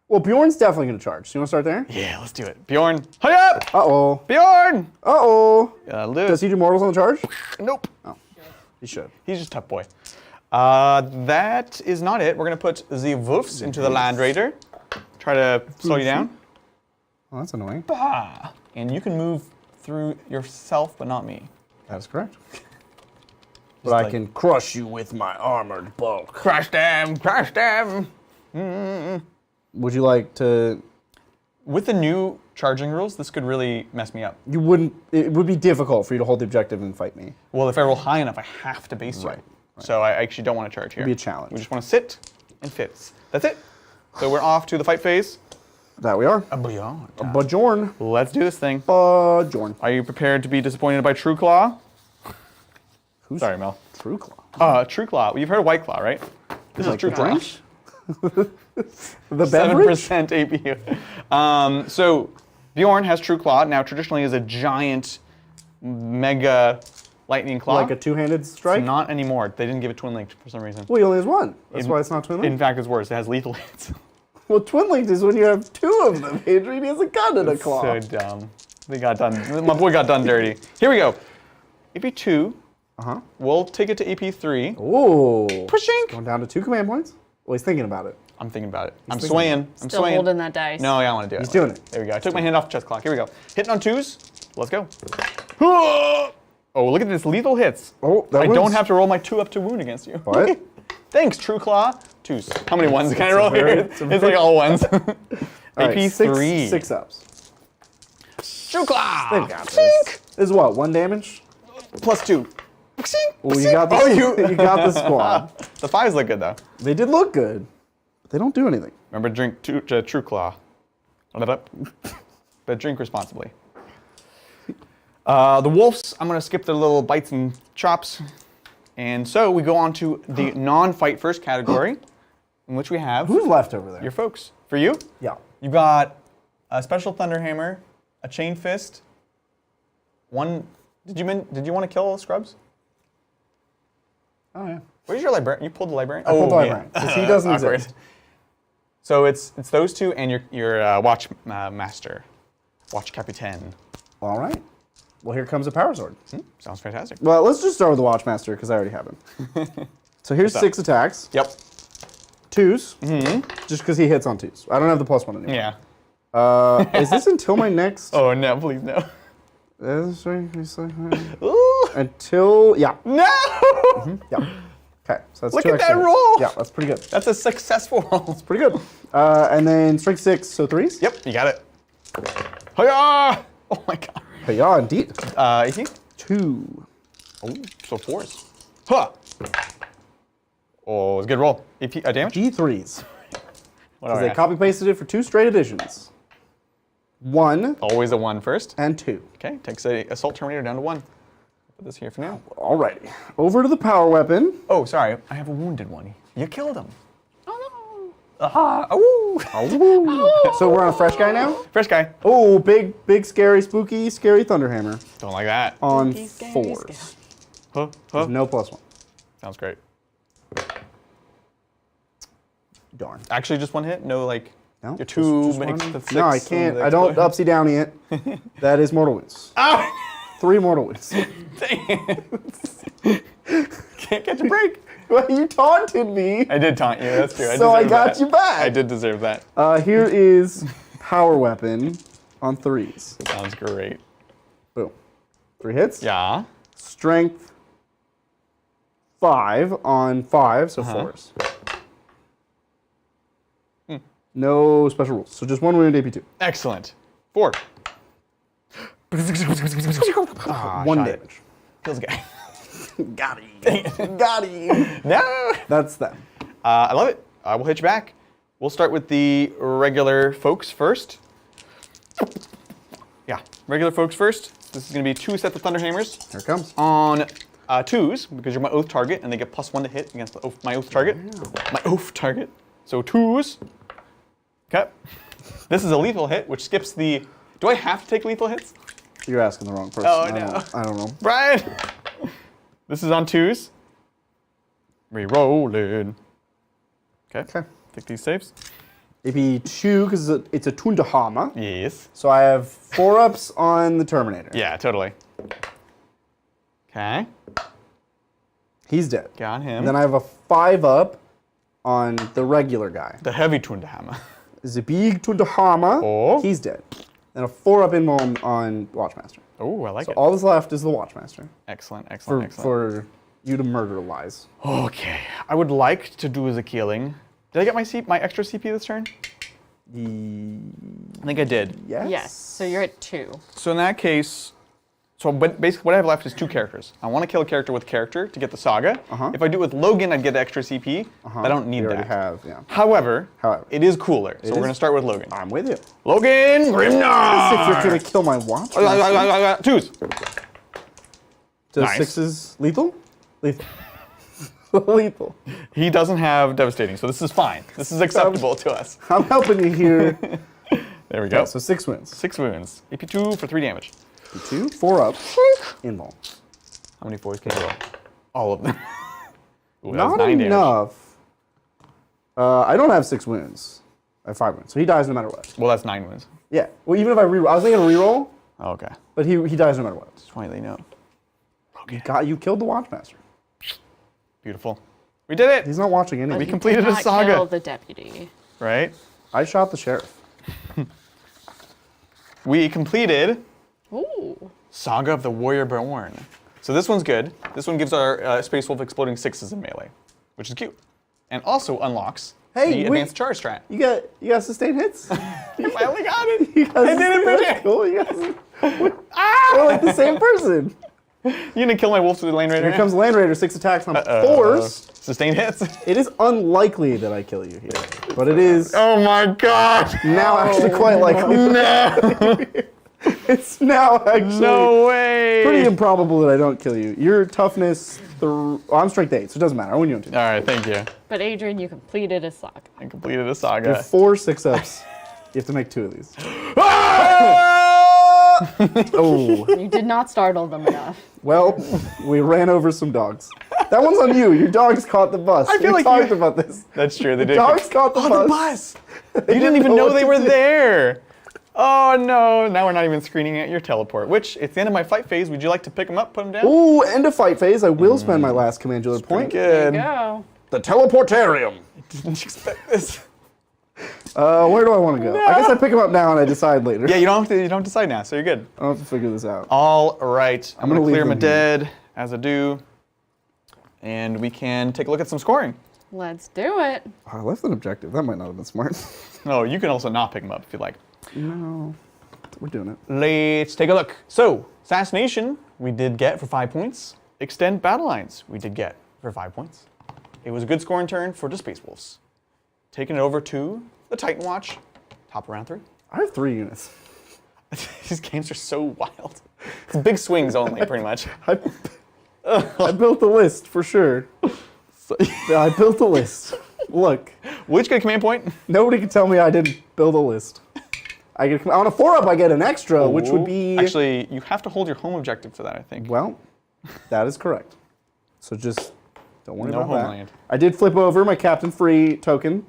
Well, Bjorn's definitely going to charge. So you want to start there? Yeah, let's do it. Bjorn, hurry up! Uh-oh. Bjorn! Uh-oh. Luke. Does he do mortals on the charge? Nope. He should. He's just a tough boy. That is not it. We're going to put the Wolves into the Land Raider. Try to slow you down. Oh, that's annoying. Ah. And you can move through yourself, but not me. That is correct. But Just I like- can crush you with my armored bulk. Crush them! Crush them! Would you like to... With the new charging rules, this could really mess me up. You wouldn't... It would be difficult for you to hold the objective and fight me. Well, if I roll high enough, I have to base you. Right. So I actually don't want to charge here. It'd be a challenge. We just want to sit and fits. That's it. So we're off to the fight phase. That we are. Beyond. Bjorn. Let's do this thing. Bjorn. Are you prepared to be disappointed by True Claw? Who's Sorry, Mel. True Claw? True Claw. You've heard of White Claw, right? This is True the Claw. drink? The beverage? 7% APU. So Bjorn has True Claw. Now, traditionally, is a giant, mega lightning claw. Like a two-handed strike? Not anymore. They didn't give it twin linked for some reason. Well, he only has one. That's why it's not twin In linked. fact, it's worse. It has lethal hits. Well, twin linked is when you have 2 of them. Adrian, he has a gun and a claw. So dumb. They got done. My boy got done dirty. Here we go. AP2. We'll take it to AP3. Ooh. Pushing. Going down to 2 command points? Well, he's thinking about it. I'm thinking about it. I'm thinking swaying. I'm Still swaying. holding that dice. No, yeah, I want to do it. He's doing it. There we go. I took my hand off the chest clock. Here we go. Hitting on 2s. Let's go. Oh, look at this. Lethal hits. Oh, that I was- don't have to roll my 2 up to wound against you. What? Thanks, True Claw. 2s. How many ones can I roll very- here? it's a It's very- like all ones. All right, AP3. 6 ups. True Claw. They've got this. This is what, 1 damage? Plus 2. Well, you got the, Oh, you got the squad. The 5s look good, though. They did look good, but they don't do anything. Remember to drink True Claw. But drink responsibly. The wolves, I'm going to skip their little bites and chops. And so we go on to the non-fight first category, in which we have Who's left over there? your folks. For you, Yeah. you got a special Thunderhammer, a Chain Fist, one... Did you want to kill all the scrubs? Oh, yeah. Where's your librarian? You pulled the librarian? I pulled the librarian, because he doesn't Awkward. exist. So it's those two and your watch master, watch captain. All right. Well, here comes a power sword. Sounds fantastic. Well, let's just start with the Watchmaster, because I already have him. So here's What's up? 6 attacks. Yep. 2s. Just because he hits on 2s. I don't have the +1 anymore. Yeah. Is this until my next? Oh no, please no. Ooh. Until, yeah. No. Yeah. Okay, so that's Look 2 at that extra hits. roll. Yeah, that's pretty good. That's a successful roll. Pretty good. And then strength 6, so 3s. Yep, you got it. Hiya! Oh my god. Hey, yeah, indeed. 18? 2. Oh, so 4s. Huh. Oh, it's a good roll. AP, damage? D3s. What Because do I they have? copy pasted it for 2 straight editions. 1 Always a 1 first. and 2. Okay, takes a Assault Terminator down to 1. Put this here for now. Alrighty. Over to the power weapon. Oh, sorry. I have a wounded one. You killed him. Oh Aha! Oh! So we're on a fresh guy now? Fresh guy. Oh, big, scary, spooky, scary Thunderhammer. Don't like that. On Spooky, scary, 4s. Huh? There's no +1. Sounds great. Darn. Actually, just 1 hit? No, like, No, your 2 just makes one. the 6. No, I can't. I don't upsy down it. That is mortal wounds. Ah! 3 mortal wounds. Can't catch a break. Well, you taunted me. I did taunt you, that's true. So I deserve got that. you back. I did deserve that. Here is power weapon on 3s. Sounds great. Boom. 3 hits. Yeah. Strength 5 on 5, so 4s. No special rules. So just 1 wound AP2. Excellent. 4. 1 shot it. damage. Kills a guy. Got him. Got him. No! That's them. I love it. We'll hit you back. We'll start with the regular folks first. Yeah, regular folks first. This is going to be 2 sets of Thunderhammers Here it comes. on 2s, because you're my oath target, and they get +1 to hit against my oath target. My oath target. So 2s. Okay. This is a lethal hit, which skips the... Do I have to take lethal hits? You're asking the wrong person. Oh, no. I don't know. Brian! This is on 2s. Rerolling. Okay. Okay. Take these saves. AP2, because it's a Tundahama. Yes. So I have 4-ups on the Terminator. Yeah, totally. Okay. He's dead. Got him. And then I have a 5-up on the regular guy. The heavy Tundahama. Is a big Tundahama. Oh. He's dead. And a 4-up invuln on Watchmaster. Oh, I like So it. all that's left is the Watchmaster. Excellent, For, excellent, excellent. for you to murder lies. Okay. I would like to do the killing. Did I get my extra CP this turn? I think I did. Yes? Yes, so you're at 2. So in that case, but basically what I have left is 2 characters. I want to kill a character with character to get the saga. If I do it with Logan, I'd get extra CP. I don't need You already that. have, yeah. However, However. it is cooler. So we're is? going to start with Logan. I'm with you. Logan Grimnar! If you're going to kill my Watchmaster. 2s. Does Nice. 6s lethal? Lethal. Lethal. He doesn't have devastating, so this is fine. This is acceptable to us. I'm helping you here. There we go. So 6 wins. 6 wounds. AP2 for 3 damage. 2, 4-up, invuln. How many 4s can you roll? All of them. Ooh, that was Not 9 damage. enough. I don't have 6 wounds. I have 5 wounds, so he dies no matter what. Well, that's 9 wounds. Yeah. Well, even if I reroll, I was thinking a reroll, Oh, okay. but he dies no matter what. Just want you to know. You killed the Watchmaster. Beautiful. We did it! He's not watching But anyway. you completed did a not saga. Kill the deputy. Right? I shot the sheriff. We completed Ooh. Saga of the Warrior Born. So this one's good. This one gives our Space Wolf exploding 6s in melee, which is cute. And also unlocks Hey, the wait. advanced charge strat. You got sustained hits? I finally got it! You got I did it, sustained- Bridget! Cool. You guys, we're like the same person. You gonna kill my wolves with the Lane Raider? Here comes Land Raider, 6 attacks on Uh-oh. 4s. Sustained hits. It is unlikely that I kill you here, but it is Oh my god! now actually quite likely. No! It's now actually No way! pretty improbable that I don't kill you. Your toughness, I'm strength 8, so it doesn't matter. I win you on 2. All right, thank you. But Adrian, you completed a saga. I completed a You saga. have 4 6-ups. You have to make 2 of these. Oh, You did not startle them enough. well, we ran over some dogs. That one's on you. Your dogs caught the bus. I feel we like talked you- about this. That's true. They did. Dogs caught the bus. the bus. You didn't even know they were there. Oh no! Now we're not even screening at your teleport. Which it's the end of my fight phase. Would you like to pick them up, put them down? Ooh, end of fight phase. I will spend my last commandular point. There Good. you go. The teleportarium. Didn't you expect this? Where do I want to go? I guess I pick them up now and I decide later. Yeah, you don't have to. You don't decide now, so you're good. I'll have to figure this out. All right. I'm gonna gonna clear leave my them here. dead as I do, and we can take a look at some scoring. Let's do it. I left an objective. That might not have been smart. Oh, you can also not pick them up if you like. No. We're doing it. Let's take a look. So, Assassination, we did get for 5 points. Extend Battle Lines, we did get for 5 points. It was a good scoring turn for the Space Wolves. Taking it over to the Titan Watch, top of round 3. I have 3 units. These games are so wild. It's big swings only, pretty much. I built the list for sure. Yeah, I built the list. Look, Which get a command point? nobody can tell me I didn't build a list. I get on a 4-up. I get an extra, which would be Actually, you have to hold your home objective for that, I think. well. That is correct. So just don't worry No about that. homeland. I did flip over my Captain Free token,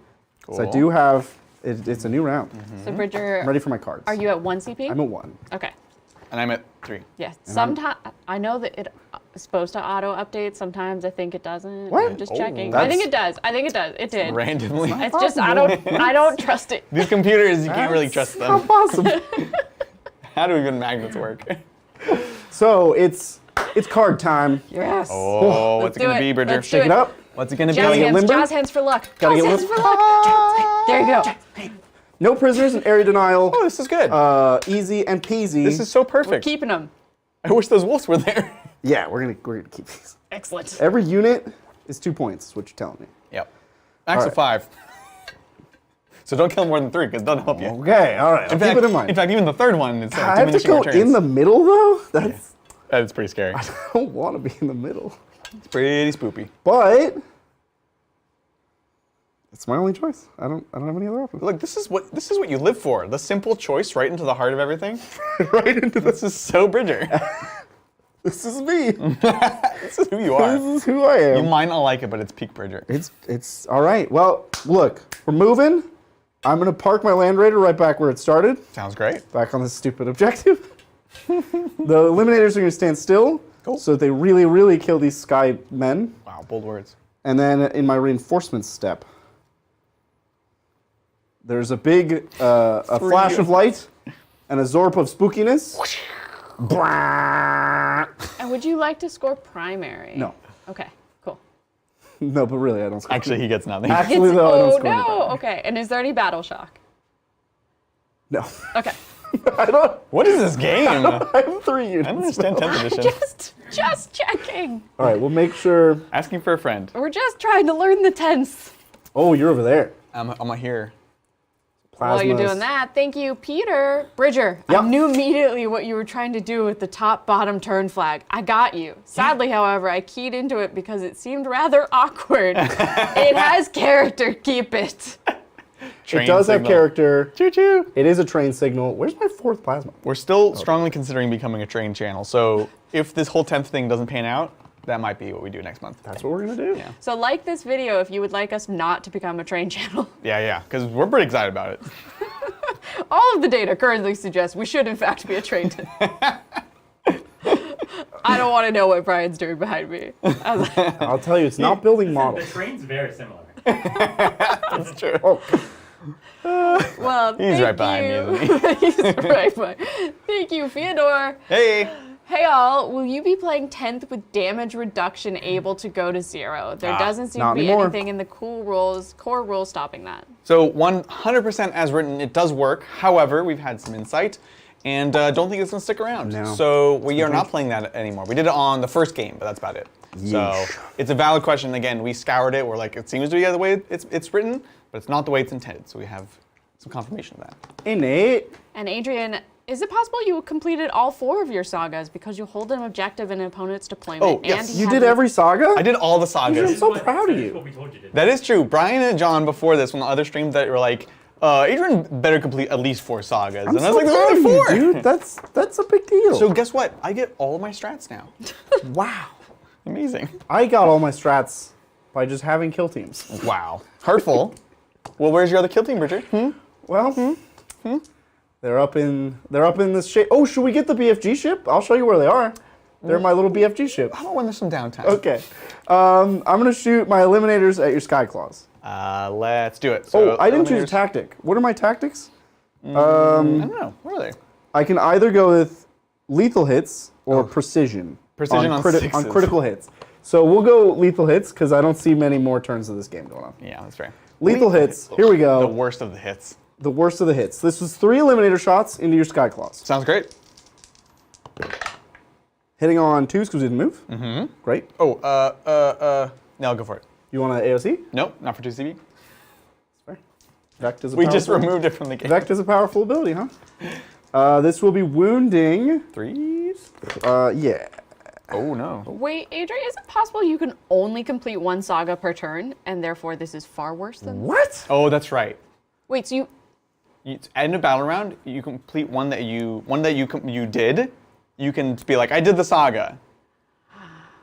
so I Cool. do have. It's a new round. So Bridger, I'm ready for my cards. are you at 1 CP? I'm at 1. Okay. And I'm at 3. Yeah. Sometimes I know that it is supposed to auto update. Sometimes I think it doesn't. What? I'm just Oh, checking. that's- I think it does. I think it does. It did. Randomly. It's just I don't trust it. These computers, you can't really trust How them. possible? How do even magnets work? So it's card time. Yes. Oh, Let's what's it do gonna it. be, Bridger? Let's do Shake it up. What's it gonna Jazz be? get hands, limber? jazz hands for luck. Gotta Jazz get hands limber. for luck. There you go. No prisoners and area denial. Oh, this is good. Easy and peasy. This is so We're perfect. keeping them. I wish those wolves were there. Yeah, we're gonna keep these. Excellent. Every unit is 2 points. Is what you're telling me. Yep. Max of Alright. 5. So don't kill more than 3, because it doesn't help you. Okay, all right. I'll keep it in mind. In fact, even the third one is I have to diminishing go returns. in the middle though. That's pretty scary. I don't want to be in the middle, It's pretty spoopy. but it's my only choice. I don't have any other options. Look, this is what you live for. The simple choice right into the heart of everything. Right into This is so Bridger. This is me. This is who you are. This is who I am. You might not like it, but it's peak Bridger. It's all right. Well, look, we're moving. I'm gonna park my Land Raider right back where it started, Sounds great. back on this stupid objective. The Eliminators are gonna stand still, Cool. so that they really, really kill these Sky Men. Wow, bold words. And then in my reinforcements step, there's a big a flash of light and a zorp of spookiness. And would you like to score primary? No, Okay. Cool. no, but really, I don't. Score. Actually, he gets nothing. Actually, though, I don't Oh score any no. power. Okay. And is there any battle shock? No, Okay. I don't. What is this game? I have 3 units. I don't understand 10th edition. Just checking. All right, we'll make sure. Asking for a friend. We're just trying to learn the tense. Oh, you're over there. I'm here. While you're Plasmas. doing that, thank you, Peter. Bridger, Yep. I knew immediately what you were trying to do with the top-bottom turn flag. I got you. Sadly, however, I keyed into it because it seemed rather awkward. It has character, keep it. It does have character. Choo choo. It is a train signal. Where's my 4th plasma? We're still strongly considering becoming a train channel. So if this whole 10th thing doesn't pan out, that might be what we do next month. That's what we're gonna do. Yeah. So like this video if you would like us not to become a train channel. Yeah, because we're pretty excited about it. All of the data currently suggests we should in fact be a train channel. I don't want to know what Brian's doing behind me. I'll tell you, it's not building The models. train's very similar. That's true. Oh, Well, He's right behind me, me, isn't he? He's right behind. Thank you, Fyodor. Hey. Hey all, will you be playing 10th with damage reduction able to go to 0? There doesn't seem to not be anymore. anything in the core rules stopping that. So 100% as written, it does work. However, we've had some insight and don't think it's going to stick around. No. So we are not playing that anymore. We did it on the first game, but that's about it. So Yeesh. it's a valid question. Again, we scoured it. We're like, it seems to be the way it's written, but it's not the way it's intended. So we have some confirmation of that. innate. And Adrian, is it possible you completed all 4 of your sagas because you hold an objective in an opponent's deployment? Oh, yes. and he You had did the- every saga? I did all the sagas. I'm so proud of That is you. what we told you to do. That is true. Brian and John before this, on the other streams, that were like, Adrian better complete at least 4 sagas. I'm And I so was like, proud there's of only you, 4. dude. That's a big deal. So guess what? I get all of my strats now. wow. Amazing. I got all my strats by just having kill teams. Wow. Hurtful. Well, where's your other kill team, Richard? Well, they're up in this shape. Oh, should we get the BFG ship? I'll show you where they are. They're my little BFG ship. How about when there's some downtime? Okay. I'm gonna shoot my eliminators at your Sky Claws. Let's do it. So, I didn't choose a tactic. What are my tactics? I don't know. What are they? I can either go with lethal hits or precision. Precision on sixes. on critical hits. So we'll go lethal hits because I don't see many more turns of this game going on. Yeah, that's fair. Lethal hits. Here we go. The worst of the hits. The worst of the hits. This was 3 eliminator shots into your Sky Claws. Sounds great. Hitting on 2s because we didn't move. Mm-hmm. Great. Oh, no, I'll go for it. You want an AOC? Nope, not for 2CB. Fair. Vect is a We just powerful- removed it from the game. Vect is a powerful ability, huh? This will be wounding. 3s? Yeah. Oh, no. Wait, Adrian, is it possible you can only complete 1 saga per turn, and therefore this is far worse than... What? Oh, that's right. Wait, so you... At a battle round, you complete one that you did. You can be like, I did the saga.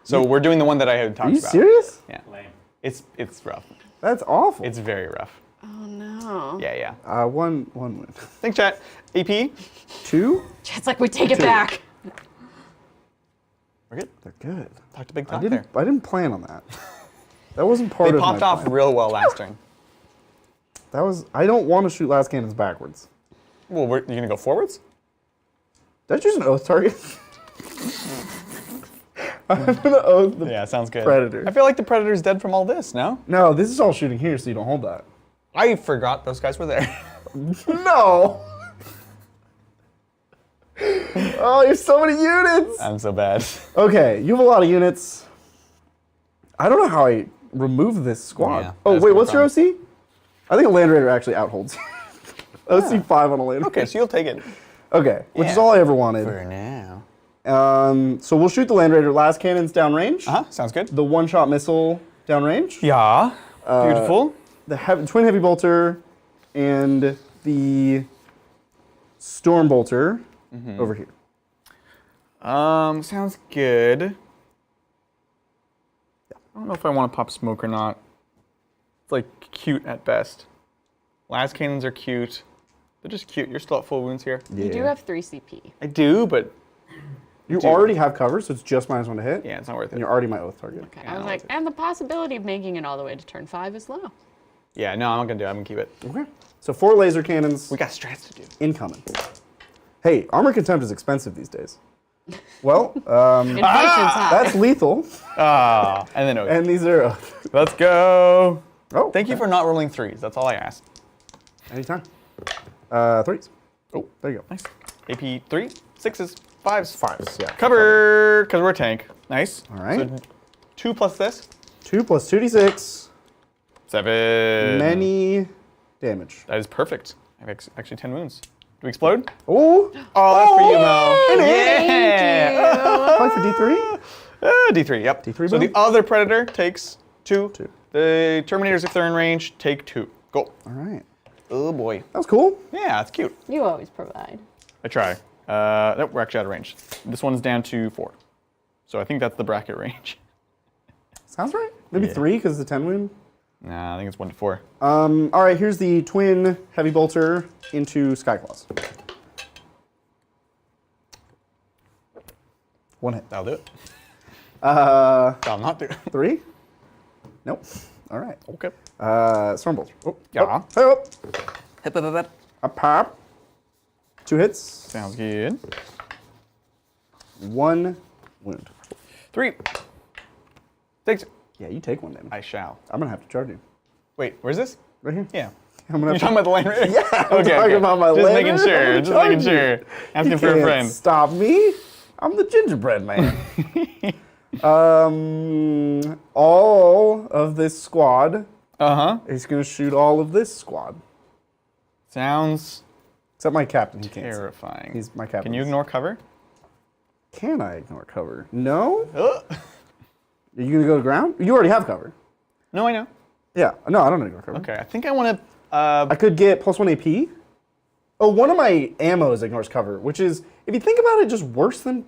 So we're doing the one that I had talked Are you about. serious? Yeah. Lame. It's rough. That's awful. It's very rough. Oh, no. Yeah. One win. Thanks, chat. AP. 2? It's like we take it back. We're good. They're good. Talked a big I talk there. didn't plan on that. That wasn't part They of my popped off plan. real well last turn. I don't want to shoot last cannons backwards. Well, you're going to go forwards? Did I choose an oath target? I'm gonna oath the... Yeah, sounds good. Predator. I feel like the Predator's dead from all this, no? No, this is all shooting here, so you don't hold that. I forgot those guys were there. No! Oh, there's so many units! I'm so bad. Okay, you have a lot of units. I don't know how I remove this squad. Yeah, oh, that's wait, no what's your OC? I think a Land Raider actually outholds. OC 5 on a Land Raider. Okay, so you'll take it. Okay, which is Yeah. all I ever wanted. For now. So we'll shoot the Land Raider. Last cannon's downrange. Sounds good. The one-shot missile downrange. Yeah. Beautiful. The twin heavy bolter and the storm bolter over here. Sounds good. I don't know if I want to pop smoke or not. It's like cute at best. Las cannons are cute. They're just cute. You're still at full wounds here. Yeah. You do have 3 CP. I do, but You already have cover, so it's just -1 to hit. yeah, it's not worth And it. you're already my oath target. Okay, Yeah, I was I'll like, take it. and the possibility of making it all the way to turn 5 is low. Yeah, no, I'm not gonna do it. I'm gonna keep it. Okay. So 4 laser cannons We got strats to do. incoming. Hey, armor contempt is expensive these days. Well, Inflation's high. that's lethal, And then and these are. let's go. Oh, Thank you for not rolling 3s. That's all I asked. Anytime. 3s. Oh, There you go. nice. AP 3, 6s, 5s. 5s, yeah. Cover, because we're a tank. Nice. All right. So 2 plus this. 2 plus 2d6. 7. Many damage. That is perfect. I have actually 10 wounds. Do we explode? Oh! Oh, that's for you, Mel. Yeah. Play for D3? D3, yep. D3 so boom? the other Predator takes 2. 2. The Terminators, if they're in range, take 2. Go. All right. Oh, boy. That was cool. Yeah, it's cute. You always provide. I try. Nope, we're actually out of range. This one's down to 4. So I think that's the bracket range. Sounds right. Maybe Yeah. 3 because the 10 wound. Nah, I think it's 1 to 4. All right, here's the twin heavy bolter into Skyclaws. 1 hit. That'll do it. That'll not do it. 3? Nope. All right. Okay. Storm bolter. Oh, Yeah. Oh, oh. A pop. 2 hits. Sounds good. 1 wound. 3. Takes it. Yeah, you take 1 damage. I shall. I'm gonna have to charge you. Wait, where's this? Right here. Yeah. I'm gonna You're have talking about the Land Raider? Yeah, I'm talking about my Just Land making Raider. sure. I'm Just making charging sure. you Asking for a can't friend. Stop me. I'm the gingerbread man. All of this squad is gonna shoot all of this squad. Sounds Except my captain. He can't. see. terrifying. He's my captain. Can you ignore cover? Can I ignore cover? No. Are you gonna go to ground? You already have cover. No, I know. Yeah. No, I don't ignore cover. Okay, I think I want to. I could get +1 AP. Oh, one of my ammos ignores cover, which is, if you think about it, just worse than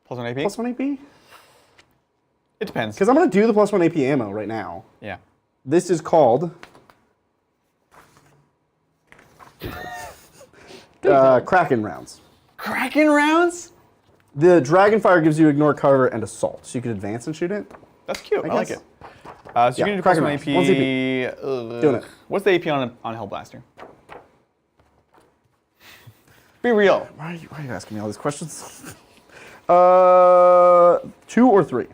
+1 AP. +1 AP. It depends. Because I'm going to do the +1 AP ammo right now. Yeah. This is called Kraken rounds. Kraken rounds? The Dragonfire gives you ignore, cover, and assault, so you can advance and shoot it. That's cute. I like guess. it. So Yeah, you're going to do Kraken +1 rounds. AP. 1 CP. Doing it. What's the AP on Hellblaster? Be real. Why are you asking me all these questions? 2 or 3.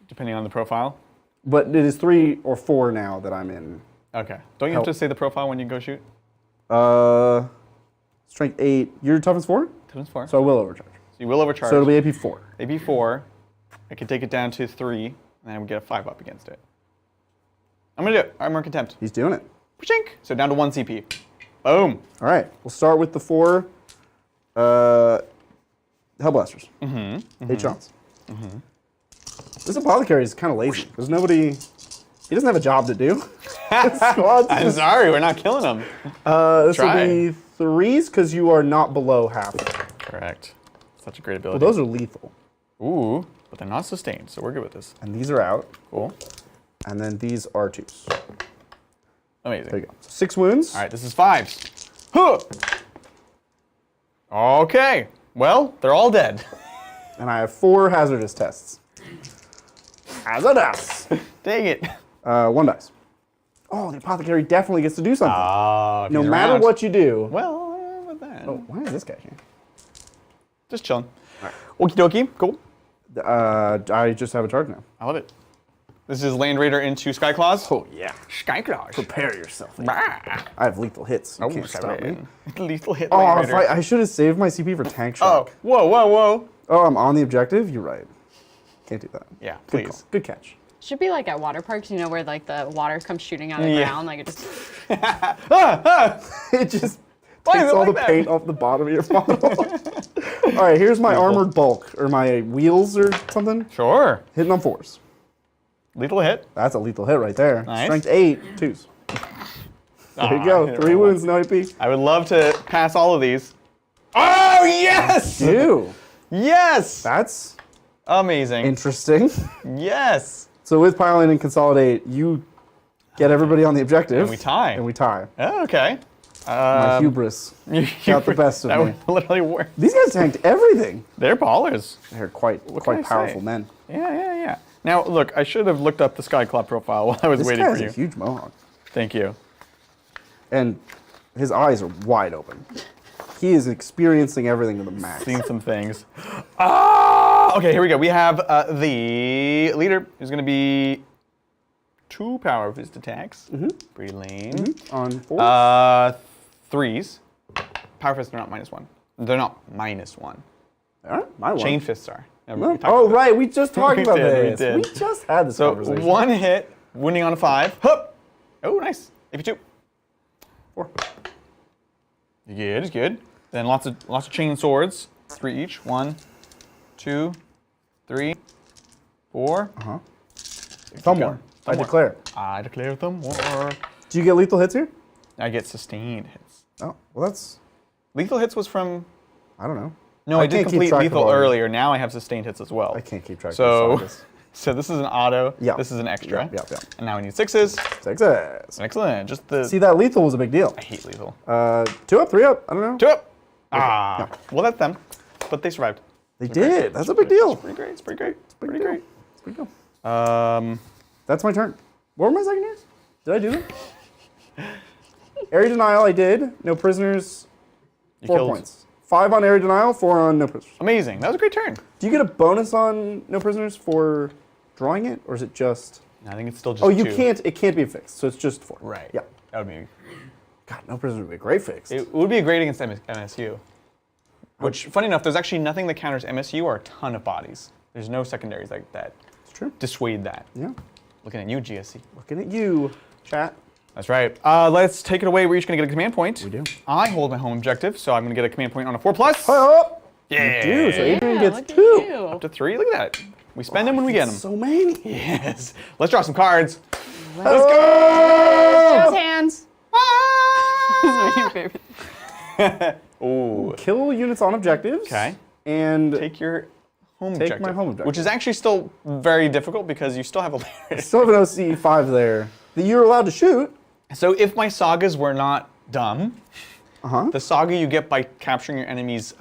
Depending on the profile. But it is 3 or 4 now that I'm in. Okay. Don't you have to say the profile when you go shoot? Strength 8. Your toughness 4? Toughness 4. So I will overcharge. So you will overcharge. So it'll be AP 4. AP 4. I could take it down to 3, and then we get a 5 up against it. I'm going to do it. Armor Contempt. He's doing it. Pshink. So down to 1 CP. Boom. All right. We'll start with the 4 Hellblasters. 8 shots. This Apothecary is kind of lazy. There's nobody... He doesn't have a job to do. I'm sorry, we're not killing him. This will be 3s because you are not below half. Correct. Such a great Well, ability. those are lethal. Ooh, but they're not sustained, so we're good with this. And these are out. Cool. And then these are 2s. Amazing. There you go. 6 wounds. All right, this is 5s. Huh. Okay. Well, they're all dead. And I have 4 hazardous tests. Hazardous! Dang it. 1 dice. Oh, the Apothecary definitely gets to do something. Oh, no matter what you do. Well, with that. Oh, why is this guy here? Just chilling. Okie dokie. Cool. I just have a charge now. I love it. This is Land Raider into Skyclaws. Oh, yeah. Skyclaws. Prepare yourself. Bah. I have lethal hits. You Oh, can't stop me. Lethal hit. Oh, Land if Raider. I should have saved my CP for tank Oh, shock. whoa, whoa, whoa. Oh, I'm on the objective? You're right. Can't do that. Yeah, Good please. call. Good catch. Should be like at water parks, you know, where like the water comes shooting out of the Yeah. ground, like it just. It just Why is takes it all like the that? paint off the bottom of your model. All right, here's my armored bulk, or my wheels or something. Sure. Hitting on 4s. Lethal hit. That's a lethal hit right there. Nice. Strength 8, 2s. There you go. I 3 wounds, no AP. I would love to pass all of these. Oh, yes! Ew. Yes! That's Amazing. interesting. Yes. So with piling and consolidate, you get everybody on the objective. And we tie. And we tie. Oh, okay. My hubris got the best of that me. would literally work. These guys tanked everything. They're ballers. They're quite can I powerful say? men. Yeah. Now, look, I should have looked up the Skyclaw profile while I was This waiting guy for has you. a huge mohawk. Thank you. And his eyes are wide open. He is experiencing everything to the max. Seen some things. Okay, here we go. We have the leader who's going to be 2 power of his attacks. Pretty lame. On 4. 3s. Power fists are not -1. They're not -1. My one. Chain fists are. Never No? mind, we talked Oh, about right. We just talked We about did, we this. did. We just had this So conversation. 1 hit, wounding on a 5. Hup! Oh, nice. AP2. 4. Good, it's good. Then lots of chain swords. 3 each. 1, 2, 3, 4. Thumb war. I declare. I declare them war. Do you get lethal hits here? I get sustained hits. Oh, well, that's... Lethal hits was from... I don't know. No, I did can't keep complete track of lethal all these. earlier. Now I have sustained hits as well. I can't keep track So, of this. so this is an auto. Yeah. This is an extra. Yeah. And now we need 6s. 6s. Excellent. Just the... See, that lethal was a big deal. I hate lethal. 2 up, 3 up. I don't know. 2 up. Ah. Well, that's them. But they survived. They did. That's a big deal. It's pretty great. It's pretty great. It's Big pretty deal. great. It's a big deal. That's my turn. What were my secondaries? Did I do them? Area denial, I did. No prisoners, You 4 killed. points. 5 on area denial, 4 on no prisoners. Amazing. That was a great turn. Do you get a bonus on no prisoners for drawing it, or is it just... I think it's still just Oh, you 2. can't, it can't be fixed, so it's just 4. Right. Yeah. That would be... God, no prisoners would be great fixed. It would be great against MSU. Which, funny enough, there's actually nothing that counters MSU or a ton of bodies. There's no secondaries like that. It's true. Dissuade that. Yeah. Looking at you, GSC. Looking at you, chat. That's right. Let's take it away. We're each going to get a command point. We do. I hold my home objective, so I'm going to get a command point on a 4+. Up! Yeah. You do, so Adrian Yeah, gets look at 2. you. Up to 3. Look at that. We spend them when we get them. So many. Yes. Let's draw some cards. Let's go! Hands. Ah! This is my favorite. Ooh. Kill units on objectives. Okay. And Take your home Take objective. my home objective. Which is actually still very difficult because you still have a Still have an OC5 there that you're allowed to shoot. So if my sagas were not dumb, Uh-huh. the saga you get by capturing your enemy's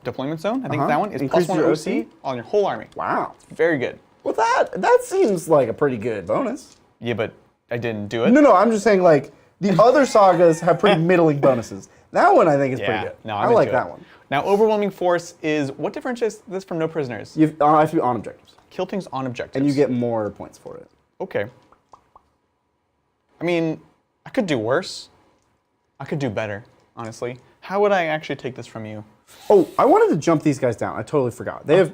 deployment zone, I think Uh-huh. that one is Increases +1 your OC on your whole army. Wow. Very good. Well, that seems like a pretty good bonus. Yeah, but I didn't do it. No, I'm just saying like the other sagas have pretty middling bonuses. That one I think is Yeah, pretty good. no, I I'm like into that it. one. Now, overwhelming force is what differentiates this from no prisoners? You have to be on objectives, Kill things on objectives. and you get more points for it. Okay. I mean, I could do worse. I could do better, honestly. How would I actually take this from you? Oh, I wanted to jump these guys down. I totally forgot. They have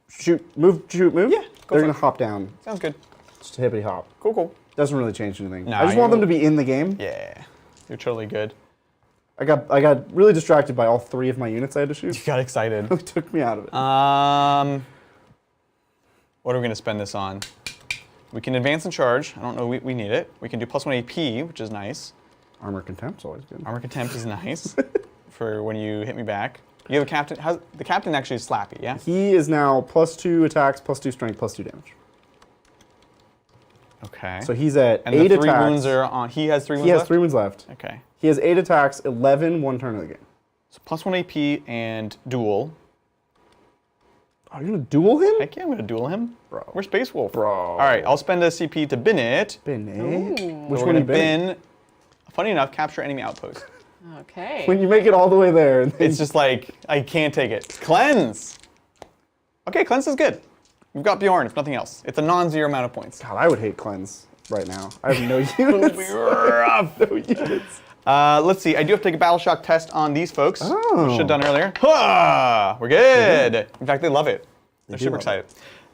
shoot, move. Yeah, go They're for gonna it. hop down. Sounds good. Just hippity hop. Cool. Doesn't really change anything. Nah, I just want them you- to be in the game. Yeah, you're totally good. I got really distracted by all 3 of my units I had to shoot. You got excited. It took me out of it. What are we going to spend this on? We can advance and charge. I don't know, we need it. We can do +1 AP, which is nice. Armor contempt's always good. Armor contempt is nice for when you hit me back. You have a captain. The captain actually is Slappy, yeah? He is now +2 attacks, +2 strength, +2 damage. Okay. So he's at and 8 the 3 attacks. wounds are on. He has 3 wounds He has left? 3 wounds left. Okay. He has 8 attacks, 11, 1 turn of the game. So +1 AP and duel. Are you gonna duel him? Heck yeah, I'm going to duel him. Bro. We're Space Wolf. Bro. All right, I'll spend a CP to bin it. Bin it. Ooh. Which We're one going you to bin? bin, funny enough, capture enemy outpost. Okay. When you make it all the way there, and then It's just like, I can't take it. Cleanse! Okay, cleanse is good. We've got Bjorn, if nothing else. It's a non-zero amount of points. God, I would hate cleanse right now. I have no units. Rough. No units. Let's see, I do have to take a battle shock test on these folks. Oh. Should have done earlier. Ah, we're good. In fact, they love it. They're do super love excited.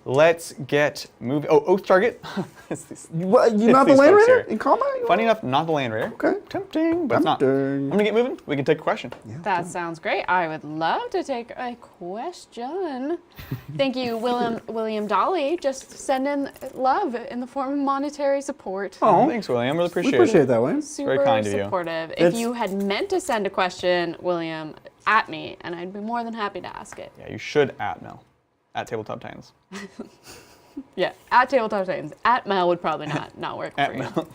Let's get moving. Oh, Oath Target. It's these- What, you're not the these Land folks Raider here. in combat? Funny enough, not the Land Raider. Okay. Tempting, but it's not. Tempting. I'm gonna get moving. We can take a question. That sounds great. I would love to take a question. Thank you, William Dolly. Just send in love in the form of monetary support. Oh, Thanks, William. Really we appreciate appreciate it. that, Wayne. Super kind of you. supportive. If It's- you had meant to send a question, William, at me, and I'd be more than happy to ask it. Yeah, you should at Mel. At Tabletop Titans. Yeah, at Tabletop Titans. At Mel would probably not work for At you. Mel.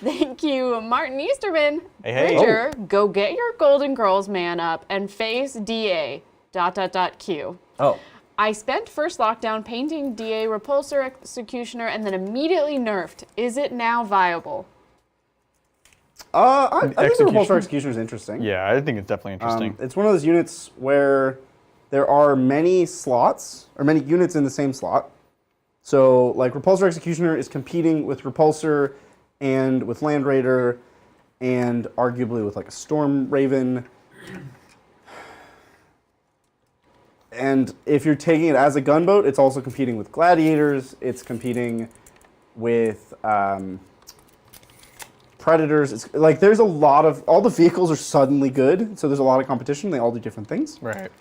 Thank you, Martin Easterman. Hey, hey. Bridger, go get your Golden Girls man up and face DA. ... Q. Oh. I spent first lockdown painting DA Repulsor Executioner and then immediately nerfed. Is it now viable? I think the Execution. Repulsor Executioner is interesting. Yeah, I think it's definitely interesting. It's one of those units where there are many slots, or many units in the same slot. So, like, Repulsor Executioner is competing with Repulsor and with Land Raider and arguably with, like, a Storm Raven. And if you're taking it as a gunboat, it's also competing with Gladiators. It's competing with Predators. It's like there's a lot of, all the vehicles are suddenly good. So there's a lot of competition. They all do different things. Right.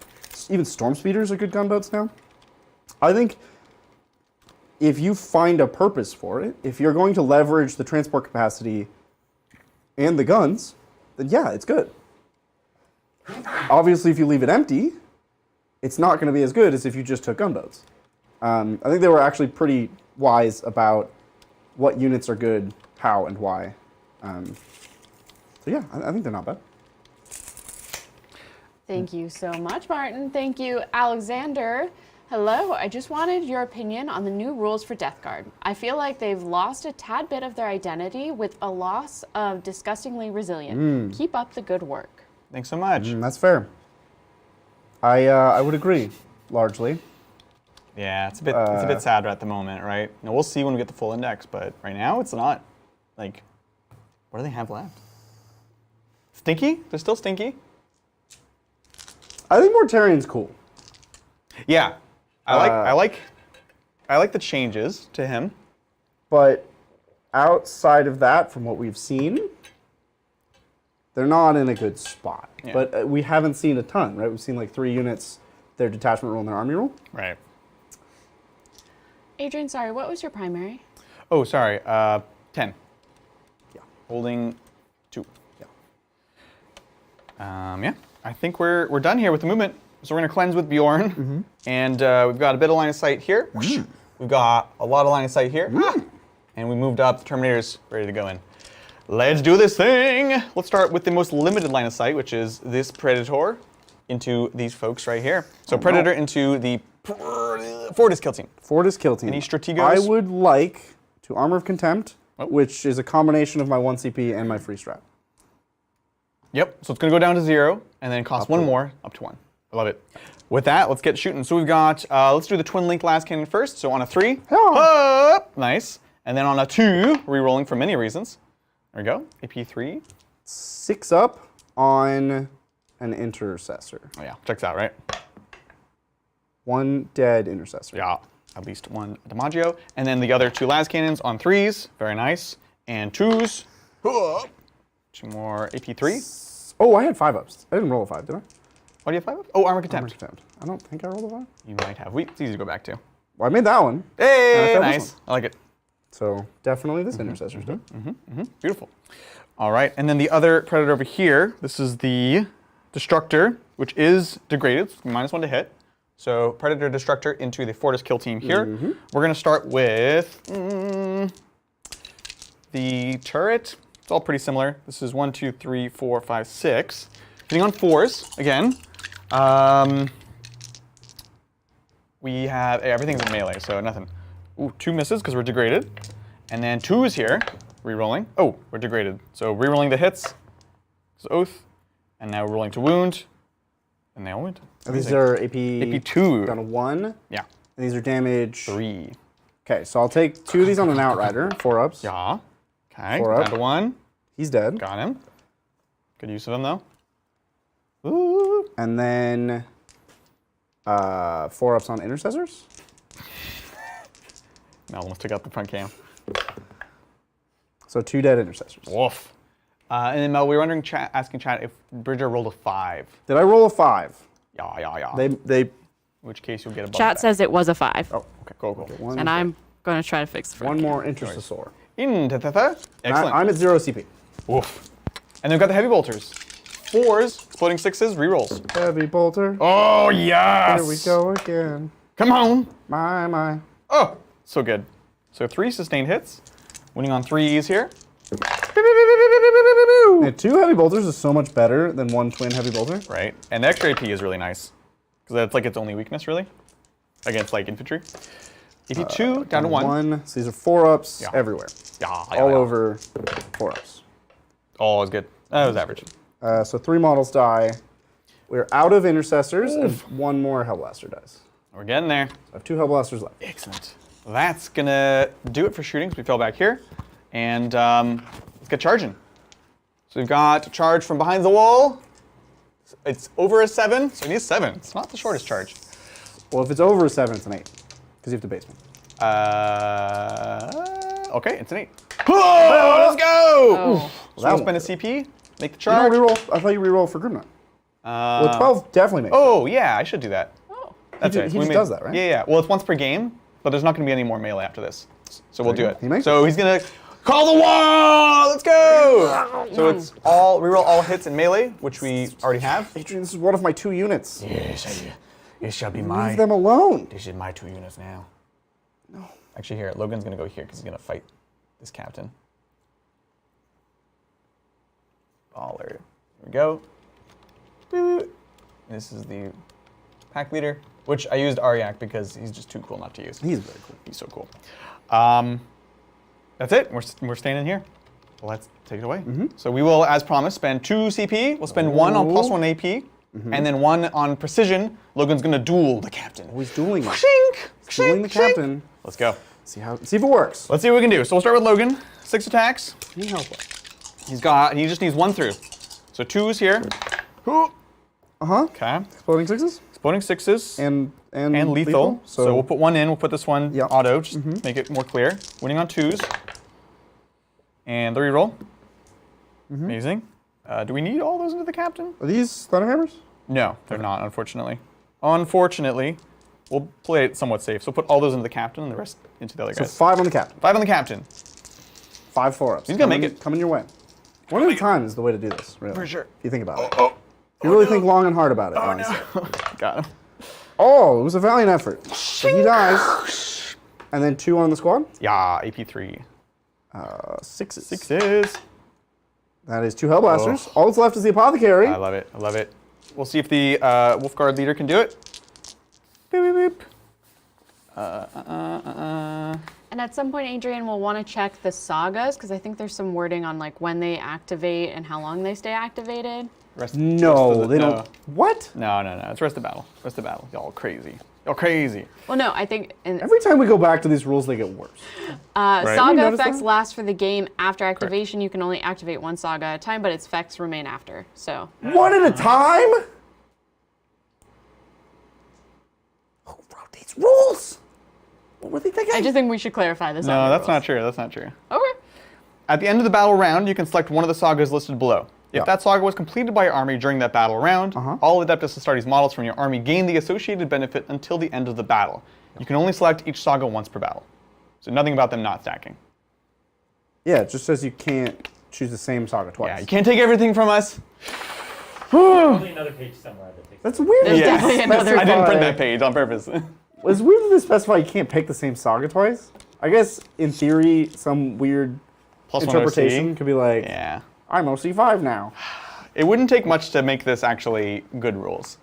Even Storm Speeders are good gunboats now. I think if you find a purpose for it, if you're going to leverage the transport capacity and the guns, then yeah, it's good. Obviously, if you leave it empty, it's not going to be as good as if you just took gunboats. I think they were actually pretty wise about what units are good, how, and why. So yeah, I think they're not bad. Thank you so much, Martin. Thank you, Alexander. Hello, I just wanted your opinion on the new rules for Death Guard. I feel like they've lost a tad bit of their identity with a loss of disgustingly resilient. Keep up the good work. Thanks so much. That's fair. I would agree, largely. Yeah, it's a bit sad at the moment, right? Now, we'll see when we get the full index, but right now it's not. Like, what do they have left? Stinky? They're still stinky. I think Mortarian's cool. Yeah, I like the changes to him. But outside of that, from what we've seen, they're not in a good spot. Yeah. But we haven't seen a ton, right? We've seen like 3 units, their detachment rule and their army rule. Right. Adrian, sorry, what was your primary? Oh, sorry. 10. Yeah. Holding 2. Yeah. Yeah. I think we're done here with the movement. So we're going to cleanse with Bjorn. And we've got a bit of line of sight here. We've got a lot of line of sight here. And we moved up. The Terminator's ready to go in. Let's do this thing. Let's start with the most limited line of sight, which is this Predator into these folks right here. So Predator into the Fortis kill team. Fortis kill team. Any strategos? I would like to Armor of Contempt, which is a combination of my 1 CP and my free strat. Yep, so it's going to go down to 0, and then cost one more, up to 1. I love it. With that, let's get shooting. So we've got, let's do the Twin Link Last Cannon first. So on a 3, nice. And then on a 2, re-rolling for many reasons. There we go, AP 3. 6 up on an Intercessor. Oh yeah, checks out, right? 1 dead Intercessor. Yeah, at least 1 DiMaggio. And then the other 2 Las Cannons on 3s, very nice. And 2s, 2 more AP 3. Oh, I had 5 ups. I didn't roll a 5, did I? What do you have 5 of? Oh, Armor Contempt. Armor Contempt. I don't think I rolled a 5. You might have. It's easy to go back to. Well, I made that one. Hey, failed this nice. one. I like it. So definitely this Intercessor's done. Beautiful. All right, and then the other Predator over here, this is the Destructor, which is degraded, so -1 to hit. So Predator Destructor into the Fortis kill team here. We're going to start with the turret. It's all pretty similar. This is 1, 2, 3, 4, 5, 6. Hitting on 4s again. We have everything's in melee, so nothing. Ooh, 2 misses because we're degraded, and then 2s here, re-rolling. Oh, we're degraded. So re-rolling the hits. This is Oath, and now we're rolling to wound, and they all wound. These are AP 2 down to 1. Yeah. And these are damage 3. Okay, so I'll take 2 of these on an Outrider, 4 ups. Yeah. Okay. 4 up. Down to 1. He's dead. Got him. Good use of him though. Ooh. And then 4 ups on Intercessors. I almost took out the front cam. So 2 dead Intercessors. Woof. And then Mel, we were wondering, asking chat if Bridger rolled a 5. Did I roll a 5? Yeah. They In which case you'll get a bonus. Chat says it was a 5. Oh, okay. Cool. one, And I'm going to try to fix the front. one more Intercessor. Excellent. I'm at 0 CP. Woof. And then we've got the heavy bolters. 4s, exploding 6s, rerolls. Heavy bolter. Oh, yes! Here we go again. Come on! My. Oh, so good. So 3 sustained hits. Winning on 3s here. Yeah, 2 heavy bolters is so much better than 1 twin heavy bolter. Right. And the extra AP is really nice. Because that's like its only weakness, really. Against like infantry. AP 2, down to 1. So these are 4 ups Yeah. everywhere. Yeah. All over 4 ups. Oh, it was good. That was average. So 3 models die. We're out of Intercessors, and 1 more Hellblaster dies. We're getting there. I have 2 Hellblasters left. Excellent. That's gonna do it for shooting. So we fell back here. And let's get charging. So we've got charge from behind the wall. It's over a 7, so we need a 7. It's not the shortest charge. Well, if it's over a 7, it's an 8. Because you have to base me. Okay, it's an 8. Oh, let's go! Oh. So That we'll spend a CP, make the charge. You don't reroll. I thought you reroll for Grimnar. Well, 12 definitely makes. Oh, yeah, I should do that. Oh. That's He right. just does that, right? Yeah. Well, it's once per game, but there's not going to be any more melee after this. So we'll do you it. go. He makes So he's going to call the wall! Let's go! So it's all, reroll all hits in melee, which we already have. Adrian, this is one of my 2 units. Yes, it shall be Leave them alone. This is my 2 units now. No. Actually, here, Logan's going to go here because he's going to fight this captain. Baller. Here we go. Boop. This is the pack leader, which I used Aryak because he's just too cool not to use. He's very cool. He's so cool. That's it. We're staying in here. Let's take it away. So we will, as promised, spend 2 CP. We'll spend 1 on +1 AP, and then 1 on precision. Logan's going to duel the captain. Oh, he's dueling him. Shink! He's dueling the captain. Let's go. See if it works. Let's see what we can do. So we'll start with Logan. 6 attacks. Need help. He just needs 1 through. So 2s here. Okay. Exploding 6s? Exploding 6s. And lethal. So we'll put 1 in. We'll put this one Yeah. auto, just make it more clear. Winning on 2s. And the reroll. Amazing. Do we need all those into the captain? Are these Thunderhammers? No, they're not, unfortunately. Unfortunately, we'll play it somewhat safe. So put all those into the captain and the rest into the other So guys. 5 on the captain. 5 on the captain. 5 4 ups. He's gonna make it. Coming your way. One at a time is the way to do this, really. For sure. If you think about it. You really think long and hard about it. Honestly. Got him. Oh, it was a valiant effort. So he dies. And then 2 on the squad. Yeah, AP3. 6s. 6s. That is 2 Hellblasters. All that's left is the Apothecary. I love it. I love it. We'll see if the Wolf Guard leader can do it. Boop, boop, boop. And at some point, Adrian will want to check the sagas, because I think there's some wording on like when they activate and how long they stay activated. No, they don't. What? No. It's rest of battle. Rest of battle. Y'all crazy. Y'all crazy. Well, no, I think Every time we go back to these rules, they get worse. saga effects last for the game after activation. You can only activate 1 saga at a time, but its effects remain after. So. One at a time? Who wrote these rules? What were they thinking? I just think we should clarify this. No, that's not true. That's not true. Okay. At the end of the battle round, you can select one of the sagas listed below. If that saga was completed by your army during that battle round, all Adeptus Astartes models from your army gain the associated benefit until the end of the battle. You can only select each saga once per battle. So nothing about them not stacking. Yeah, it just says you can't choose the same saga twice. Yeah, you can't take everything from us. Probably another page somewhere that takes. That's weird. There's definitely another. I didn't print that page on purpose. It's weird that they specify you can't pick the same saga twice. I guess, in theory, some weird Plus interpretation 1 could be like, yeah. I'm OC5 now. It wouldn't take much to make this actually good rules,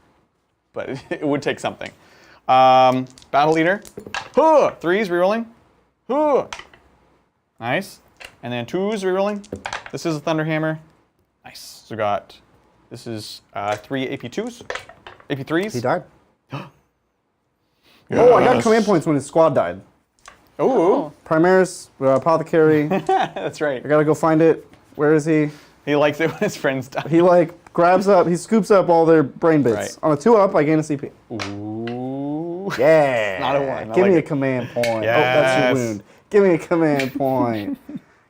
but it would take something. Battle leader. 3s rerolling. Nice. And then 2s rerolling. This is a Thunderhammer. Nice. So we got, this is 3 AP2s. AP3s. He died. Oh, I got command points when his squad died. Oh, Primaris, Apothecary. that's right. I gotta go find it. Where is he? He likes it when his friends die. He grabs up, he scoops up all their brain bits. Right. On a 2-up, I gain a CP. Ooh. Yeah. Not a 1. I Give like me a it. command point. Oh, Yes. that's your wound. Give me a command point.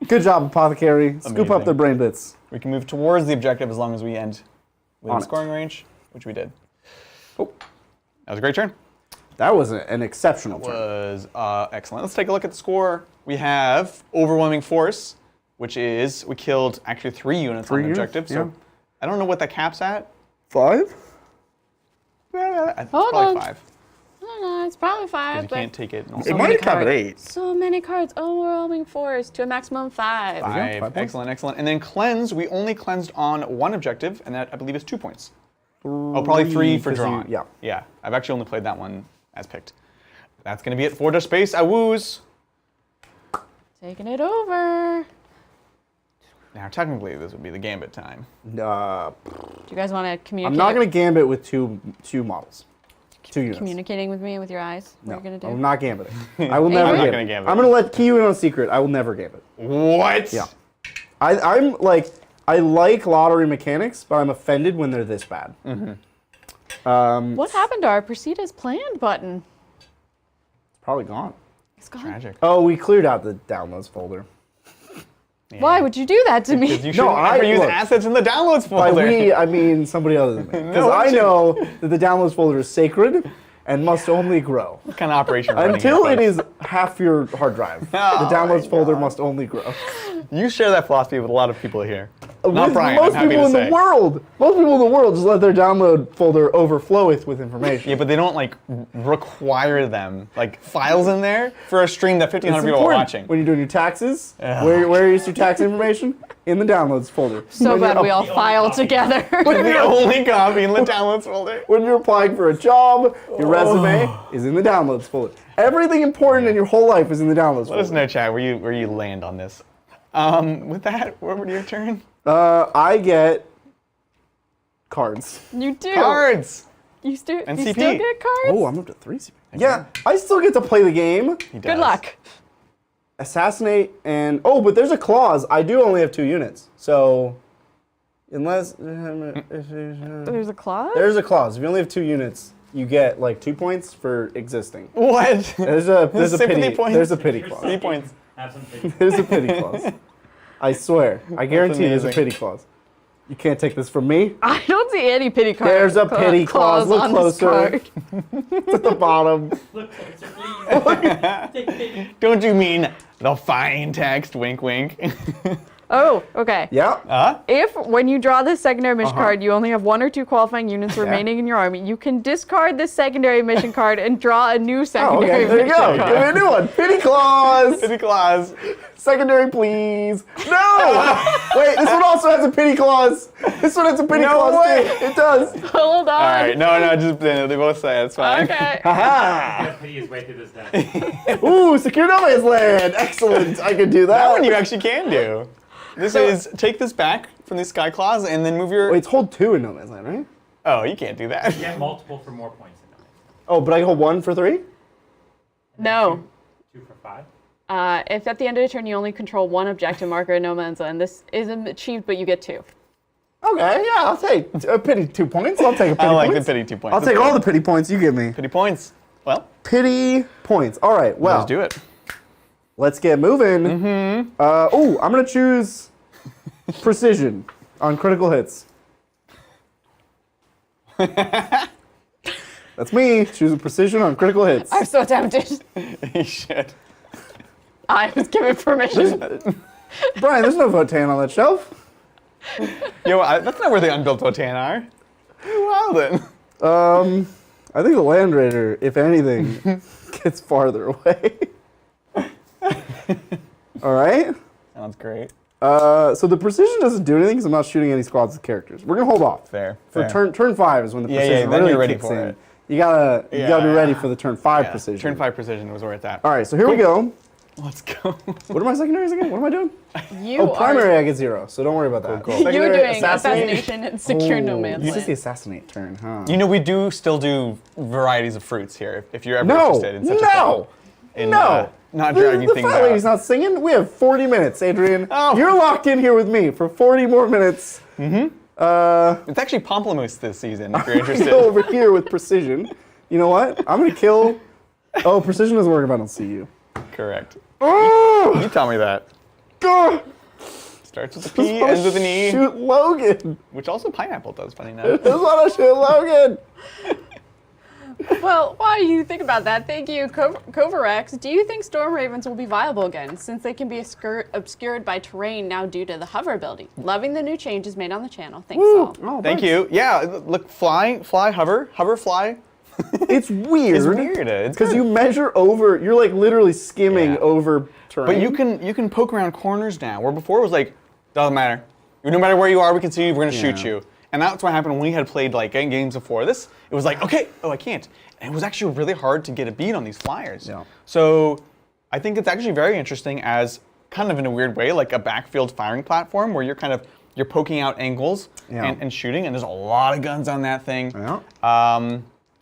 Good job, Apothecary. Scoop up Amazing. their brain bits. We can move towards the objective as long as we end within On it. scoring range, which we did. Oh, that was a great turn. That was an exceptional turn. Was excellent. Let's take a look at the score. We have overwhelming force, which is we killed actually 3 units on the units, objective. So yeah. I don't know what that cap's at. 5? It's Hold probably on. 5. I don't know, it's probably 5. You But can't take it. It might cap at 8. so many cards. Overwhelming force to a maximum 5. 5. 5 points. Excellent, excellent. And then cleanse, we only cleansed on 1 objective, and that I believe is 2 points. Oh, probably 3 for 'cause you- drawing. yeah. Yeah, I've actually only played that one as picked. That's going to be it for the space. I woos. Taking it over. Now, technically, this would be the gambit time. Do you guys want to communicate? I'm not going to gambit with two models. 2 units. Communicating with me with your eyes. What No, are you going to do? I'm not gambiting. I will never I'm not gambit. gonna gambit. I'm going to let key you in on a secret. I will never gambit. What? Yeah. I'm like, I like lottery mechanics, but I'm offended when they're this bad. What happened to our proceed as planned button? Probably gone. It's gone. Tragic. Oh, we cleared out the downloads folder. Why would you do that to me? You shouldn't I- ever use look, assets in the downloads By folder. we, I mean somebody other than me. Because I know that the downloads folder is sacred and must only grow. What kind of operation are we running Until here, it folks? is half your hard drive. Oh The downloads folder must only grow. You share that philosophy with a lot of people here. Not With Brian, most I'm happy people to in say. the world. Most people in the world just let their download folder overfloweth with information. Yeah, but they don't like require them like files in there for a stream that 1,500 It's people are important. watching. When you're doing your taxes, where is your tax information? In the downloads folder. So When glad you're we all file together. The only copy in the downloads folder. When you're applying for a job, your resume is in the downloads folder. Everything important in your whole life is in the downloads Let us folder. know, chat, where you land on this. With that, what would your turn? I get cards. You do. Cards. You still MCP. get cards? Oh, I'm up to 3 CP. Yeah, I still get to play the game. He Good does. luck. Assassinate and but there's a clause. I do only have 2 units, so unless There's a clause? there's a clause. If you only have 2 units, you get like 2 points for existing. What? There's a Sympathy pity. points? There's a pity Here's clause. 3 points. Have some things. There's a pity clause. I swear. I guarantee there's a amazing. pity clause. You can't take this from me. I don't see any pity cards. There's a pity clause. Look on this closer. card. It's at the bottom. Look closer, please. Take a picture. Don't you mean the fine text? Wink, wink. Oh, okay. Yeah. If, when you draw this secondary mission card, you only have 1 or 2 qualifying units remaining in your army, you can discard this secondary mission card and draw a new Oh, secondary okay. There you mission go. card. Give me a new one. Pity clause. Pity clause. Secondary, please. No! Wait, this one also has a pity clause. This one has a pity clause way. too. It does. Hold on. All right, no, just they both say it. It's fine. Okay. Haha. Pity his way through this deck. Ooh, secure no man's land. Excellent. I can do that. That one you actually can do. This is take this back from the Sky Claws and then move your. Wait, it's hold 2 in no man's land, right? Oh, you can't do that. You get multiple for more points in them. Oh, but I can hold 1 for 3? No. 2 for 5. If at the end of the turn you only control 1 objective marker in no man's land, this isn't achieved, but you get 2. Okay, yeah, I'll take a pity 2 points. I'll take a pity I like points. the pity 2 points. I'll take all the pity points you give me. pity points. Well, Pity points. All right, well, let's do it. let's get moving. Ooh, I'm going to choose precision on critical hits. That's me, choosing precision on critical hits. I'm so tempted. You should. I was given permission. Brian, there's no Votan on that shelf. Yo, that's not where the unbuilt Votan are. You're wildin'. I think the Land Raider, if anything, gets farther away. All right. Sounds great. So the precision doesn't do anything because I'm not shooting any squads of characters. We're gonna hold off. Fair. For fair. turn 5 is when the Yeah, precision then really you're ready kicks for in. it. You gotta be ready Yeah. for the turn 5 Yeah, precision. Turn 5 precision was where it's at. All right, so here we go. Let's go. What are my secondaries again? What am I doing? You Oh, are primary I get 0, so don't worry about that. Cool. you're Secondary, doing assassination and secure no Oh, man's It's just the land. assassinate turn, huh? You know, we do still do varieties of fruits here. If you're ever No, interested in such a no, thing. In, no. not The dragging things fat lady's out. not singing. We have 40 minutes, Adrian. Oh. You're locked in here with me for 40 more minutes. It's actually Pomplamoose this season, if you're interested. Go over here with precision. You know what? I'm gonna kill. Oh, precision doesn't work if I don't see you. Correct. Oh, You tell me that. God. Starts with a P, ends with an E, Shoot Logan. which also pineapple does, funny enough. Just want to shoot Logan. Well, while you think about that, thank you, Covarex. Do you think Storm Ravens will be viable again, since they can be obscured by terrain now due to the hover ability? Loving the new changes made on the channel. Thanks, all. Oh, Thank thanks. you. Yeah, look, fly, hover, fly. It's weird. It's weird. It's Because good. you measure over. You're like literally skimming Yeah. over terrain. But you can poke around corners now, where before it was like, doesn't matter. No matter where you are, we can see you, we're gonna shoot Yeah. you. And that's what happened when we had played like games before this. It was like, okay, oh, I can't. And it was actually really hard to get a beat on these flyers. Yeah. So I think it's actually very interesting as kind of in a weird way, like a backfield firing platform where you're poking out angles Yeah. and shooting, and there's a lot of guns on that thing. Yeah.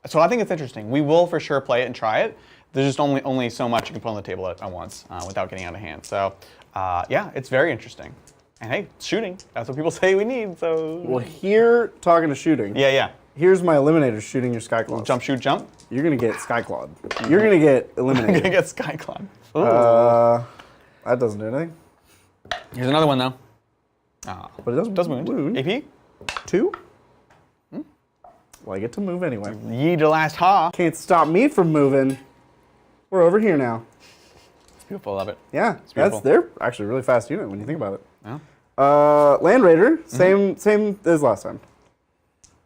So I think it's interesting. We will for sure play it and try it. There's just only so much you can put on the table at once without getting out of hand. So yeah, it's very interesting. And hey, shooting, that's what people say we need, so. Well, here, talking to shooting. Yeah. Here's my eliminator shooting your Skyclaw. Jump, shoot, jump. You're gonna get Skyclawed. You're gonna get I'm gonna eliminated. get Skyclad. Ooh. That doesn't do anything. Here's another one though. But it Does wound. AP? 2? Well, I get to move anyway. Ye to last ha. Can't stop me from moving. We're over here now. It's beautiful, love it. Yeah, beautiful. they're actually a really fast unit when you think about it. Yeah. Land Raider, same as last time.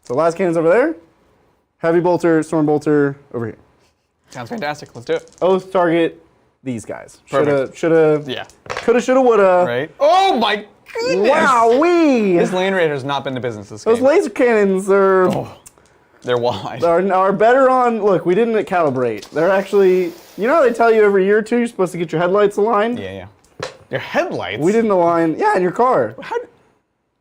So last cannon's over there. Heavy bolter, storm bolter over here. Sounds fantastic. Let's do it. Oath target these guys. Perfect. Shoulda, Yeah. coulda, shoulda, woulda. Right? Oh my goodness! Wowee! This Land Raider has not been to business this Those game. laser cannons are They're wide. are better on. Look, we didn't calibrate. They're actually. You know how they tell you every year or two you're supposed to get your headlights aligned? Yeah. Your headlights? We didn't align. Yeah, in your car. How?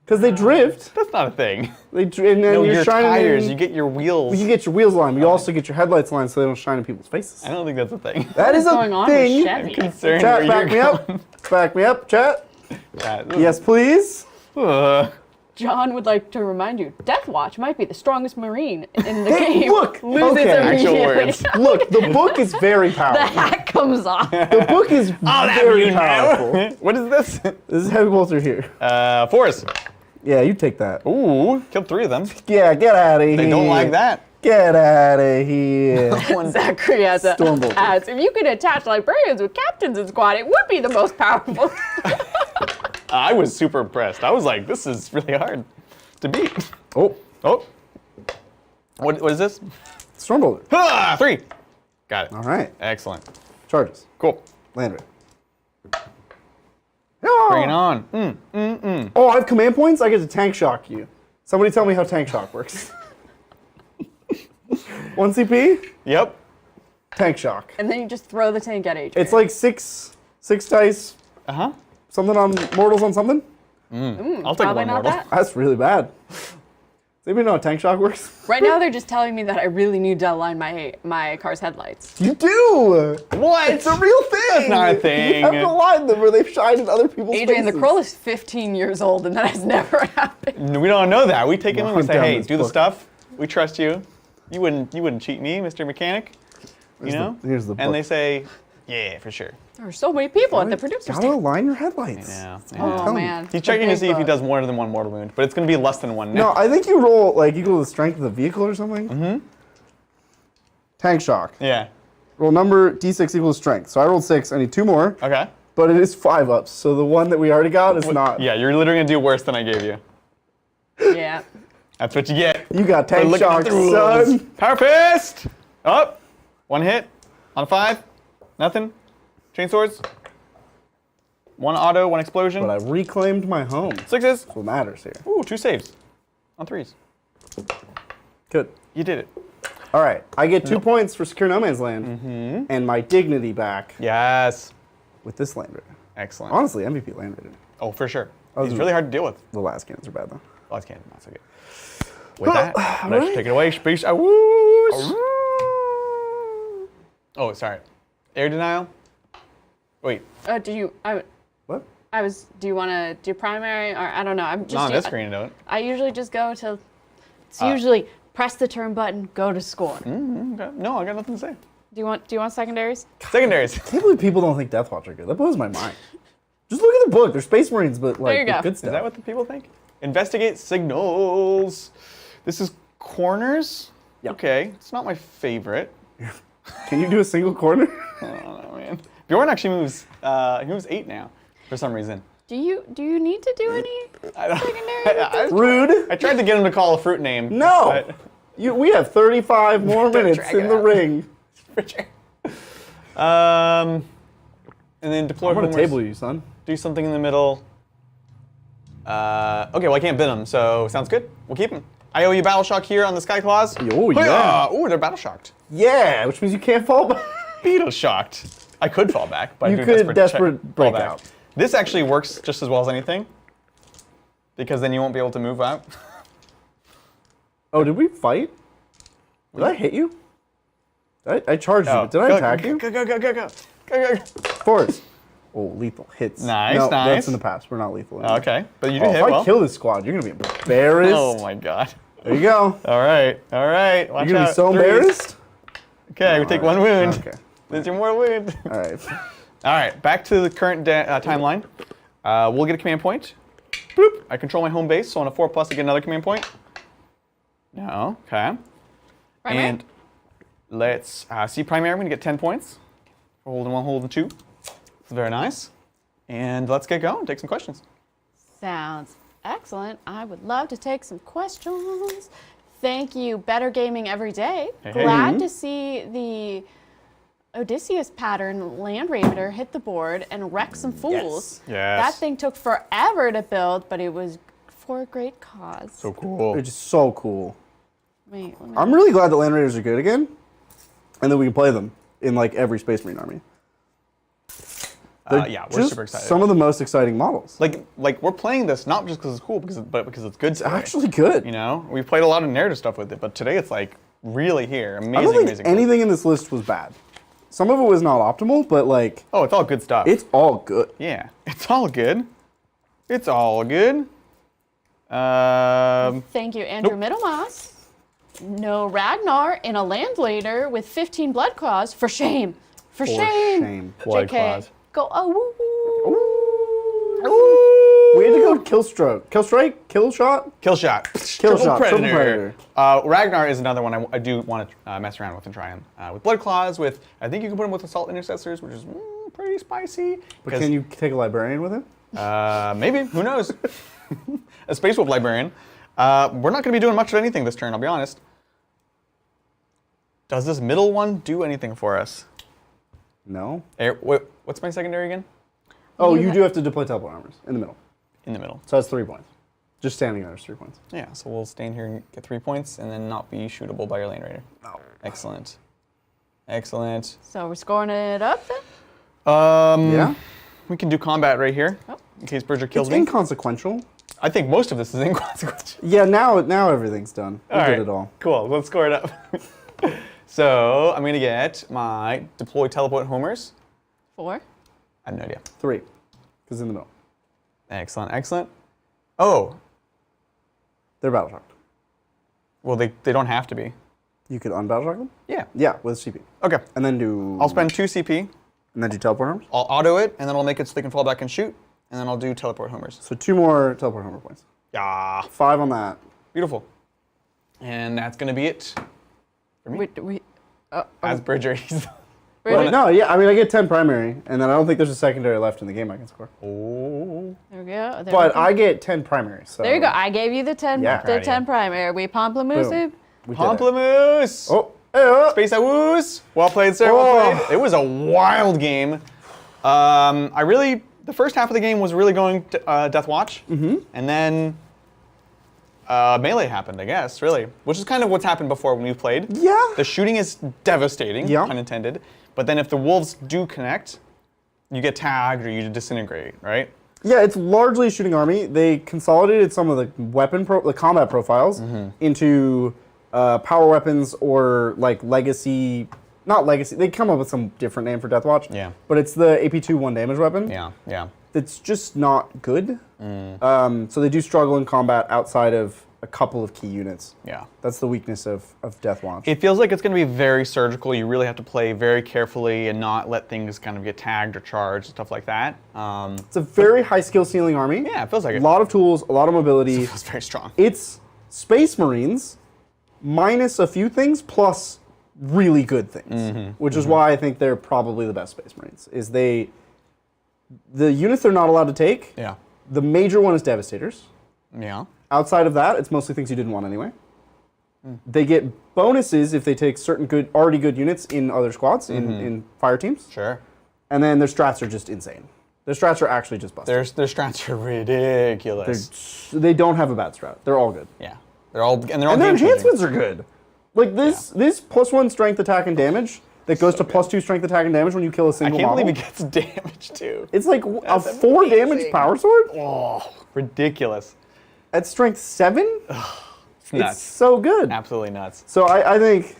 Because they drift. That's not a thing. And then No, you're your shining tires. in- You get your wheels. You get your wheels aligned, but you also get your headlights aligned so they don't shine in people's faces. I don't think that's a thing. That is What's going a on with thing. Chevy? Concerned Chat, where back me you're up. Back me up, chat. going. Yes, please. John would like to remind you, Deathwatch might be the strongest marine in the Hey, game. look, Loses okay. Actual immediately. words. Look, the book is very The powerful. hat comes off. The book is very powerful. What is this? This is heavy bolter here. Force. Yeah, you take that. Ooh, killed 3 of them. Yeah, get out of here. They don't like that. Get out of here. Zachary has a Stormbolter. adds, if you could attach librarians with captains in squad, it would be the most powerful. I was super impressed. I was like, this is really hard to beat. Oh, What is this? Stormbolter. Ah, 3. Got it. All right. Excellent. Charges. Cool. Land rate. Bring it on. Oh, I have command points? I get to tank shock you. Somebody tell me how tank shock works. 1 CP? Yep. Tank shock. And then you just throw the tank at Adrian. It's like six dice, Uh-huh. something on mortals on something. I'll take Probably one not mortal. that. That's really bad. Does anybody know how tank shock works? Right now, they're just telling me that I really need to align my car's headlights. You do! What? It's a real thing! That's not a thing. You have to align them where they've shined in other people's Adrian, the faces. Kroll is 15 years old, and that has never happened. We don't know that. We take him and we Hunt say, down hey, this do the book. stuff. We trust you. You wouldn't cheat me, Mr. Mechanic. You know? Here's the book. And they say, yeah, for sure. There are so many people at the producer's Gotta table. align your headlights. Yeah. Oh, telling man. He's checking to see if he bug. does more than one mortal wound, but it's going to be less than one No, now. I think you roll like equal to the strength of the vehicle or something. Mm-hmm. Tank shock. Yeah. Roll number d6 equals strength. So I rolled 6. I need 2 more, Okay. but it is 5 ups. So the one that we already got is not. Yeah, you're literally going to do worse than I gave you. Yeah. That's what you get. You got for tank looking at shock, the rules. son. Power fist! Up. 1 hit. On a 5. Nothing. Chainswords. 1 auto, 1 explosion. But I reclaimed my home. 6s. That's what matters here. Ooh, 2 saves. On 3s. Good. You did it. All right. I get 2 points for Secure No Man's Land and my dignity back Yes. with this land raider. Excellent. Honestly, MVP land raider. Oh, for sure. was He's really hard to deal with. The last cannons are bad though. Last cannon, not so good. With that, let's right. take it away. Space. Oh, sorry. Air denial. Wait, Do you? What? Do you want to do primary or I don't know? I'm just. not on this screen, don't. I usually just go to. It's usually press the turn button, go to score. Okay. No, I got nothing to say. Do you want secondaries? Secondaries. I can't believe people don't think Deathwatch are good. That blows my mind. Just look at the book. They're Space Marines, but like There you with go. good stuff. Is that what the people think? Investigate signals. This is corners. Yeah. Okay, it's not my favorite. Can you do a single corner? I don't know, man. Bjorn actually moves. He moves 8 now, for some reason. Do you need to do any I don't. secondary? Rude. I tried to get him to call a fruit name. No. but- We have 35 more minutes drag in it the out. ring. For sure. And then deploy. I'm gonna homers. table you, son. Do something in the middle. Okay, well I can't bin them, so sounds good. We'll keep them. I owe you battle shock here on the Sky Claws. Oh, yeah. Ooh, they're battle shocked. Yeah, which means you can't fall back. Beetle shocked. I could fall back, but You I do could desperate fall breakout. back. This actually works just as well as anything, because then you won't be able to move out. Oh, did we fight? Did I hit you? I charged you. Did I attack you? Go. Force. Oh, lethal hits. Nice, no, nice. That's in the past. We're not lethal anymore. Okay, but you do Oh, hit if I well. kill this squad, you're gonna be embarrassed. Oh my god. There you go. All right. Watch You're gonna out. be so Threes. embarrassed. Okay, we take 1 wound. Okay. There's your mortal wound. All right. All right, back to the current timeline. We'll get a command point. Boop. I control my home base, so on a 4+, I get another command point. No, okay. Primary? And let's see primary. I'm going to get 10 points. For holding 1, holding 2. That's very nice. And let's get going. Take some questions. Sounds excellent. I would love to take some questions. Thank you, Better Gaming Every Day. Hey. Glad to see the Odysseus pattern Land Raider hit the board and wreck some fools. Yes. That thing took forever to build, but it was for a great cause. So cool. They're just so cool. Wait, let me- I'm really glad that Land Raiders are good again, and that we can play them in like every Space Marine army. They're Yeah, we're just super excited. Some of the most exciting models. Like we're playing this not just because it's cool, but because it's good. It's actually good. You know, we've played a lot of narrative stuff with it, but today it's like really here. Amazing, I don't think amazing. anything in this list was bad. Some of it was not optimal, but like Oh, it's all good stuff. it's all good. Yeah, it's all good. It's all good. Thank you, Andrew Middlemas. No Ragnar in a Land Raider with 15 blood claws. For shame. For shame. Blood JK. claws. Go. Oh, woo, We had to go kill stroke, kill strike, kill shot. Kill shot. Kill shot, triple predator. Ragnar is another one I do want to mess around with and try on. With blood claws, with I think you can put him with assault intercessors, which is pretty spicy. But can you take a librarian with him? Maybe. Who knows? A Space Wolf Librarian. We're not going to be doing much of anything this turn, I'll be honest. Does this middle one do anything for us? No. What's my secondary again? Oh, you do have to deploy teleport armors in the middle. In the middle. So that's 3 points. Just standing there is 3 points. Yeah, so we'll stand here and get 3 points and then not be shootable by your lane raider. Oh. Excellent. Excellent. So we're scoring it up then? Yeah. We can do combat right here, in case Bridger kills It's me. inconsequential. I think most of this is inconsequential. Yeah, now everything's done. We did it all. Cool, let's score it up. So I'm gonna get my deploy teleport homers. 4. I have no idea. 3, because in the middle. Excellent, excellent. Oh, They're battle shocked. well they don't have to be. You could unbattle shock them? Yeah. Yeah, with CP. Okay. And then do... I'll spend 2 CP. And then do teleport armors? I'll auto it, and then I'll make it so they can fall back and shoot, and then I'll do teleport homers. So 2 more teleport armor points. Yeah. 5 on that. Beautiful. And that's gonna be it for me. As Bridger, he's... Well, no, yeah, I mean, I get 10 primary, and then I don't think there's a secondary left in the game I can score. Oh. There we go. There But we go. I get 10 primary, so... There you go. I gave you the 10, Yeah. the 10 primary. We pamplemousse Boom. it? We did it. Pamplemousse! Oh, hey, Space Woos! Well played, sir. Well played. It was a wild game. The first half of the game was really going to, Deathwatch, and then melee happened, I guess, really, which is kind of what's happened before when we played. Yeah. The shooting is devastating, Yeah. pun intended, but then if the wolves do connect, you get tagged or you disintegrate, right? Yeah, it's largely a shooting army. They consolidated some of the the combat profiles into power weapons or like legacy. Not legacy. They come up with some different name for Deathwatch. Yeah. But it's the AP2 1 damage weapon. Yeah, yeah. It's just not good. So they do struggle in combat outside of a couple of key units. Yeah. That's the weakness of Deathwatch. It feels like it's going to be very surgical. You really have to play very carefully and not let things kind of get tagged or charged and stuff like that. It's a very high skill ceiling army. Yeah, it feels like A it. lot of tools, a lot of mobility. It feels very strong. It's Space Marines minus a few things plus really good things, which is why I think they're probably the best Space Marines. The units they're not allowed to take. Yeah. The major one is Devastators. Yeah. Outside of that, it's mostly things you didn't want anyway. They get bonuses if they take certain already good units in other squads, in fire teams. Sure. And then their strats are just insane. Their strats are actually just busted. Their strats are ridiculous. They don't have a bad strat. They're all good. Yeah. They're all And their game-changing. enhancements are good. Like this +1 strength attack and damage that goes to +2 strength attack and damage when you kill a I single can't model. believe it gets damage too. It's like a That's 4 damage amazing. power sword Oh, ridiculous. at strength 7. It's nuts. It's so good. Absolutely nuts. So I think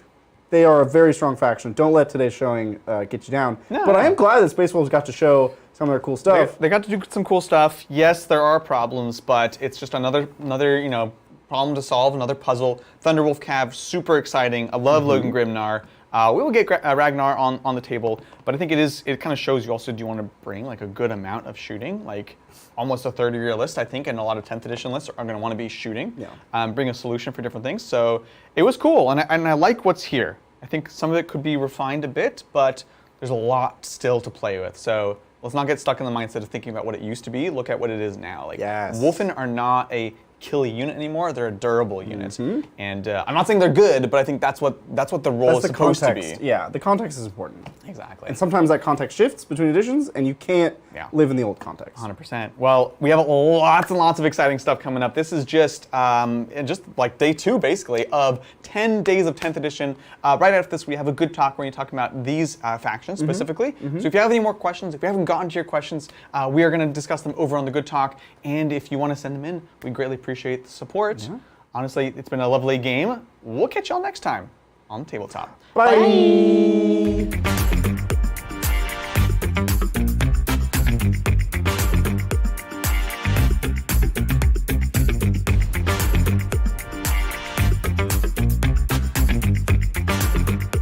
they are a very strong faction. Don't let today's showing get you down. No. But I am glad that Space Wolves got to show some of their cool stuff. They got to do some cool stuff. Yes, there are problems, but it's just another problem to solve, another puzzle. Thunderwolf Cav, super exciting. I love Logan Grimnar. We will get Ragnar on the table, but I think it kind of shows you also, do you want to bring like a good amount of shooting? Like almost a third of your list, I think, and a lot of 10th edition lists are going to want to be shooting. Yeah. Bring a solution for different things. So it was cool, and I like what's here. I think some of it could be refined a bit, but there's a lot still to play with. So let's not get stuck in the mindset of thinking about what it used to be. Look at what it is now. Like Yes. Wolfen are not a killy unit anymore. They're a durable unit, and I'm not saying they're good, but I think that's what the role That's is the supposed context. to be. Yeah, the context is important. Exactly. And sometimes that context shifts between editions, and you can't Yeah. live in the old context. 100%. Well, we have lots and lots of exciting stuff coming up. This is just like day 2, basically, of 10 days of 10th edition. Right after this, we have a good talk where you talk about these factions specifically. So if you have any more questions, if you haven't gotten to your questions, we are going to discuss them over on the good talk. And if you want to send them in, we greatly appreciate the support. Honestly, it's been a lovely game. We'll catch y'all next time on Tabletop. Bye.